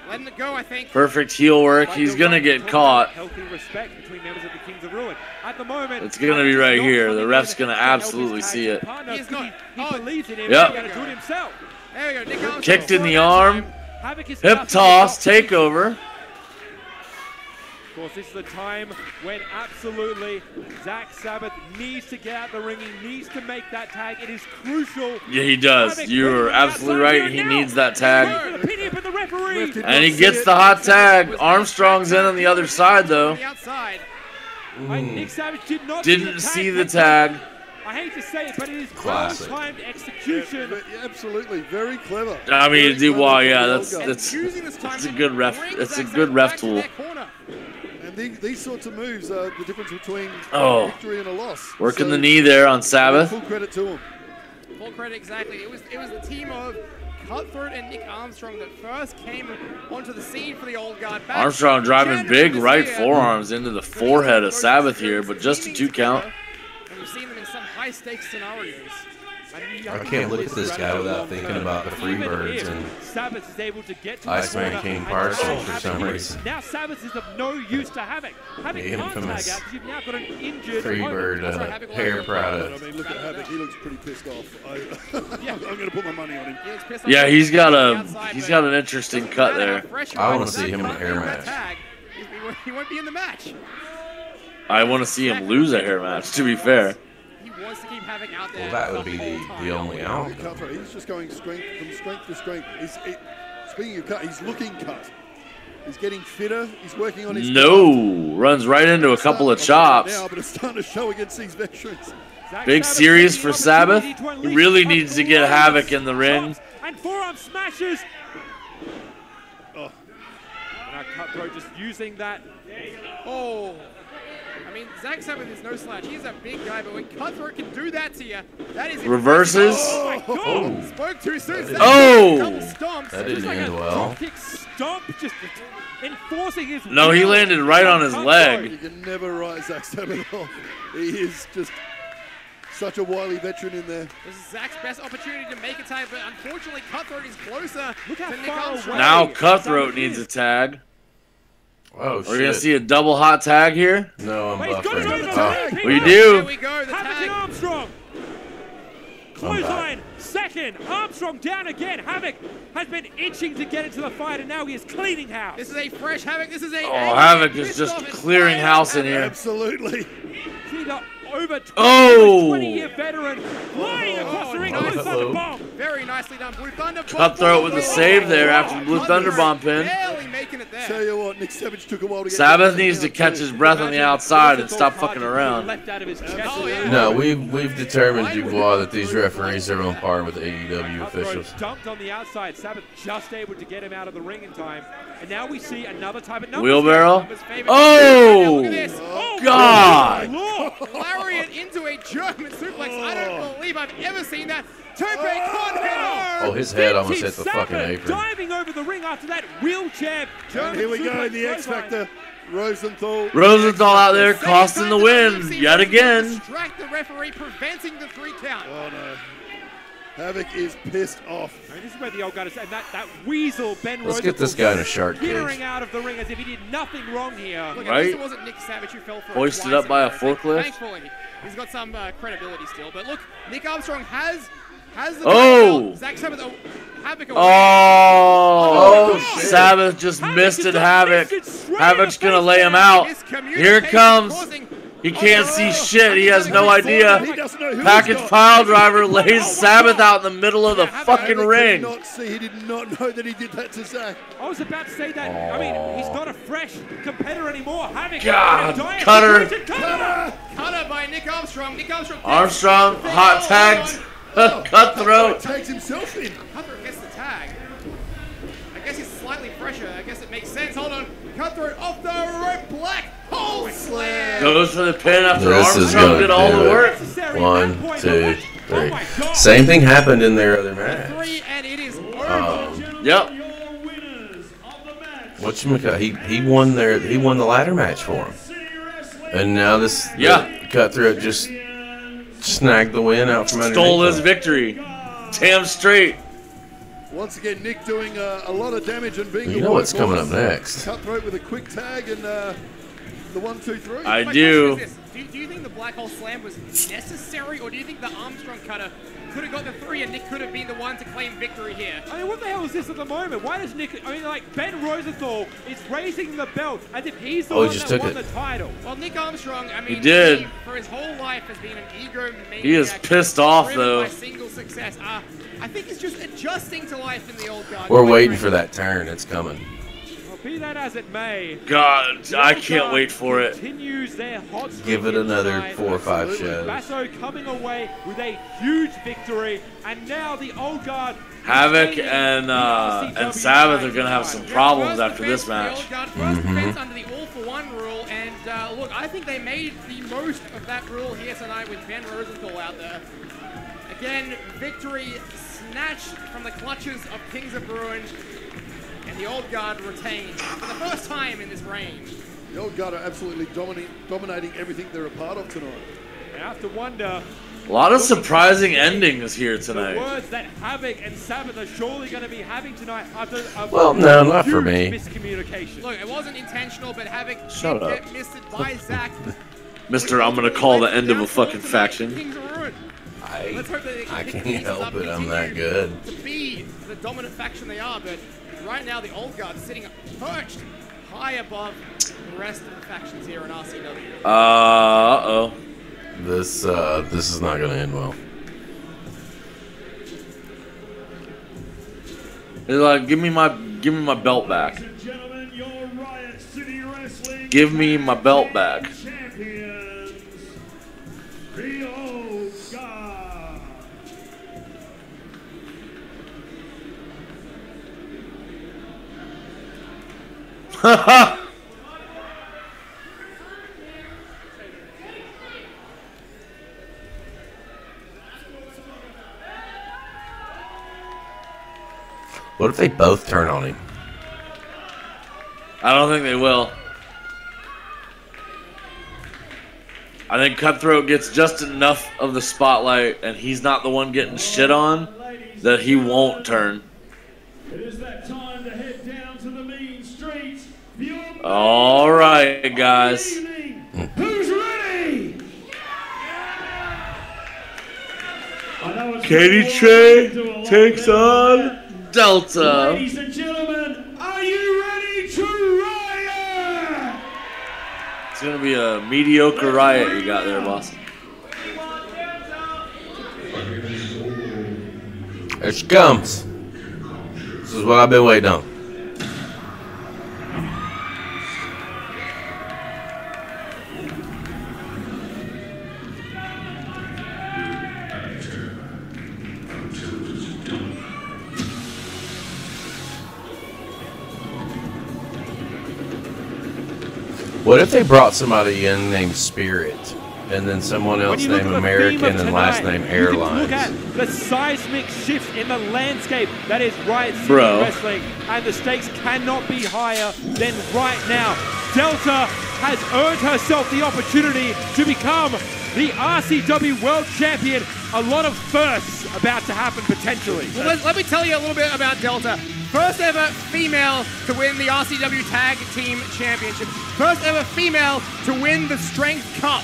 letting it go, I think. Perfect heel work. He's going to get caught. Healthy respect between members of the Kings of Ruin. At the moment, it's going to be right here. The ref's going to absolutely see it. He believes in him. Yep. He's going to do it himself. There we go. Nick Armstrong. Kicked in the arm. Hip toss, takeover. Of course, this is the time when absolutely Zach Sabbath needs to get out the ring. He needs to make that tag. It is crucial. Yeah, he does. You're absolutely right. He needs that tag. And he gets the hot tag. Armstrong's in on the other side, though. Nick Savage didn't see the tag. I hate to say it, but it is well-timed execution. Yeah, absolutely, very clever. I mean, well, yeah, that's a good ref. It's a good ref tool. And these sorts of moves are the difference between victory and a loss. Working the knee there on Sabbath. Full credit to him. Full credit, exactly. It was the team of Cutthroat and Nick Armstrong that first came onto the scene for the old guard. Armstrong driving big right forearms into the forehead of Sabbath here, but just a 2 count. And we've seen them in some high-stakes scenarios. I can't look at this guy without thinking about the Freebirds and Sabbath is able to get to Iceman King Parcel for some reason. Now Sabbath is of no use to Havok. Havok can't tag out because you've now got an injured Freebird hair product. I mean, look at Havok. He looks pretty pissed off. I'm going to put my money on him. Yeah, he's got an interesting cut there. I want to see him in a hair match. He won't be in the match. I want to see him lose a hair match, to be fair. Wants to keep Havok out there. Well, that would be the only outcome. He's just going from strength to strength. Speaking of cut, he's looking cut. He's getting fitter. He's working on his. Runs right into a couple of chops. Now, but it's starting to show against these veterans. Big series for Sabbath. He really needs to get Havok in the ring. And forearm smashes. Oh. Now Cutthroat just using that. Oh. I mean, Zach Sabbath is no slouch. He's a big guy, but when Cutthroat can do that to you, that is reverses. Oh my God! Spoke too soon. Oh! That didn't end well. Kick stomp, just enforcing his. No, he landed right on his leg. You can never write Zach Sabbath off. He is just such a wily veteran in there. This is Zach's best opportunity to make a tag, but unfortunately, Cutthroat is closer to Nick Armstrong. Now Cutthroat needs a tag. Oh, We're going to see a double hot tag here? No, I'm buffering. We do. There we go, the tag. Armstrong. Clothesline, second. Armstrong down again. Havok has been itching to get into the fight, and now he is cleaning house. This is a fresh Havok. This is a. Oh, Havok is just clearing house in here. Absolutely. See the over 20-year veteran flying across the ring. Blue Thunder Bomb. Very nicely done. Blue Thunder Bomb. Cutthroat with a save there after the Blue Thunder Bomb pin. Barely making it there. Tell you what, Nick Savage took a while to get. Sabbath needs to catch his breath on the outside and stop fucking around. No, we've determined, Dubois, that these referees are on par with AEW officials. Dumped on the outside. Sabbath just able to get him out of the ring in time. And now we see another type of numbers. Wheelbarrow. Oh! God! Lariat into a German suplex. I don't believe I've ever seen that. Tope Oh, his head almost hit the fucking apron. Diving over the ring after that wheelchair. And here we go, the X Factor. Rosenthal out there costing the win yet again. Distract the referee, preventing the 3 count. Oh no. Havok is pissed off. I mean, this is where the old guy is, and that weasel Ben Let's get this guy in a shark cage. Peering out of the ring as if he did nothing wrong here. Look, right? It wasn't Nick Savage who fell for hoisted up by a forklift. Thankfully, he's got some credibility still. But look, Nick Armstrong has the. Oh! Zach Sabbath. Havok. Oh! Sabbath just missed it. Havok. Havok's gonna lay him out. Here it comes. He can't see shit. He has no idea. Package pile driver lays Sabbath out in the middle of the fucking ring. He did not know that he did that to Zach. I was about to say that. I mean, he's not a fresh competitor anymore. Havok. God, cutter. Cutter by Nick Armstrong. Armstrong hot tagged. Cutthroat. Tags himself in. Cutthroat gets the tag. I guess he's slightly fresher. I guess it makes sense. Hold on. Cutthroat off the rope. Black hole slam. Goes for the pin after Armstrong did all the work. 1, 2, 3. Same thing happened in their other match. 3 and it is over. Yep. He won the ladder match for him. And now this Cutthroat just snagged the win out from underneath. Stole his victory. Damn straight. Once again, Nick doing a lot of damage and being. You know what's coming up next? Cutthroat with a quick tag and the 1, 2, 3. I do. Do you think the black hole slam was necessary, or do you think the Armstrong cutter could have got the 3 and Nick could have been the one to claim victory here? I mean, what the hell is this at the moment? Why does Nick? I mean, like Ben Rosenthal is raising the belt as if he's the one that won the title. Well, Nick Armstrong, I mean, he did. For his whole life has been an egomaniac. He is pissed off though. By single success. I think he's just adjusting to life in the old guard. We're waiting for that turn. It's coming. Well, be that as it may. God, I can't wait for it. Continues their hot Give it another 4 or 5 shows. Basso coming away with a huge victory, and now the old guard. Havok and Sabbath are gonna have some problems after this match. First defense under the all-for-one rule, and look, I think they made the most of that rule here tonight with Ben Rosenthal out there. Again, victory snatched from the clutches of Kings of Ruin, and the Old Guard retained for the first time in this reign. The Old Guard are absolutely dominating everything they're a part of tonight. I have to wonder. A lot of surprising endings here tonight. The words that Havok and Sabbath are surely going to be having tonight after a no, not for me. Miscommunication. Look, it wasn't intentional, but Havok Shut did up. get missed by Zach. Mister, I'm gonna call the end of a fucking faction. Kings of Ruin. I can't help it. I'm that good. To be the dominant faction they are, but right now the Old Guard sitting perched high above the rest of the factions here in RCW. Uh-oh. This is not going to end well. They're like, give me my belt back. Give me my belt back. Haha. What if they both turn on him? I don't think they will. I think Cutthroat gets just enough of the spotlight, and he's not the one getting shit on, that he won't turn. It is that time to head down to the main street. All right, guys. Who's ready? Cadie Tre takes on Delta. Ladies and gentlemen, are you ready to riot? It's gonna be a mediocre riot you got there, boss. There she comes. This is what I've been waiting on. What if they brought somebody in named Spirit, and then someone else named American and last name Airlines? Look at the seismic shift in the landscape that is Riot City Bro. Wrestling, and the stakes cannot be higher than right now. Delta has earned herself the opportunity to become the RCW World Champion. A lot of firsts about to happen potentially. Well, let me tell you a little bit about Delta. First ever female to win the RCW Tag Team Championship. First ever female to win the Strength Cup.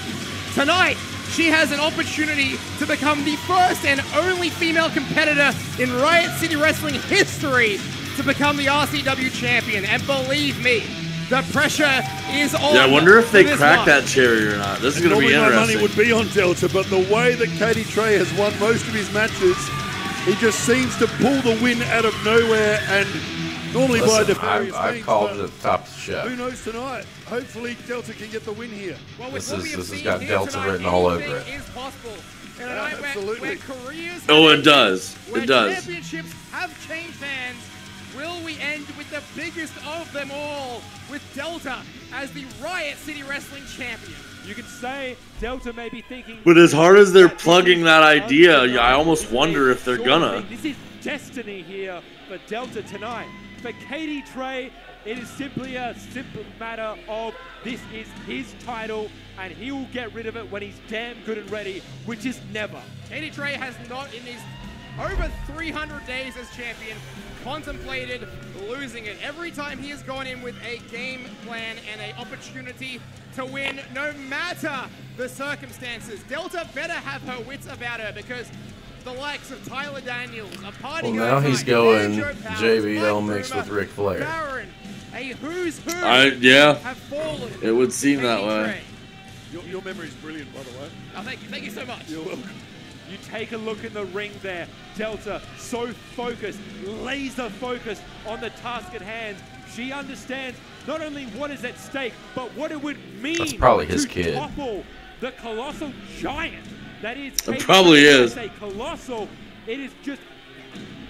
Tonight, she has an opportunity to become the first and only female competitor in Riot City Wrestling history to become the RCW champion. And believe me, the pressure is on. Yeah, I wonder if they crack that cherry or not. This is going to be interesting. My money would be on Delta, but the way that Cadie Tre has won most of his matches, he just seems to pull the win out of nowhere, and normally by nefarious means. I called it top chef. Who knows tonight? Hopefully Delta can get the win here. Well, this has got Delta written all over it. Is possible. In a night where careers it does. Where it does. Championships have changed hands. Will we end with the biggest of them all, with Delta as the Riot City Wrestling champion? You can say Delta may be thinking... But as hard as they're plugging that idea, I almost wonder if they're gonna. This is destiny here for Delta tonight. For Cadie Tre, it is simply a simple matter of this is his title, and he will get rid of it when he's damn good and ready, which is never. Cadie Tre has not, in his over 300 days as champion, contemplated losing it. Every time he has gone in with a game plan and an opportunity to win, no matter the circumstances. Delta better have her wits about her, because the likes of Tyler Daniels, a party now he's going JBL mixed with Ric Flair. Baron, a who's who have fallen. It would seem that way. Your memory is brilliant, by the way. Oh, thank you so much. You're welcome. You take a look in the ring there. Delta, so focused, laser focused on the task at hand. She understands not only what is at stake, but what it would mean That's probably his to kid. topple the colossal giant that is. It probably is. When I say colossal, it is just,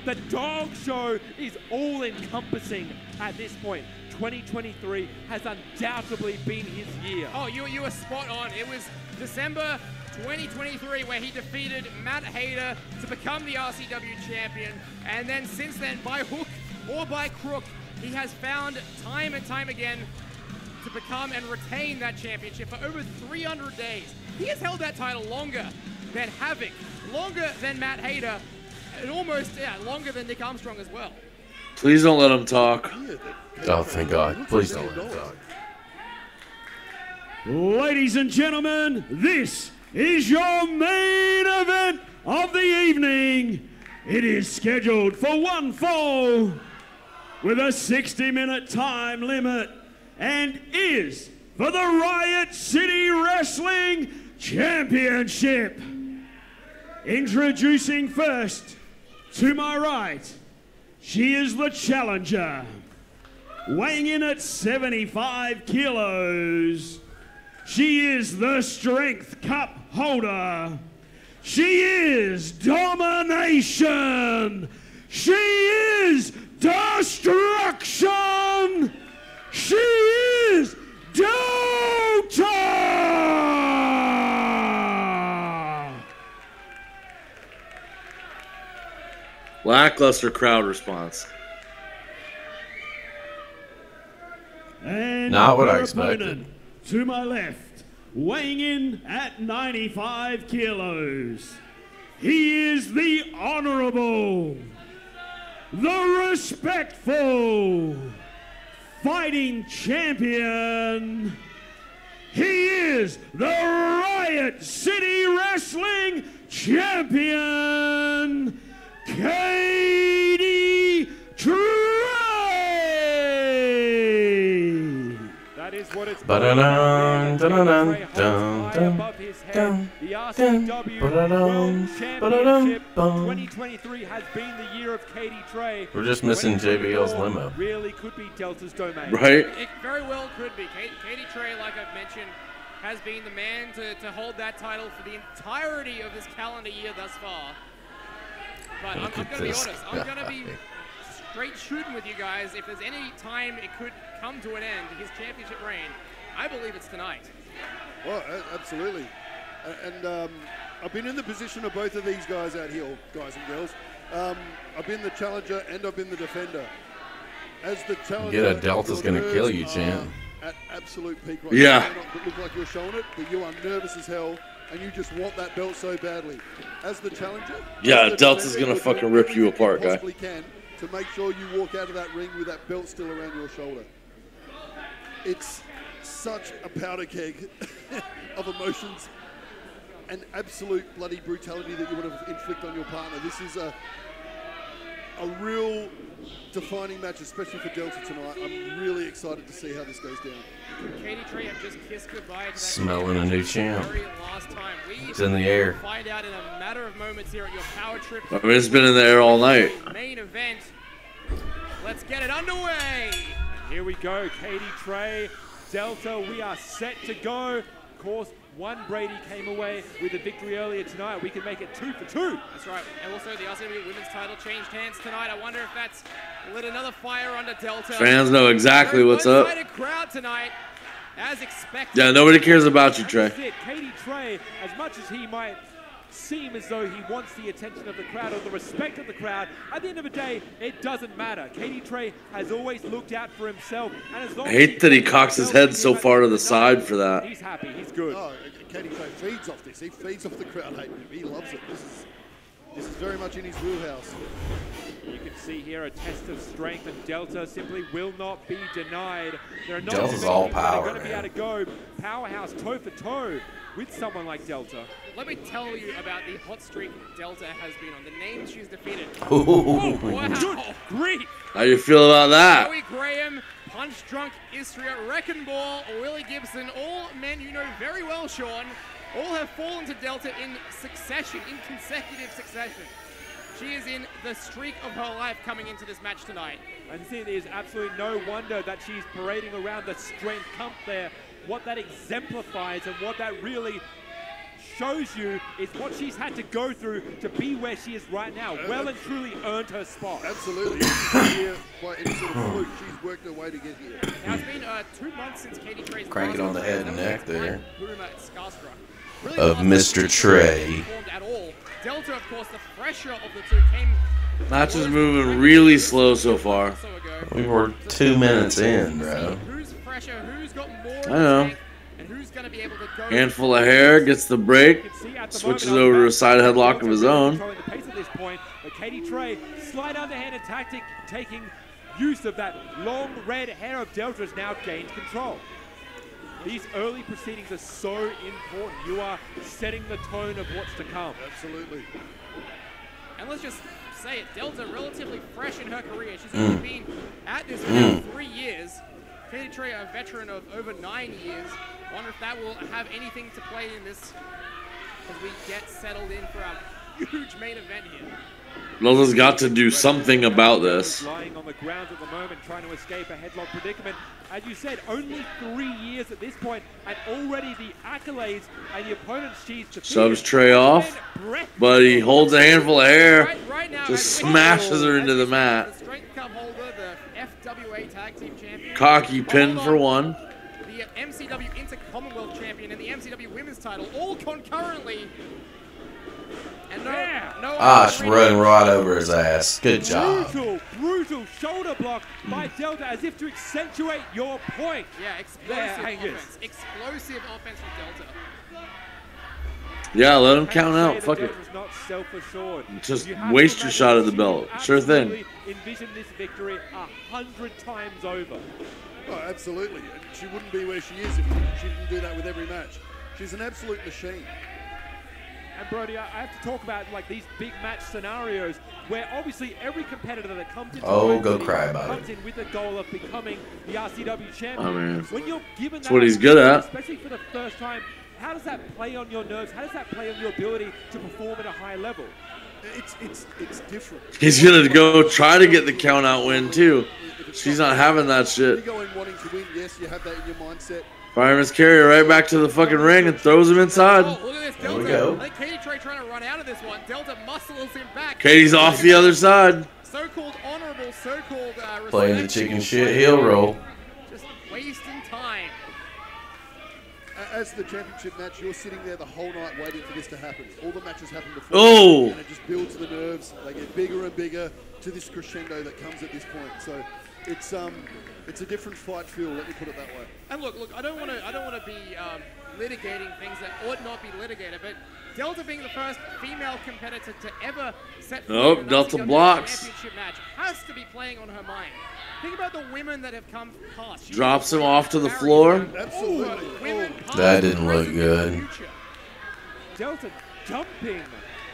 the dog show is all encompassing at this point. 2023 has undoubtedly been his year. Oh, you were spot on. It was December 2023 where he defeated Matt Hayter to become the RCW champion, and then since then, by hook or by crook, he has found time and time again to become and retain that championship for over 300 days. He has held that title longer than Havok, longer than Matt Hayter, and almost longer than Nick Armstrong as well. Please don't let him talk. Oh, thank God. Please don't let him talk. Ladies and gentlemen, this is your main event of the evening. It is scheduled for one fall with a 60-minute time limit and is for the Riot City Wrestling Championship. Introducing first, to my right, she is the challenger, weighing in at 75 kilos. She is the Strength Cup holder. She is domination. She is destruction. She is Delta. Lackluster crowd response. And not what I her expected. opponent, to my left, weighing in at 95 kilos, he is the honorable, the respectful fighting champion. He is the Riot City Wrestling champion, Cadie Tre. That is what it's Ba-da-dun, dun-dun-dun, dun-dun, above his head. dun, The RCW World Championship 2023 has been the year of Cadie Tre. We're just missing JBL's limo. Really could be Delta's domain. Right? It very well could be. Cadie Tre, like I've mentioned, has been the man to hold that title for the entirety of this calendar year thus far. But I'm going to be honest. I'm going to be straight shooting with you guys. If there's any time it could come to an end, his championship reign, I believe it's tonight. Well, absolutely. And I've been in the position of both of these guys out here, guys and girls. I've been the challenger and I've been the defender. As the challenger, Get a Delta's going to kill you, champ. at absolute peak right Yeah. now. It may not look like you're showing it, but you are nervous as hell, and you just want that belt so badly. As the challenger, Yeah, as the Delta's defender, gonna you're fucking doing rip you everything apart, guy. possibly can to make sure you walk out of that ring with that belt still around your shoulder. It's such a powder keg of emotions and absolute bloody brutality that you want to inflict on your partner. This is a real defining match, especially for Delta tonight. I'm really excited to see how this goes down. Cadie Tre have just kissed goodbye to that Smelling a new champ. very last time. It's in the air. Find out in a matter of moments here at your power trip. I mean, it's been in the air all night. Main event. Let's get it underway. Here we go, Cadie Tre, Delta, we are set to go. Of course, one Brady came away with a victory earlier tonight. We can make it 2 for 2. That's right. And also the RCW Women's title changed hands tonight. I wonder if that's lit another fire under Delta. Fans know exactly what's up. One-sided crowd tonight, as expected. Yeah, nobody cares about you, Tre. That's it. Cadie Tre, as much as he might seem as though he wants the attention of the crowd or the respect of the crowd, at the end of the day, it doesn't matter. Cadie Tre has always looked out for himself. And as long I hate that he cocks his head so far to the side for that. He's happy. He's good. Oh, Cadie Tre feeds off this. He feeds off the crowd hating him. He loves it. This is very much in his wheelhouse. You can see here a test of strength, and Delta simply will not be denied. There are not Delta's many all people that are power, going to be able to go powerhouse toe for toe with someone like Delta. Let me tell you about the hot streak Delta has been on. The names she's defeated. Ooh. Oh, wow. Good grief. How you feel about that? Joey Graham, Punch Drunk Istria, Wrecking Ball, Willie Gibson, all men you know very well, Sean, all have fallen to Delta in succession, in consecutive succession. She is in the streak of her life coming into this match tonight. And see, there's absolutely no wonder that she's parading around the strength comp there. What that exemplifies and what that really shows you is what she's had to go through to be where she is right now. Well and truly earned her spot. Absolutely. She's not here by any sort of fluke. She's worked her way to get here. Now it's been 2 months since Cadie Tre's Crank it on the head and neck there. Really Of Mr. Tre. at all. Delta, of course, the fresher of the two, came Match is moving really slow so far. so ago. We were 2 minutes in, bro. Who's fresher? Who's got more? I know. And who's going to be able to go? Handful of hair, gets the break, switches over to a side headlock of his own. Controlling the pace at this point, but Cadie Tre, slight underhanded tactic, taking use of that long red hair of Delta has now gained control. These early proceedings are so important. You are setting the tone of what's to come. Absolutely. And let's just say it, Delta relatively fresh in her career. She's only been at this for about 3 years. Cadie Tre, a veteran of over 9 years. Wonder if that will have anything to play in this as we get settled in for our huge main event here. Delta's got to do something about this. Lying on the ground at the moment, trying to escape a headlock predicament. As you said, only 3 years at this point, and already the accolades and the opponents she's defeated. Subs Tre off, but he holds a handful of hair, Right now, just smashes her into the mat. The strength cup holder, the FWA Tag Team Champion. Cocky pin for one. The MCW Inter-Commonwealth Champion and the MCW Women's title, all concurrently. And She run right over his ass. Good job. Brutal shoulder block by Delta as if to accentuate your point. Yeah, explosive offense. Explosive offense from Delta. Yeah, let him count out. Fuck it. Not self-assured. Just waste your shot at the belt. Sure thing. Envision this victory 100 times over. Oh, absolutely. And she wouldn't be where she is if she didn't do that with every match. She's an absolute machine. And Brody, I have to talk about like these big match scenarios where obviously every competitor that comes into comes in with the goal of becoming the RCW champion. I mean, when you're given that's what he's good at. Especially for the first time, how does that play on your nerves? How does that play on your ability to perform at a high level? It's different. He's gonna go try to get the count out win too. She's not having that shit. You go in wanting to win, yes, you have that in your mindset. Fireman's carry right back to the fucking ring and throws him inside. Oh, look at this, Delta. There we go. I think Cadie Tre trying to run out of this one. Delta muscles him back. Katie's off the other side. So-called honorable, so-called playing the chicken shit heel roll. Just wasting time. As the championship match, you're sitting there the whole night waiting for this to happen. All the matches happen before. Oh! And it just builds the nerves. They get bigger and bigger to this crescendo that comes at this point. So it's a different fight feel. Let me put it that way. And look, I don't want to be litigating things that ought not be litigated, but Delta being the first female competitor to ever set foot in an Delta RCW blocks. Championship match has to be playing on her mind. Think about the women that have come past. Drops him off to the floor. Absolutely. That didn't look good. Delta dumping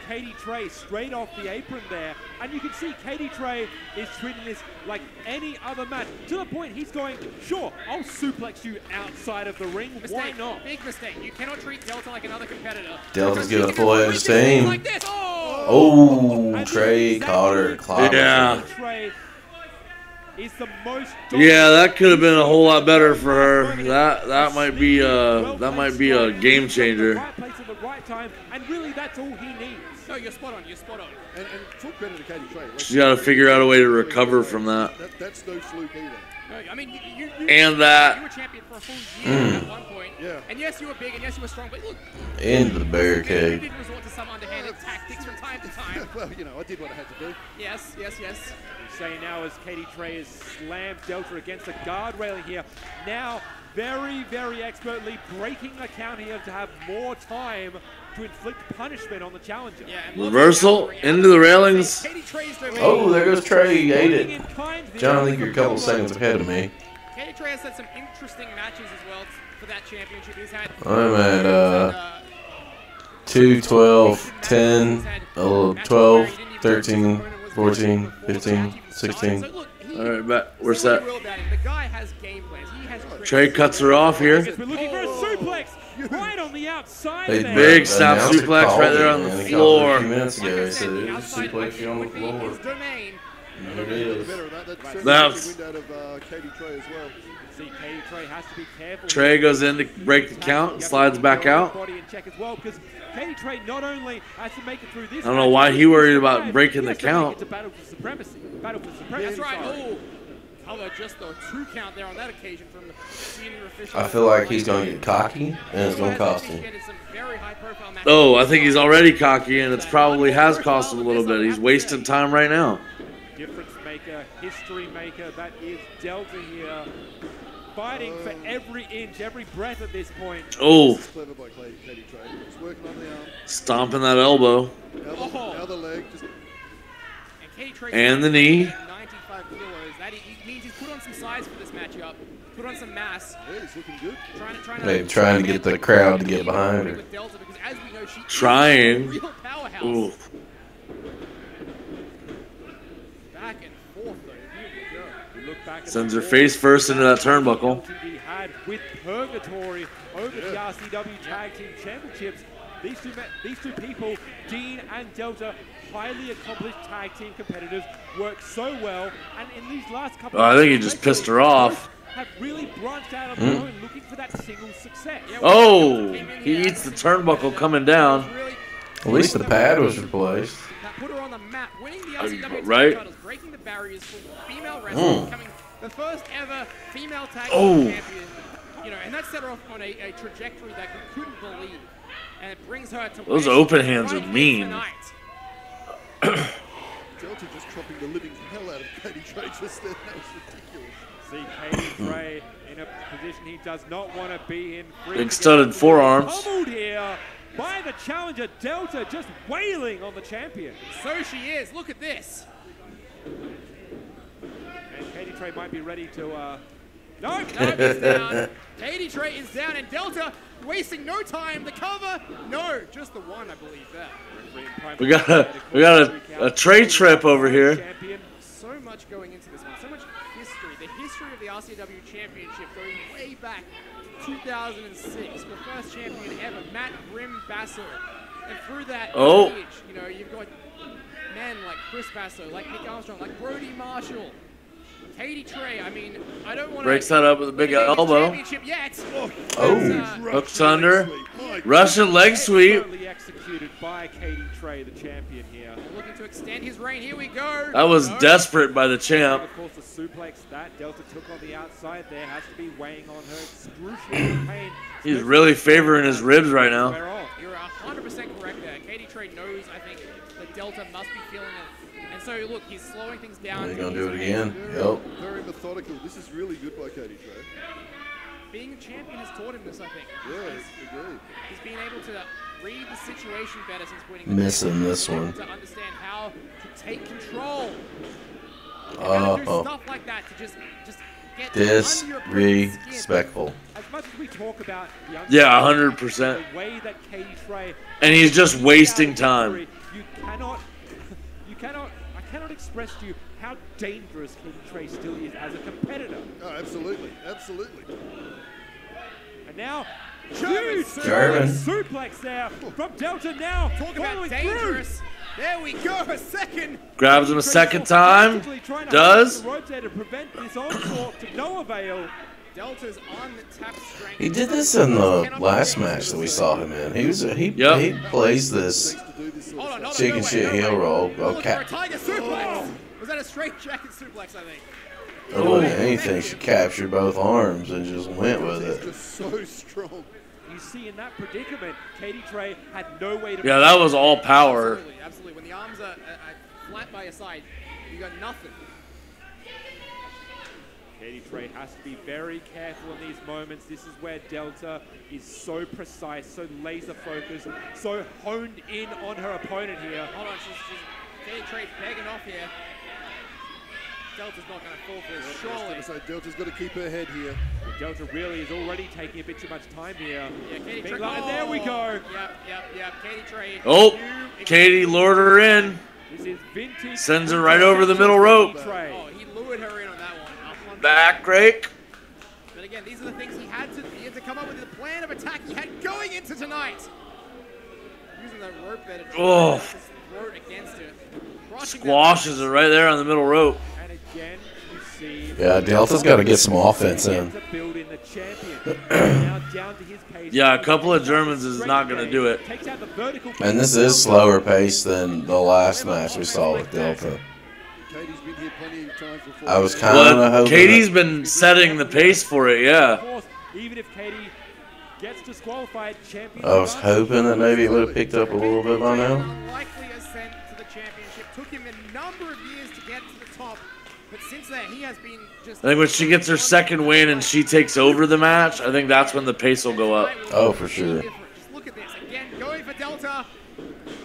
Cadie Tre straight off the apron there, and you can see Cadie Tre is treating this like any other match, to the point he's going, sure, I'll suplex you outside of the ring, why not? Big mistake. You cannot treat Delta like another competitor. Delta's gonna pull out his team. Like this. Oh, Tre caught her. Yeah. Tre is the most Yeah, that could have been a whole lot better for her. That might be a game changer. Right place at the right time, and really that's all he needs. No, you're spot on. You're spot on. And talk better to Cadie Tre. She's got to figure out a way to recover from that. That's no fluke either. No, I mean, you And that. you were champion for a full year at one point. Yeah. And yes, you were big, and yes, you were strong, but look. Into the You barricade. did resort to some underhanded tactics from time to time. Well, you know, I did what I had to do. Yes. Say now as Cadie Tre has slammed Delta against the guard railing here. Now, very, very expertly breaking the count here to have more time to inflict punishment on the challenger. Yeah, and Reversal into the railings. Cadie Tre's domain. Oh, there goes Tre. He ate it. John, I think you're a couple seconds ahead of me. Cadie Tre has had some interesting matches as well for that championship. He's had. I'm at 2, 12, 10, 12, 13, 14, 15, 16. So look, All right, but where's so that? real about him. The guy has game plans. He has Tre cuts her off here. We're looking for a suplex right on the outside They there. Big snap announcer suplex called right there it, on the man. He called it floor. A few minutes ago, he Like I said said, the it was outside suplex you on the would be floor. his domain. And it is. Better of that. That's That's- certainly a wind out of Cadie Tre as well. See, Cadie Tre has to be careful. Tre goes in to break the count, slides back out. Body in check as well, because Cadie Tre not only has to make it through this. I don't know why he worried about breaking the count. It's a battle for supremacy. Battle for supremacy. That's right. Oh, cover just the 2 count there on that occasion from the senior official. I feel like he's going to get cocky, and it's going to cost him. Oh, I think he's already cocky, and it's probably has cost him a little bit. He's wasting time right now. Difference maker, history maker, that is Delta here. Fighting for every inch, every breath at this point. Oh, Clever by Cadie Tre. He's working on the arm. stomping that elbow. Other leg. Just And the knee. 95 kilos. That means he's put on some size for this matchup. Put on some mass. Yeah, he's looking good. Trying to get the crowd to get behind her. With Delta, because as we know, she Trying. is a real powerhouse. Ooh. Back and forth, though. You look back at Sends the her face first into that turnbuckle. LTD had with Purgatory over the RCW Tag Team Championships. These two people, Dean and Delta, highly accomplished tag team competitors, work so well, and in these last couple I think he just pissed her off. have really branched out on their own, looking for that single success. Oh, he eats the turnbuckle coming down. At least the pad was replaced. That put her on the map, winning the RCW right. titles, breaking the barriers for female wrestling, becoming the first ever female tag Oh. team champion. You know, and that set her off on a trajectory that we couldn't believe. And it brings her to Those where open she's hands right are here mean. tonight. Delta just chopping the living hell out of Cadie Tre just then. That was ridiculous. See Cadie Tre in a position he does not want to be in. Big studded forearms. Pummeled here by the challenger, Delta just wailing on the champion. So she is. Look at this. And Cadie Tre might be ready to... No, he's down. Cadie Tre is down, and Delta wasting no time. The cover, no, just the one, I believe that. We got a Tre trip over here. So much going into this one, so much history. The history of the RCW Championship going way back to 2006. The first champion ever, Matt Grimm Basso. And through that age, you know, you've got men like Chris Basso, like Nick Armstrong, like Brody Marshall. Cadie Tre, I mean, I don't want to... Breaks that up with a big elbow. Yet. Oh, hooks under. Russian leg sweep. Executed by Cadie Tre, the champion here. Looking to extend his reign. Here we go. That was desperate by the champ. Of course, the suplex that Delta took on the outside there has to be weighing on her excruciating pain. He's really favoring his ribs right now. You're 100% correct there. Cadie Tre knows, I think, that Delta must be feeling it. And Basso, look, he's slowing things down. He's going to do it again. Very, Yep. very methodical. This is really good by Cadie Tre. Being a champion has taught him this, I think. Yeah, agreed. He's been able to read the situation better since winning the Missing this He's able one. to understand how to take control. And how to do stuff like that to just get Disrespectful. As much as we talk about the Yeah, 100%. the way that Cadie Tre And he's just wasting time. I cannot express to you how dangerous Cadie Tre still is as a competitor. Oh, absolutely, absolutely. And now, huge German suplex there from Delta now. Talk about dangerous. There we go, a second. Grabs him a second time. Does. The ropes there to prevent this onslaught to no avail. Delta's on the tap strength. He did this in the last match that we saw him in. He plays this chicken shit heel roll. Okay. Tiger suplex. Was that a straight jacket suplex, I think? Nobody anything. She captured both arms and just went with He's it. just so strong. You see, in that predicament, Cadie Tre had no way to. Yeah, that was all power. Absolutely, absolutely. When the arms are flat by your side, you got nothing. Cadie Tre has to be very careful in these moments. This is where Delta is so precise, so laser focused, so honed in on her opponent here. Hold on, Cadie Tre's begging off here. Delta's not going to fall for this, surely. So Delta's got to keep her head here. But Delta really is already taking a bit too much time here. Yeah, Cadie Tre. And there we go. Yep. Cadie Tre. Oh, Cadie lured her in. This is vintage. Sends her right over the middle rope. Oh, he lured her in on that one. Back rake. But again, these are the things he had to come up with the plan of attack he had going into tonight. Using that rope there to throw it against it. Squashes her right there on the middle rope. And again, you see. Yeah, Delta's got to get some offense in. Yeah, a couple of Germans is not going to do it. And this is slower pace than the last match we saw with Delta. Katie's been here plenty of times before. I was kind of hoping. Katie's been setting the pace for it, yeah. Even if Cadie gets disqualified, champion. I was hoping that maybe it would have picked up a little bit by now. Unlikely ascent to the championship. Took him a number of years to get to the top, but since then he has been just. I think when she gets her second win and she takes over the match, I think that's when the pace will go up. Oh, for sure. Just look at this again, going for Delta.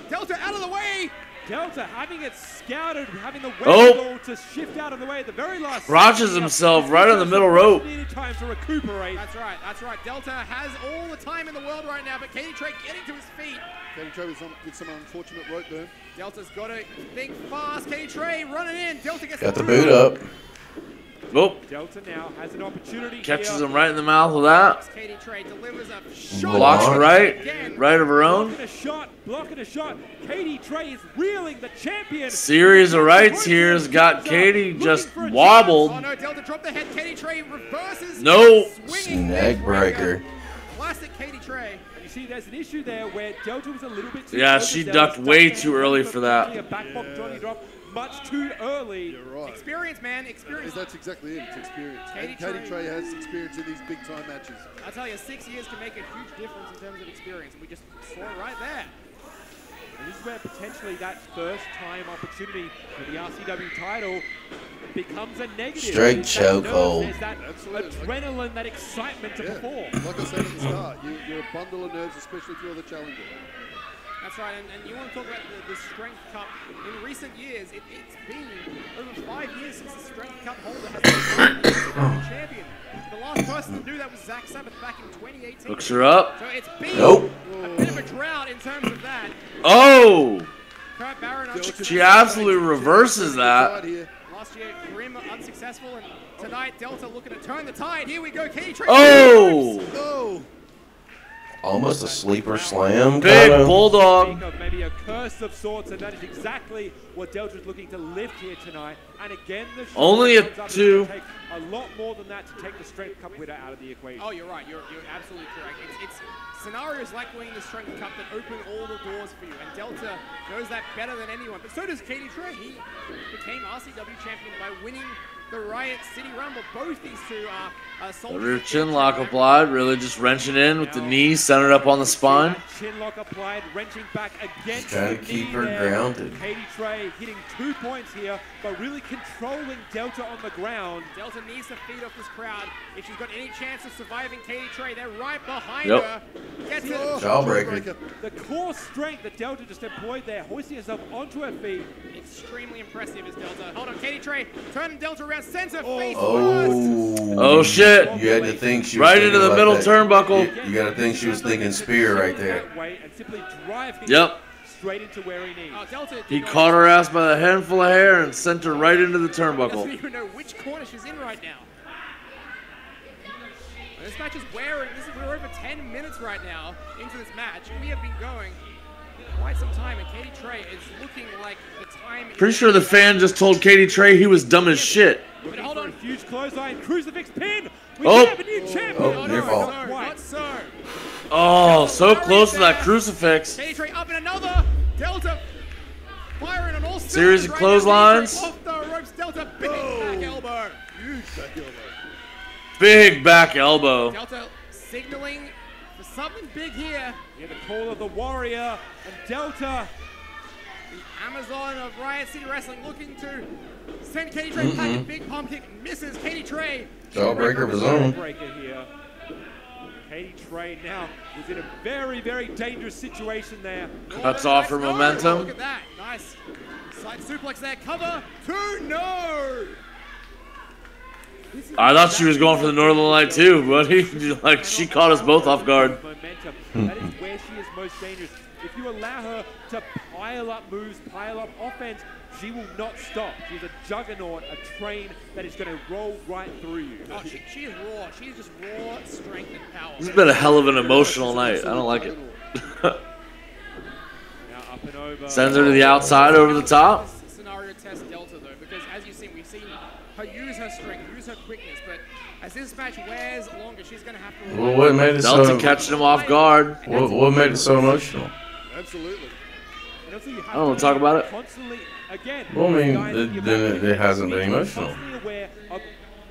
Delta out of the way. Delta having it scouted, having the wherewithal to shift out of the way at the very last. Crotches himself right on the middle rope. Time to recuperate. That's right. Delta has all the time in the world right now, but Cadie Tre getting to his feet. Cadie Tre with some unfortunate rope burn. Delta's got to think fast. Cadie Tre running in. Delta gets got the boot up. Oh. Delta now has an opportunity. Catches him right in the mouth with that. Cadie Tre delivers a shot. Blocks her right of her own. Blocking a shot. Cadie Tre is reeling the champion. Series of rights here has got Cadie just wobbled. Oh no, Delta dropped the head. Cadie Tre reverses. No. Neck breaker. Classic Cadie Tre. You see, there's an issue there where Delta was a little bit too Yeah, she ducked way too early for that. A back pop Johnny drop much too early. You're right. Experience, man. Experience. That's exactly it. It's experience. And Cadie Tre has experience in these big-time matches. I tell you, 6 years can make a huge difference in terms of experience, and we just saw it right there. And this is where potentially that first-time opportunity for the RCW title becomes a negative. Straight chokehold. There's that adrenaline, that excitement to perform. Like I said at the start, you're a bundle of nerves, especially if you're the challenger. That's right, and you want to talk about the Strength Cup. In recent years, it's been over 5 years since the Strength Cup holder has been champion. The last person to do that was Sabbath back in 2018. Hooks her up. So it's been a bit of a drought in terms of that. Oh! Kurt Barron She absolutely reverses that. Last year, Grimm unsuccessful, and tonight, Delta looking to turn the tide. Here we go, Cadie Tre. Oh! Almost a sleeper slam. Big bulldog. Maybe a curse of sorts, and that is exactly what Delta is looking to lift here tonight. And again, the only a 2. Take a lot more than that to take the Strength Cup winner out of the equation. Oh, you're right. You're absolutely correct. It's scenarios like winning the Strength Cup that open all the doors for you, and Delta knows that better than anyone. But so does Cadie Tre. He became RCW champion by winning the Riot City Rumble. Both these two are The rear chin lock applied, really just wrenching in with the knee centered up on the spine. chin lock applied, wrenching back against the trying to keep her there. grounded. Cadie Tre hitting 2 points here, but really controlling Delta on the ground. Delta needs to feed off this crowd. If she's got any chance of surviving Cadie Tre, they're right behind her. Gets it. Jawbreaker. The core strength that Delta just employed there, hoisting herself onto her feet. Extremely impressive is Delta. Hold on, Cadie Tre, turning Delta around, sends her face Oh. Oh shit! You had to think she was right thinking into the about middle that. turnbuckle. You got to think she was thinking spear right there. And simply drive him Yep. straight into where he needs. Oh, Delta He caught her ass by a handful of hair and sent her right into the doesn't turnbuckle. even know which corner she's in right now. This match is wearing. We're over 10 minutes right now into this match. We have been going quite some time, and Cadie Tre is looking like the time. Pretty sure the fan just told Cadie Tre he was dumb as shit. But hold on. Huge clothesline, crucifix pin. We Oh. have a new champion. Oh, your fault. Not so. Oh, so close to that crucifix. Cadie Tre up in another. Delta firing on all cylinders. Series of right clotheslines. now. Cadie Tre off the ropes. Delta big back elbow. Huge back elbow. Big back elbow. Delta signaling for something big here. Yeah, the call of the warrior and Delta. The Amazon of Riot City Wrestling looking to send Cadie Tre packing. Big pump kick misses. Cadie Tre. Jawbreaker of his own. Breaker here. Cadie Tre now was in a very, very dangerous situation there. Cuts off her momentum. Look at that. Nice. Side suplex there. Cover. 2. No. I thought she was going for the Northern Light too, buddy. Like, she caught us both off guard. Momentum. That is where she is most dangerous. If you allow her to pile up moves, pile up offense, she will not stop. She's a juggernaut, a train that is going to roll right through you. Oh, she is raw. She's just raw strength and power. This has been a hell of an emotional night. I don't like it. Now up and over. Sends her to the outside over the top. Scenario test Delta though, because as you've seen, we've seen her use her strength, use her quickness, but as this match wears longer, she's going to have to. Well, what made it Delta so? catching him off guard. What made it so emotional? Absolutely. I don't want to talk about it. Constantly, again, Well, I mean, then it hasn't been emotional. constantly aware of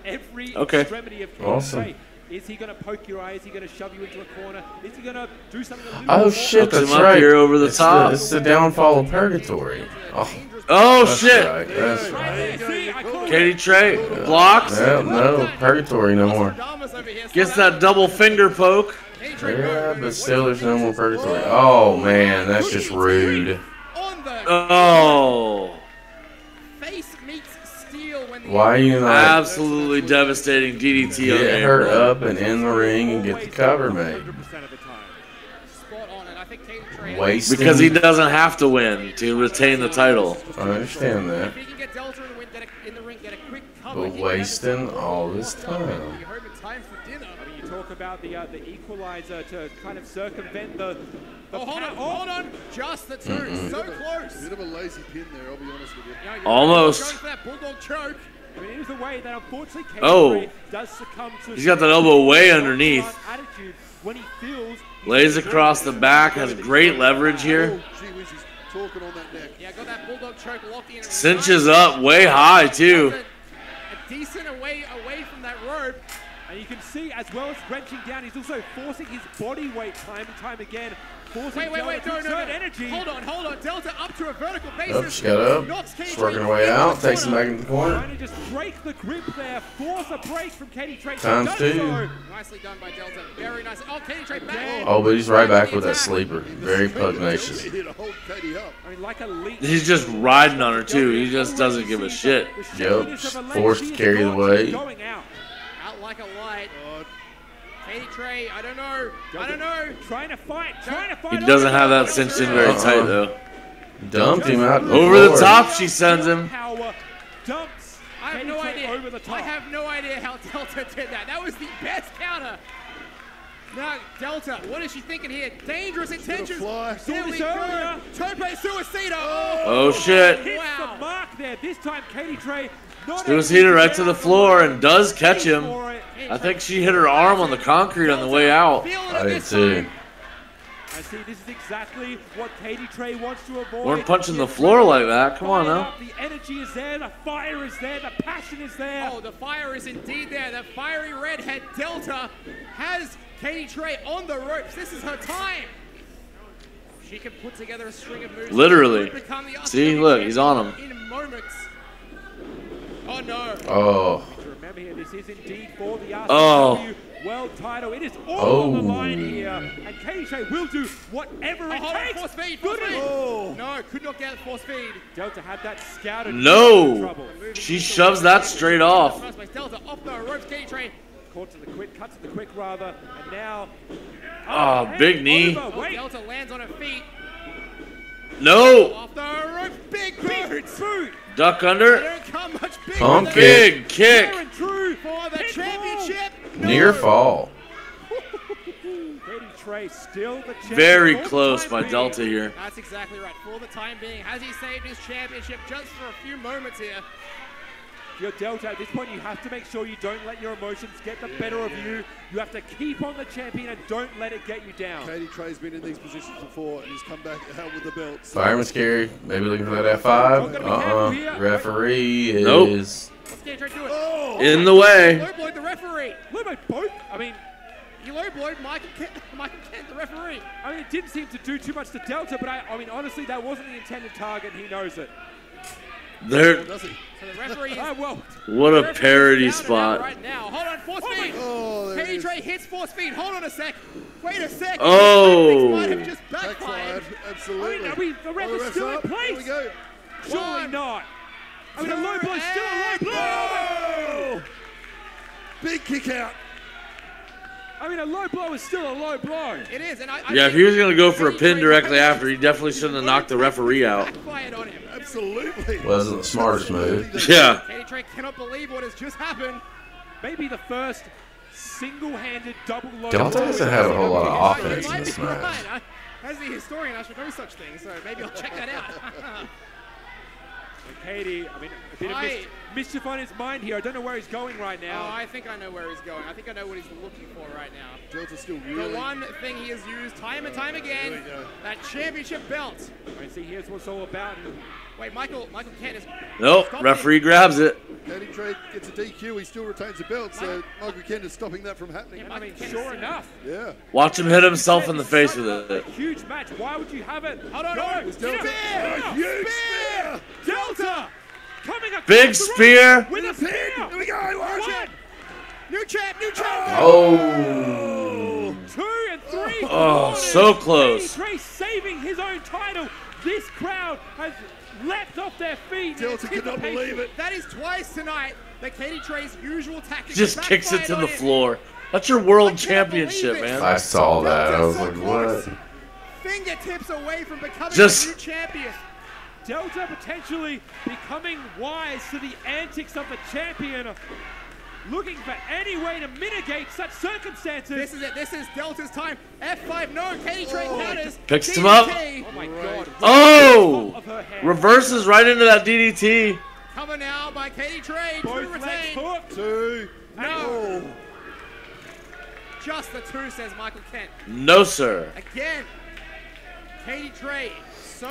every Okay. extremity of Cadie Awesome. Tre. Is he going to poke your eye? Is he going to shove you into a corner? Is he going to do something? A little Oh more shit, Hooks him that's up right. here over the top. It's the downfall of purgatory. Oh, Oh that's shit! right. That's right. Right there. See, I called Cadie it. Tre blocks. No, purgatory no more. Damas over here. Gets that double finger poke. Cadie Tre Yeah, but still, there's no more purgatory. Oh man, that's just rude. on the Oh. face meets steel when the Why are you not Absolutely devastating DDT on get her April. up and in the ring and get the cover made? 100% of the time. spot on, and I think Cadie Tre. Wasting. Because he doesn't have to win to retain the title. I understand that. If he can get Delta in the, in the ring, get a quick cover. But he can have wasting it. all this time. You heard it, time for dinner. I mean, you talk about the equalizer to kind of circumvent the Oh, hold on, just the two, so close. Bit of a lazy pin there, I'll be honest with you. Yeah, you're Almost. Going for that bulldog choke. I mean, it is a way that unfortunately Cadie Oh. Tre does succumb to. He's got that elbow way underneath. Attitude when he feels. Lays across the back, has great leverage here. Oh, gee whiz, he's talking on that neck. Yeah, got that bulldog choke locked in. Cinches up way high too. A decent away from that rope. And you can see, as well as wrenching down, he's also forcing his body weight time and time again. Forcing Wait, Delta to exert no. energy. Hold on. Delta up to a vertical basis. Up, she got up. Knocks Cadie She's working her Tre way into out. the Takes him corner. back into the corner. Trying to just break the grip there, force a break from Cadie Tre. Times Does two. so. Nicely done by Delta. Very nice. Oh, Cadie Tre back. Oh, but he's right back with that sleeper. Very pugnacious. He hit a hold Katie up. I mean, like a leech. He's just riding on her too. He just doesn't give a shit. Yep, just forced to carry the weight. Going out. Out like a light. God. Cadie Tre, I don't know. Trying to fight. He doesn't have that cinched in very tight though. Dumped him out. to Over the floor. top, she sends him. Power dumps. I have Cadie no Tre idea. Over the top. I have no idea how Delta did that. That was the best counter. Now, Delta, what is she thinking here? Dangerous intentions. Fly. Here we Saw this go. earlier. Tope suicida. Oh shit. Hits Wow. the mark there. This time, Cadie Tre. not It was able hit her to right get to the out floor way. and does catch him. For it. I think she hit her arm on the concrete on the way out. Feeling it I did this too. time. I see. This is exactly what Cadie Tre wants to avoid. Weren't punching the floor like that. Come on now. The energy is there. The fire is there. The passion is there. Oh, the fire is indeed there. The fiery redhead Delta has Cadie Tre on the ropes. This is her time. She can put together a string of moves. Literally. See, look, he's on him. In moments. Oh no. Oh. Remember here, this is indeed for the RCW World Title. It is all on the line here, and Cadie Tre will do whatever it takes. Force feed. No, could not get force feed. Delta had that scouted. No. She shoves that straight off. Delta off the ropes. Cadie Tre. Caught to the quick, cut to the quick rather, and now. Oh, big knee. Delta lands on her feet. No. Off the ropes. Big boot. Duck under. Don't come much bigger. Pump Big kick. For the championship. Near fall. Cadie Tre still the champion. Very close by Delta here. That's exactly right. For the time being, has he saved his championship just for a few moments here? If you're Delta, at this point you have to make sure you don't let your emotions get the better of you. You have to keep on the champion and don't let it get you down. Cadie Tre's been in these positions before and he's come back out with the belt. So. Fireman's carry. Maybe looking for that F5. Referee is in the way. Low blowed the referee. Low blowed both. I mean, he low blowed Michael Kent, the referee. I mean, it didn't seem to do too much to Delta, but I mean, honestly, that wasn't the intended target. He knows it. There. So the referee is, what a parody spot. Right now. Hold on, force feed. Cadie Tre hits force feed. Hold on a sec. Wait a sec. Oh. Might have just backfired. Absolutely. The ref is still in place. Here we go. Surely not. I mean, a low blow is still a low blow. Big kick out. I mean, a low blow is still a low blow. It is, and yeah, if he was going to go for a pin directly after, he definitely shouldn't have knocked the referee out. Absolutely. Wasn't the smartest move. Yeah. Cadie Tre cannot believe what has just happened. Maybe the first single-handed double low. Delta doesn't have a whole lot of offense in this match. Right. As the historian, I should know such things, so maybe I'll check that out. Cadie, I mean, a bit of mischief on his mind here. I don't know where he's going right now. Oh, I think I know where he's going. I think I know what he's looking for right now. Delta's still really... The one thing he has used time and time again, that championship belt. I see, here's what's all about. Wait, Michael Kent is... Nope, referee grabs it. Cadie Tre gets a DQ, he still retains the belt, so Michael Kent is stopping that from happening. I mean, sure enough. Yeah. Watch him hit himself in the face with it. A huge match. Why would you have it? Hold on, Huge spear! Delta! Coming across Big spear! With a spear! Here we go, watch it! New champ! Oh! 2 and 3. Oh, so close. Cadie Tre saving his own title. This crowd has leapt off their feet. Delta could not believe it. That is twice tonight that Cadie Tre's usual tactic Just kicks it to the floor. That's your world championship, man. I saw that. I was like, what? Fingertips away from becoming a new champion. Delta potentially becoming wise to the antics of the champion, looking for any way to mitigate such circumstances. This is it. This is Delta's time. F5, no. Cadie Tre counters. Picks him up. Oh my God. Oh! Reverses right into that DDT. Cover now by Cadie Tre to retain. Two. No. Just the two, says Michael Kent. No, sir. Again. Cadie Tre.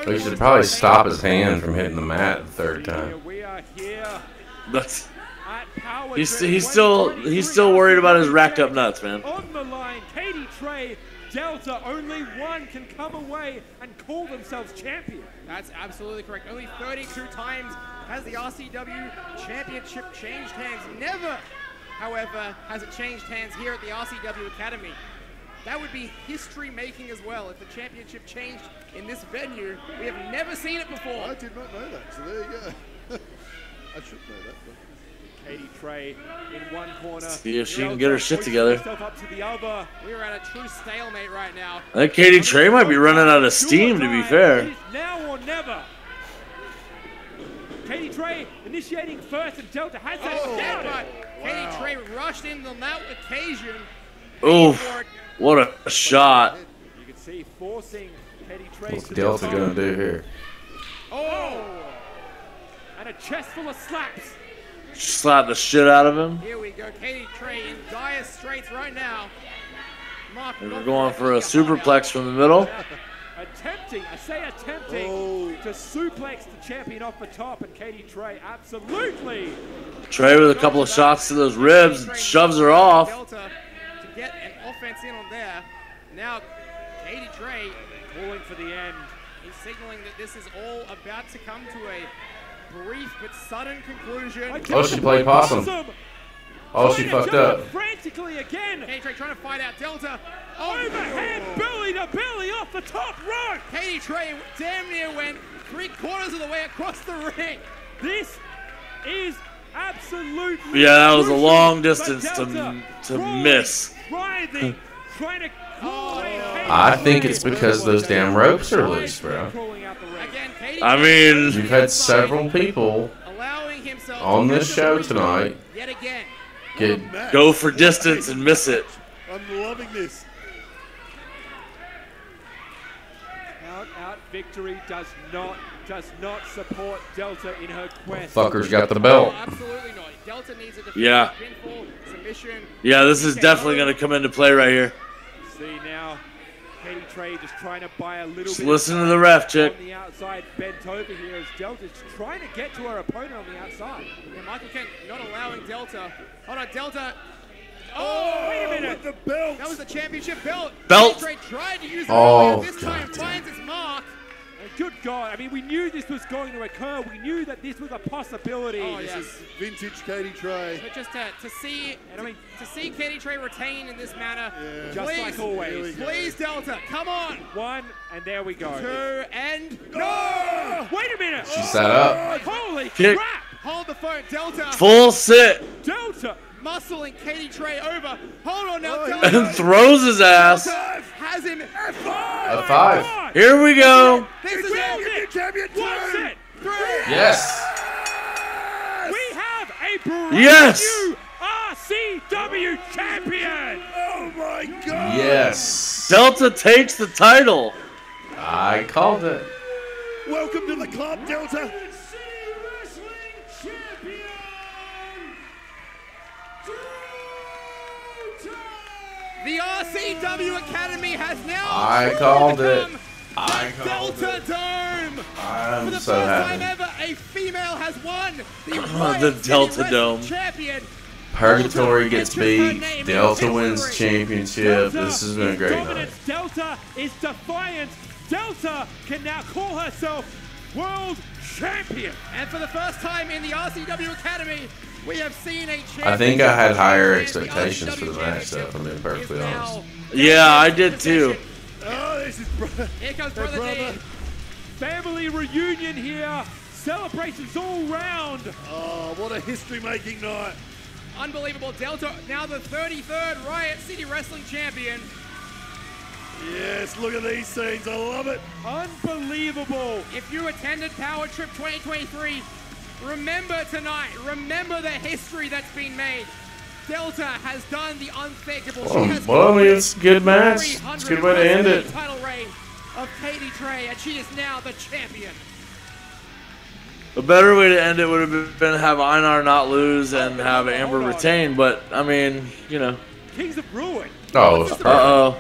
He should probably stop his hand from hitting the mat the third time. We are here. That's, he's still worried about his racked up nuts, man. On the line, Cadie Tre, Delta, only one can come away and call themselves champion. That's absolutely correct. Only 32 times has the RCW Championship changed hands. Never, however, has it changed hands here at the RCW Academy. That would be history-making as well if the championship changed in this venue. We have never seen it before. I did not know that, so there you go. I should know that. But... Cadie Tre in one corner. See if she can get her shit together. Up to the other. We are at a true stalemate right now. I think Cadie Tre might be running out of steam, to be fair. It is now or never. Cadie Tre initiating first, and Delta has that down. Cadie Tre rushed in on that occasion. Oof. What a shot. You can see forcing Cadie Tre. What's Delta going to do here? Oh! And a chest full of slaps. Slap the shit out of him. Here we go. Cadie Tre in dire straits right now. We're going for a superplex from the middle. Attempting to suplex the champion off the top, and Cadie Tre absolutely. Tre with a couple of shots to those ribs, shoves her off. Delta to get an offense in on there. Now, Cadie Tre calling for the end. He's signaling that this is all about to come to a brief but sudden conclusion. Oh, she played possum. Oh, she fucked up. Frantically again. Cadie Tre trying to fight out Delta. Overhead belly to belly off the top rope. Cadie Tre damn near went 3/4 of the way across the ring. This is absolutely. Yeah, that was a long distance to miss. Trying to I think it's because those damn ropes are loose, bro. I mean, you've had several people on this show tonight go for distance and miss it. I'm loving this. Out victory does not support Delta in her quest. Fucker's got the belt. Absolutely not. Delta needs a Yeah. pinfall, submission. Yeah, this is definitely going to come into play right here. See now, Cadie Tre just trying to buy a little Just bit. listen to the ref, chick. On the outside, bent over here as Delta's trying to get to her opponent on the outside. Yeah, Michael Kent not allowing Delta. Hold on, Delta. Oh, wait a minute. With the belt. That was the championship belt. Belt. Cadie Tre tried to use it Oh, earlier. This time finds its mark. Good God. I mean, we knew this was going to occur. We knew that this was a possibility. Oh, This yes. is vintage Cadie Tre. But just to see, to see Cadie Tre retain in this manner, Yeah. Just please, like always. please, Delta, come on. 1, and there we go. 2, and no! Wait a minute. She sat up. Holy Kick. crap. hold the phone, Delta. Full sit. Delta. Muscling Cadie Tre over. Hold on now, And Delta. throws his ass. Has him. F5. Here we go. This is it. Champion One set. 3. Yes. We have a brand Yes. new RCW champion. Oh my God. Yes. Delta takes the title. I called it. Welcome to the club, Delta. The RCW Academy has now I called it. become I the called Delta it. Dome. I'm For the so first happy. time ever, a female has won the The Riot City Delta Wrestling Dome. Champion. Purgatory Delta gets enters her beat. name Delta into wins history. championship. This has been a great night. Dominance. Delta is defiant. Delta can now call herself world champion. And for the first time in the RCW Academy, we have seen a champion. I think I had higher The expectations for the RCW match, though, if I'm being perfectly is honest. now Yeah, I did too. Oh, this is Here comes Hey, Brother brother. D. Family reunion here. Celebrations all round. Oh, what a history-making night. Unbelievable. Delta now the 33rd Riot City Wrestling Champion. Yes, look at these scenes. I love it. Unbelievable. If you attended Powertrip 2023, remember tonight. Remember the history that's been made. Delta has done the unthinkable. She has Well, I mean, it's a good match. It's a good way to end it. Title reign of Cadie Tre, and she is now the champion. A better way to end it would have been have Einar not lose and have Amber retain, but I mean, you know. Kings of Ruin. Oh, it was perfect. Uh-oh.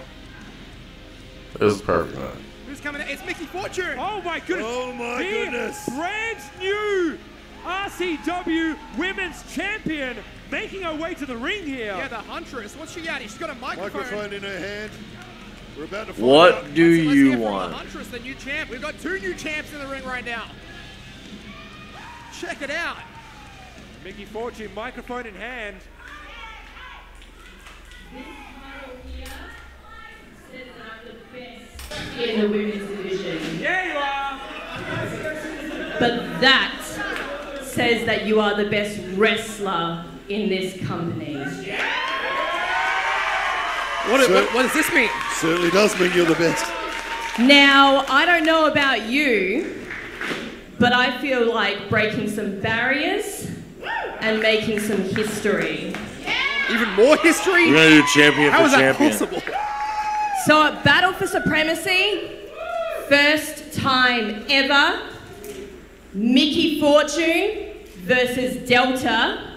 It was perfect. Man. Who's coming in? It's Miki Fortune. Oh my goodness. Oh my The goodness. brand new RCW Women's Champion making her way to the ring here. Yeah, the Huntress. What's she got? She's got a microphone. Microphone in her hand. We're about to find out. What do Let's you hear from the want? Huntress, the new champ. We've got 2 new champs in the ring right now. Check it out. Miki Fortune, microphone in hand. In the women's division. There you are. But that says that you are the best wrestler in this company. What does this mean? Certainly does mean you're the best. Now, I don't know about you, but I feel like breaking some barriers and making some history. Even more history? We're gonna do champion How for is that champion. possible? So at Battle for Supremacy, first time ever, Miki Fortune versus Delta,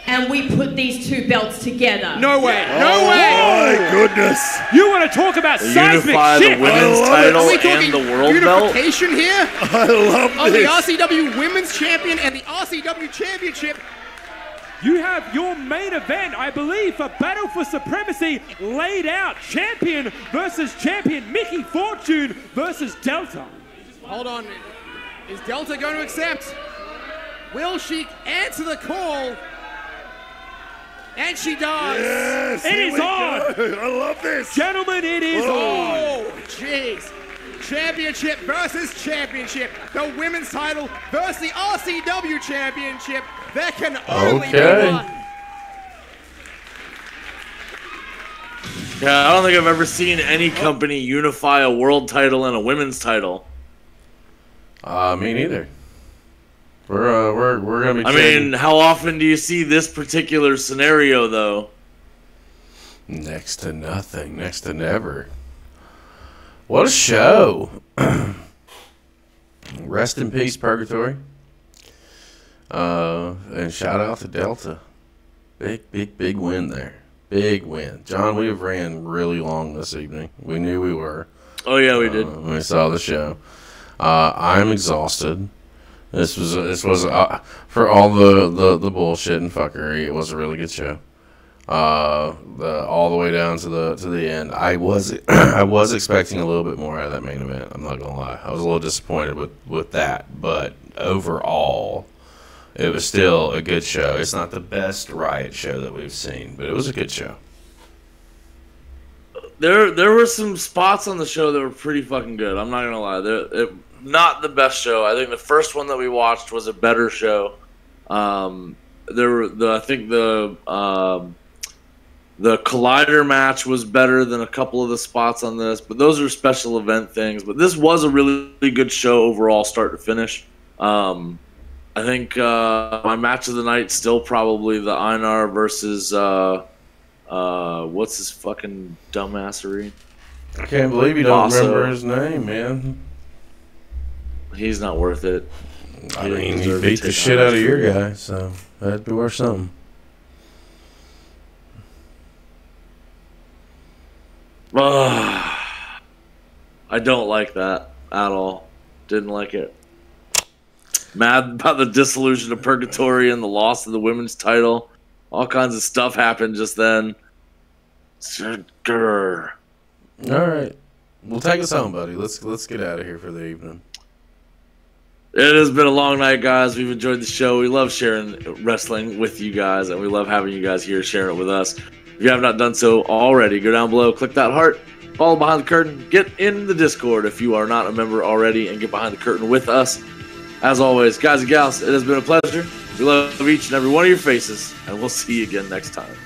and we put these 2 belts together. No way. No Oh way. my goodness. You want to talk about seismic Unify the shift? women's I love it. title Are we and talking the world belt. unification here? I love Of the this. RCW Women's Champion and the RCW Championship. you have your main event, I believe, for Battle for Supremacy laid out. Champion versus champion. Miki Fortune versus Delta. Hold on. Is Delta going to accept? Will she answer the call? And she does. Yes, it is on. Go. I love this. Gentlemen, it is on. Oh, jeez. Championship versus championship. The women's title versus the RCW Championship. There can only be one. Yeah, I don't think I've ever seen any company unify a world title and a women's title. Me neither. We're gonna be. I mean, how often do you see this particular scenario, though? Next to nothing. Next to never. What a show! Rest in peace, Purgatory. And shout out to Delta. Big win there. Big win. John, we have ran really long this evening. We knew we were. Oh yeah, we did. When we saw the show. I'm exhausted. This was for all the bullshit and fuckery. It was a really good show. All the way down to the end. I was expecting a little bit more out of that main event. I'm not gonna lie. I was a little disappointed with that, but overall, it was still a good show. It's not the best Riot show that we've seen, but it was a good show. There were some spots on the show that were pretty fucking good. I'm not gonna lie. Not the best show. I think the first one that we watched was a better show. I think the Collider match was better than a couple of the spots on this, but those are special event things. But this was a really good show overall, start to finish. I think my match of the night still probably the Einar versus what's his fucking dumbassery? I can't believe you don't Basso. remember his name, man. He's not worth it. I mean, he beat the shit out of your guy, so that'd be worth something. I don't like that at all. Didn't like it. Mad about the dissolution of Purgatory and the loss of the women's title. All kinds of stuff happened just then. All right. Well, take us home, buddy. Let's get out of here for the evening. It has been a long night, guys. We've enjoyed the show. We love sharing wrestling with you guys, and we love having you guys here sharing it with us. If you have not done so already, go down below, click that heart, follow behind the curtain, get in the Discord if you are not a member already, and get behind the curtain with us. As always, guys and gals, it has been a pleasure. We love each and every one of your faces, and we'll see you again next time.